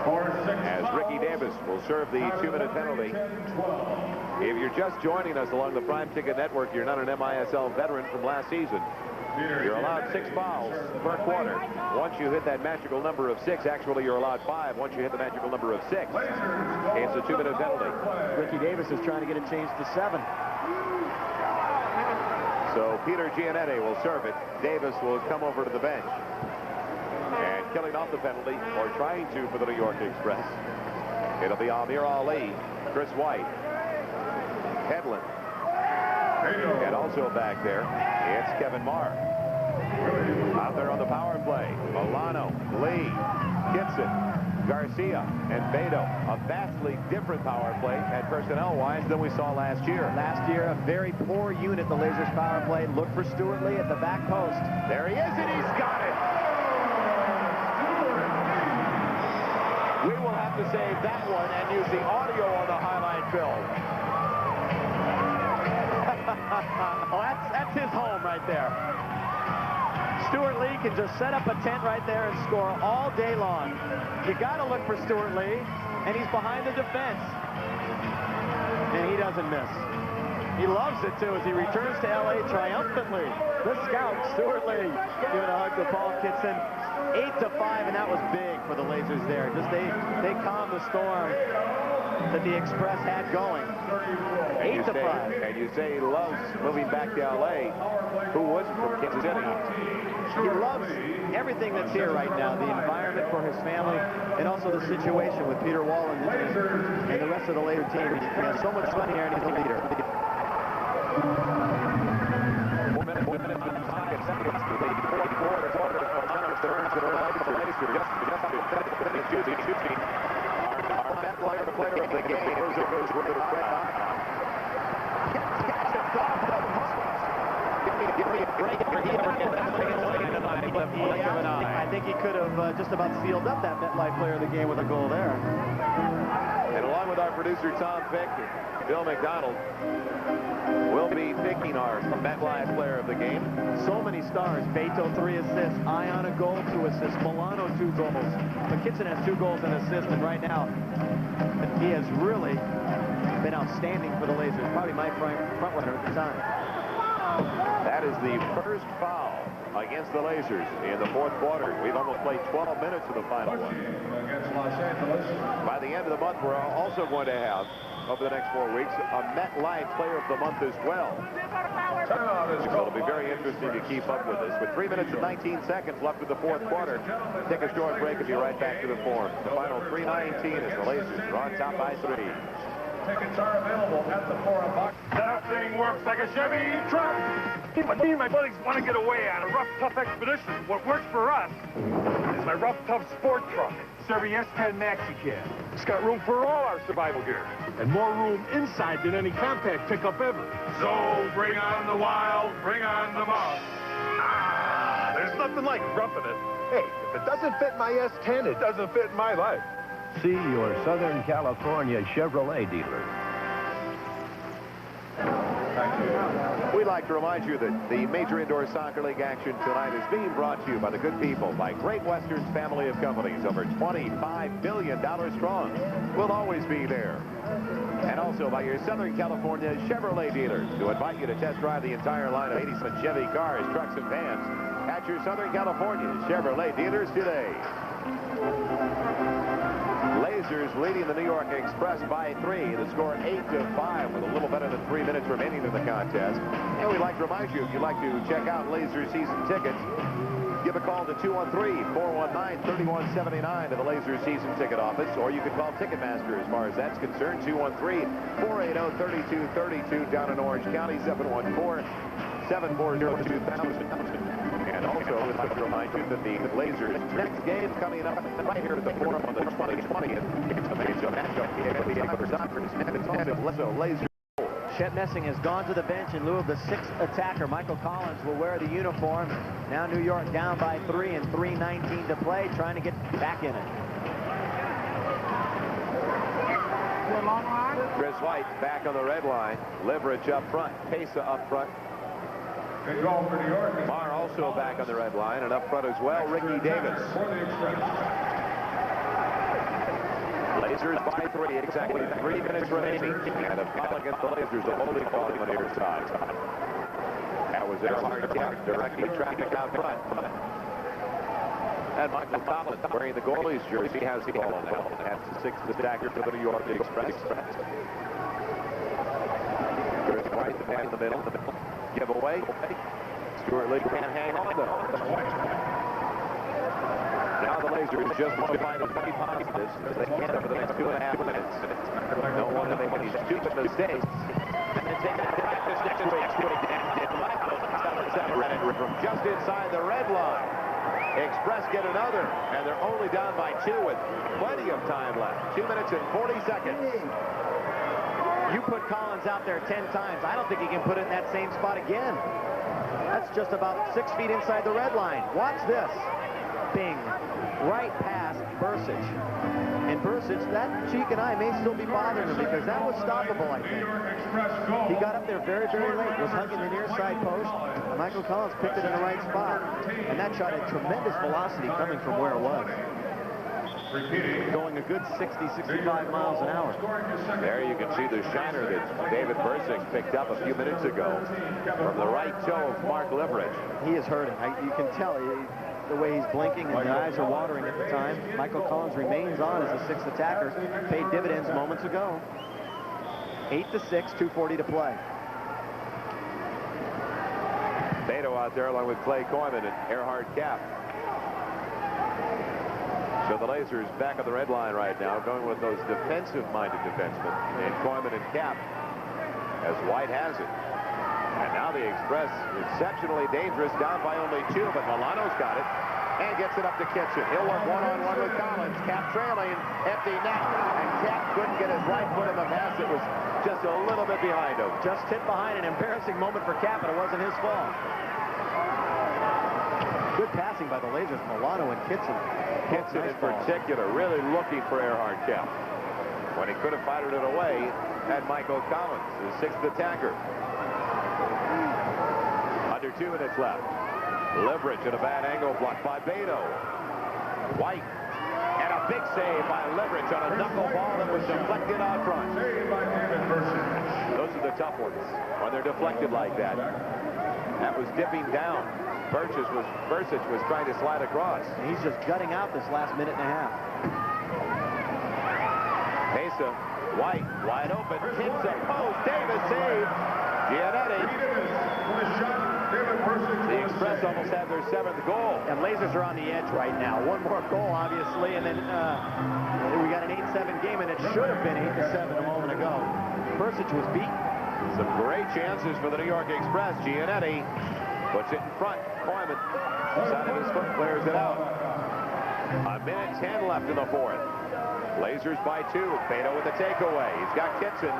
for 6 As Ricky Davis will serve the 2-minute penalty. If you're just joining us along the Prime Ticket Network, you're not an MISL veteran from last season. You're allowed 6 fouls per quarter. Once you hit that magical number of 6, actually you're allowed 5. Once you hit the magical number of 6, it's a 2-minute penalty. Ricky Davis is trying to get it changed to 7. So Peter Giannetti will serve it. Davis will come over to the bench. And killing off the penalty, or trying to, for the New York Express. It'll be Amir Ali, Chris White, Hedlund. And also back there, it's Kevin Marr. Out there on the power play, Milano, Lee, Gibson, Garcia, and Beto. A vastly different power play at personnel-wise than we saw last year. Last year, a very poor unit, the Lazers power play. Look for Stuart Lee at the back post. There he is, and he's got it. We will have to save that one and use the audio on the highlight film. Oh, that's his home right there. Stuart Lee can just set up a tent right there and score all day long. You got to look for Stuart Lee, and he's behind the defense. And he doesn't miss. He loves it, too, as he returns to L.A. triumphantly. The scout, Stuart Lee, giving a hug to Paul Kitson. 8-5, and that was big for the Lazers there. Just they calmed the storm that the Express had going. 8-5. And you say he loves moving back to L.A. Who wouldn't from Kansas City? He loves everything that's here right now, the environment for his family, and also the situation with Peter Wall and the rest of the Lazer team. He has so much fun here, and he's a leader. 4 minutes on the clock and seconds to the fourth quarter. Turns to the right for Lazer. Our best player of the game goes with the red eye. Give me a break for he ever gets I think he could have just about sealed up that MetLife player of the game with a goal there. And along with our producer Tom Fick, Bill McDonald, we'll be picking our MetLife player of the game. So many stars. Beto 3 assists, Ion a goal, 2 assists, Milano 2 goals. But Kitson has 2 goals and assists, and right now he has really been outstanding for the Lazers. Probably my front runner at the time. That is the first foul against the Lazers in the fourth quarter. We've almost played 12 minutes of the final one. By the end of the month, we're also going to have, over the next 4 weeks, a MetLife Player of the Month as well. So it'll be very interesting to keep up with this. With 3 minutes and 19 seconds left in the fourth quarter, take a short break and be right back to the forum. The final 3:19 as the Lazers are on top by 3. Tickets are available at the Forum Box. That thing works like a Chevy truck. Me and my buddies want to get away on a rough, tough expedition. What works for us is my rough, tough sport truck, Chevy S10 Maxi Cab. It's got room for all our survival gear, and more room inside than any compact pickup ever. So bring on the wild, bring on the mouse. There's nothing like roughing it. Hey, if it doesn't fit my S10, it doesn't fit my life. See your Southern California Chevrolet dealer. We'd like to remind you that the Major Indoor Soccer League action tonight is being brought to you by the good people, by Great Western's family of companies, over $25 billion strong. We'll always be there. And also by your Southern California Chevrolet dealers, who invite you to test drive the entire line of 87 Chevy cars, trucks, and vans at your Southern California Chevrolet dealers today. Lazers leading the New York Express by 3. The score 8-5 with a little better than 3 minutes remaining in the contest. And we'd like to remind you, if you'd like to check out Lazer season tickets, give a call to 213-419-3179 to the Lazer season ticket office, or you can call Ticketmaster as far as that's concerned, 213-480-3232 down in Orange County, 714-740-2000. And also, we'd like to remind you that the Lazers' next game coming up right here at the Forum on the 2020th. It's a major matchup here at the Soccer. It's also Lazers. Chet Messing has gone to the bench in lieu of the 6th attacker. Michael Collins will wear the uniform. Now New York down by 3 and 3:19 to play, trying to get back in it. Chris White back on the red line. Leverage up front. Pesa up front. In goal for New York. Marr also back on the red line, and up front as well, Ricky Davis. Lasers by 3, exactly 3 minutes remaining, and a foul against the Lasers, a holding call on the near side. That was Earhart directing traffic out front. And Michael Collins, wearing the goalie's jersey, has the ball now. That's the 6th attacker for the New York Express. Chris White, the man in the middle. Give away. Stuart Lee can't hang on, though. Now the Lasers just want to find as many positives as they can over the next 2.5 minutes. Don't want to make any stupid mistakes. And then take it practice next week. From just inside the red line. Express get another, and they're only down by 2 with plenty of time left. 2 minutes and 40 seconds. You put Collins out there 10 times. I don't think he can put it in that same spot again. That's just about 6 feet inside the red line. Watch this. Bing. Right past Bursic. And Bursic, that cheek and eye may still be bothering him because that was stoppable, I think. He got up there very, very late, was hugging the near side post. Michael Collins picked it in the right spot. And that shot had tremendous velocity coming from where it was. Going a good 60, 65 miles an hour. There you can see the shiner that David Bursic picked up a few minutes ago from the right toe of Mark Leverage. He is hurting. You can tell the way he's blinking and the eyes are watering at the time. Michael Collins remains on as the 6th attacker. Paid dividends moments ago. 8-6, 2:40 to play. Beto out there along with Clay Coyman and Earhart Cap. So the Lasers back on the red line right now, going with those defensive-minded defensemen. And Coyman and Cap, as White has it. And now the Express, exceptionally dangerous, down by only 2, but Milano's got it. And gets it up to Kitchen. He'll work one-on-one with Collins. Cap trailing, empty net. And Cap couldn't get his right foot in the pass. It was just a little bit behind him. Just hit behind, an embarrassing moment for Cap, but it wasn't his fault. Good passing by the Lasers, Milano and Kitson. Kitson in particular, really looking for Earhart Cap. When he could have fired it away, had Michael Collins, the 6th attacker. Under 2 minutes left. Leverage at a bad angle blocked by Beto. White. And a big save by Leverage on a knuckle ball that was deflected out front. Those are the tough ones when they're deflected like that. That was dipping down. Bursic was trying to slide across. And he's just gutting out this last minute and a half. Mesa, White, wide open, hits a post, Davis save. Giannetti. The Express almost have their 7th goal. And Lasers are on the edge right now. One more goal, obviously, and then we got an 8-7 game, and it should have been 8-7 a moment ago. Bursic was beaten. Some great chances for the New York Express. Giannetti puts it in front. Coyman, side of his foot, clears it out. 1:10 left in the 4th. Lasers by 2. Beto with the takeaway. He's got Kitson.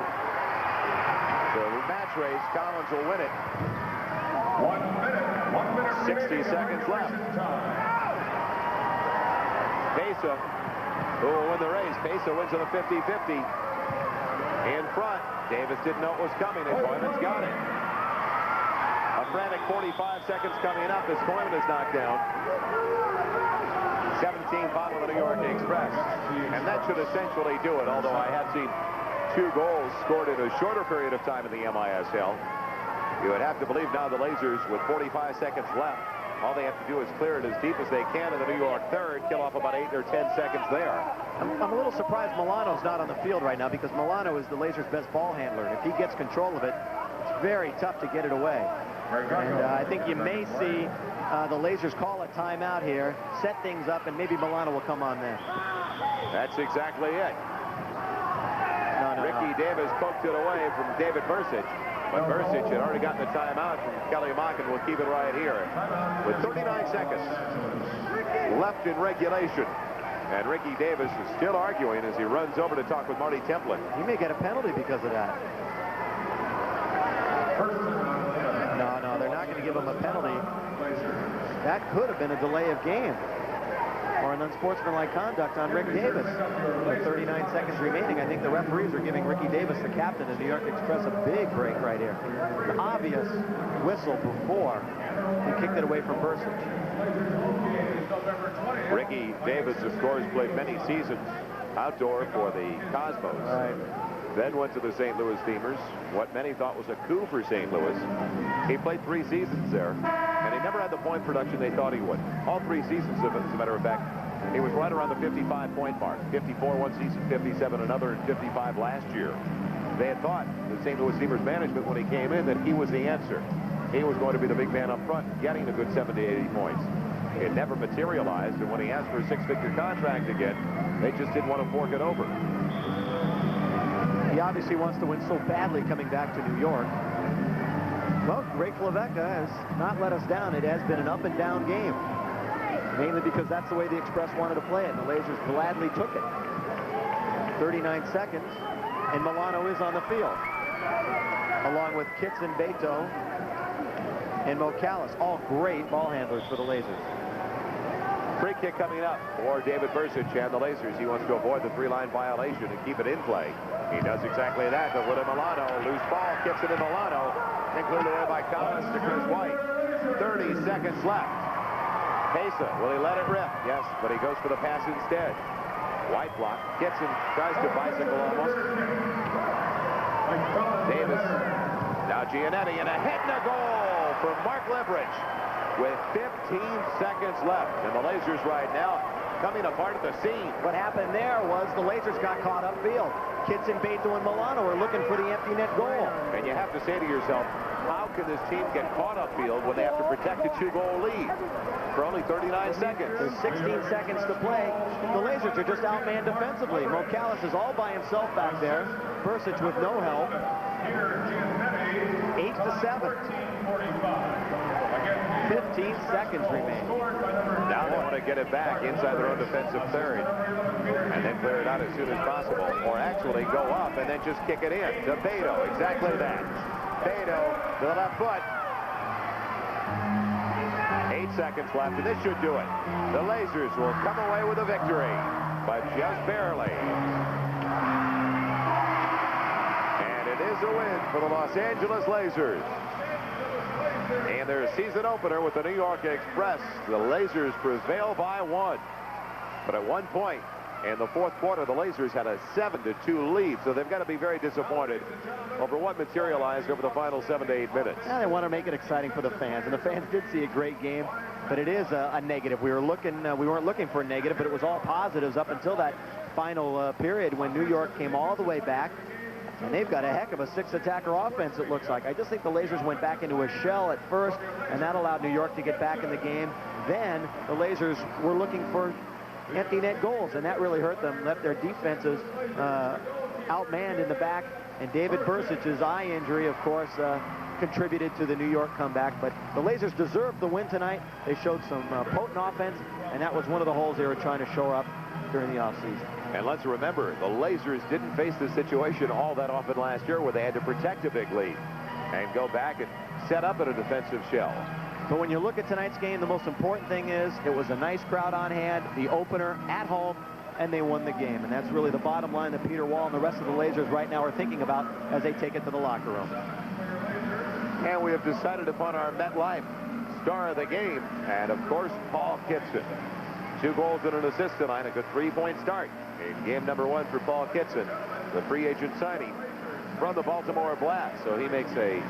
So match race, Collins will win it. 1 minute 60 seconds left. Pesa, who will win the race. Pesa wins on the 50-50. In front. Davis didn't know it was coming, and Coyman's got it. A frantic 45 seconds coming up as Coyman is knocked down. 17 bottom of the New York Express. And that should essentially do it, although I have seen 2 goals scored in a shorter period of time in the MISL. You would have to believe now the Lasers, with 45 seconds left, all they have to do is clear it as deep as they can in the New York third, kill off about 8 or 10 seconds there. I'm a little surprised Milano's not on the field right now because Milano is the Lasers' best ball handler. And if he gets control of it, it's very tough to get it away. And I think you may see the Lasers call a timeout here, set things up, and maybe Milano will come on then. That's exactly it. Ricky Davis poked it away from David Bursic. But Bursic had already gotten the timeout from Kelly Mock, and we'll keep it right here. With 39 seconds left in regulation. And Ricky Davis is still arguing as he runs over to talk with Marty Templin. He may get a penalty because of that. No, they're not going to give him a penalty. That could have been a delay of game. or an unsportsmanlike conduct on Rick Davis. With 39 seconds remaining, I think the referees are giving Ricky Davis, the captain of New York Express, a big break right here. An obvious whistle before he kicked it away from Bursich. Ricky Davis, of course, played many seasons outdoor for the Cosmos. Right. Then went to the St. Louis Steamers, what many thought was a coup for St. Louis. He played 3 seasons there, and he never had the point production they thought he would. All 3 seasons, as a matter of fact, he was right around the 55-point mark. 54 one season, 57 another, and 55 last year. They had thought, the St. Louis Steamers management, when he came in, that he was the answer. He was going to be the big man up front, getting a good 70, 80 points. It never materialized, and when he asked for a 6-figure contract again, they just didn't want to fork it over. He obviously wants to win so badly coming back to New York. Well, Greg Levecka has not let us down. It has been an up-and-down game, mainly because that's the way the Express wanted to play it, and the Lazers gladly took it. 39 seconds, and Milano is on the field, along with Kitson, Beto, and Mocallis, all great ball handlers for the Lazers. Free kick coming up for David Bursich and the Lazers. He wants to avoid the 3-line violation and keep it in play. He does exactly that, but with a Milano, loose ball, kicks it in Milano, and cleared away by Collins to Chris White. 30 seconds left. Pesa, will he let it rip? Yes, but he goes for the pass instead. White block, Kitson tries to bicycle almost. Davis, now Giannetti, and a hit and a goal from Mark Leverage with 15 seconds left. And the Lazers right now coming apart at the seam. What happened there was the Lazers got caught upfield. Kitson, Beto, and Milano are looking for the empty net goal. And you have to say to yourself, how can this team get caught upfield when they have to protect a 2-goal lead for only 39 seconds? There's 16 seconds to play. The Lazers are just outmanned defensively. Mocallis is all by himself back there. Bursich with no help. 8-7. 15 seconds remain. Now they want to get it back inside their own defensive third and then clear it out as soon as possible, or actually go up and then just kick it in to Beto. Exactly that. Beto to the left foot. 8 seconds left, and this should do it. The Lazers will come away with a victory, but just barely. And it is a win for the Los Angeles Lazers. And their season opener with the New York Express. The Lazers prevail by 1. But at one point in the 4th quarter, the Lazers had a 7-2 lead. So they've got to be very disappointed over what materialized over the final 7 to 8 minutes. Yeah, they want to make it exciting for the fans. And the fans did see a great game. But it is a negative. We weren't looking for a negative, but it was all positives up until that final period when New York came all the way back. And they've got a heck of a 6-attacker offense, it looks like. I just think the Lazers went back into a shell at first, and that allowed New York to get back in the game. Then the Lazers were looking for empty net goals, and that really hurt them, left their defenses outmanned in the back. And David Bursich's eye injury, of course, contributed to the New York comeback. But the Lazers deserved the win tonight. They showed some potent offense, and that was one of the holes they were trying to shore up during the offseason. And let's remember, the Lazers didn't face this situation all that often last year where they had to protect a big lead and go back and set up in a defensive shell. But when you look at tonight's game, the most important thing is it was a nice crowd on hand, the opener at home, and they won the game. And that's really the bottom line that Peter Wall and the rest of the Lazers right now are thinking about as they take it to the locker room. And we have decided upon our MetLife star of the game, and of course, Paul Kitson. 2 goals and an assist tonight, a good 3-point start in game number 1 for Paul Kitson, the free agent signing from the Baltimore Blast. So he makes a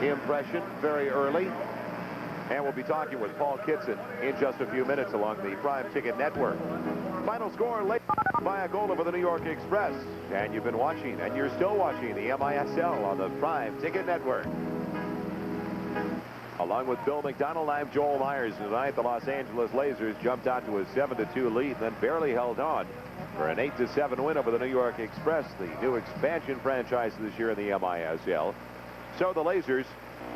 impression very early. And we'll be talking with Paul Kitson in just a few minutes along the Prime Ticket Network. Final score late by a goal over the New York Express. And you've been watching, and you're still watching, the MISL on the Prime Ticket Network. Along with Bill McDonald, I'm Joel Myers. Tonight, the Los Angeles Lazers jumped out to a 7-2 lead, then barely held on for an 8-7 win over the New York Express, the new expansion franchise this year in the MISL. So the Lazers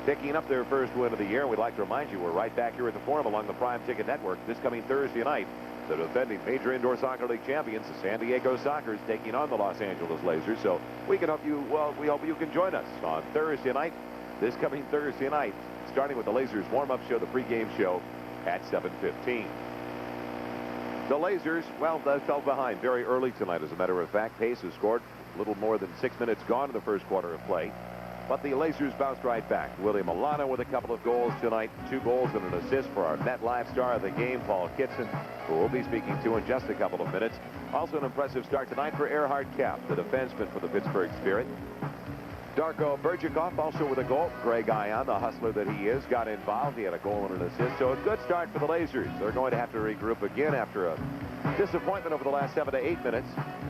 picking up their first win of the year. We'd like to remind you, we're right back here at the Forum along the Prime Ticket Network this coming Thursday night. The defending Major Indoor Soccer League champions, the San Diego Sockers, taking on the Los Angeles Lazers. So we can help you. Well, we hope you can join us on Thursday night, this coming Thursday night, starting with the Lazers warm-up show, the pregame show at 7:15. The Lazers, well, they fell behind very early tonight, as a matter of fact. Pace has scored a little more than 6 minutes gone in the first quarter of play. But the Lazers bounced right back. William Milano with a couple of goals tonight. 2 goals and an assist for our MetLife star of the game, Paul Kitson, who we'll be speaking to in just a couple of minutes. Also an impressive start tonight for Erhard Kapp, the defenseman for the Pittsburgh Spirit. Darko Bergikov also with a goal. Greg Ion, the hustler that he is, got involved. He had a goal and an assist. So a good start for the Lazers. They're going to have to regroup again after a disappointment over the last 7 to 8 minutes.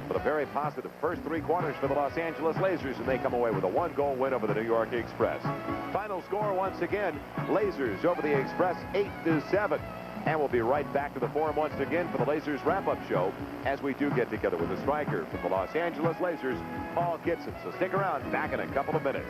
But a very positive first 3 quarters for the Los Angeles Lazers, and they come away with a 1-goal win over the New York Express. Final score once again, Lazers over the Express 8-7. And we'll be right back to the forum once again for the Lazers wrap-up show as we do get together with the striker from the Los Angeles Lazers, Paul Kitson. So stick around, back in a couple of minutes.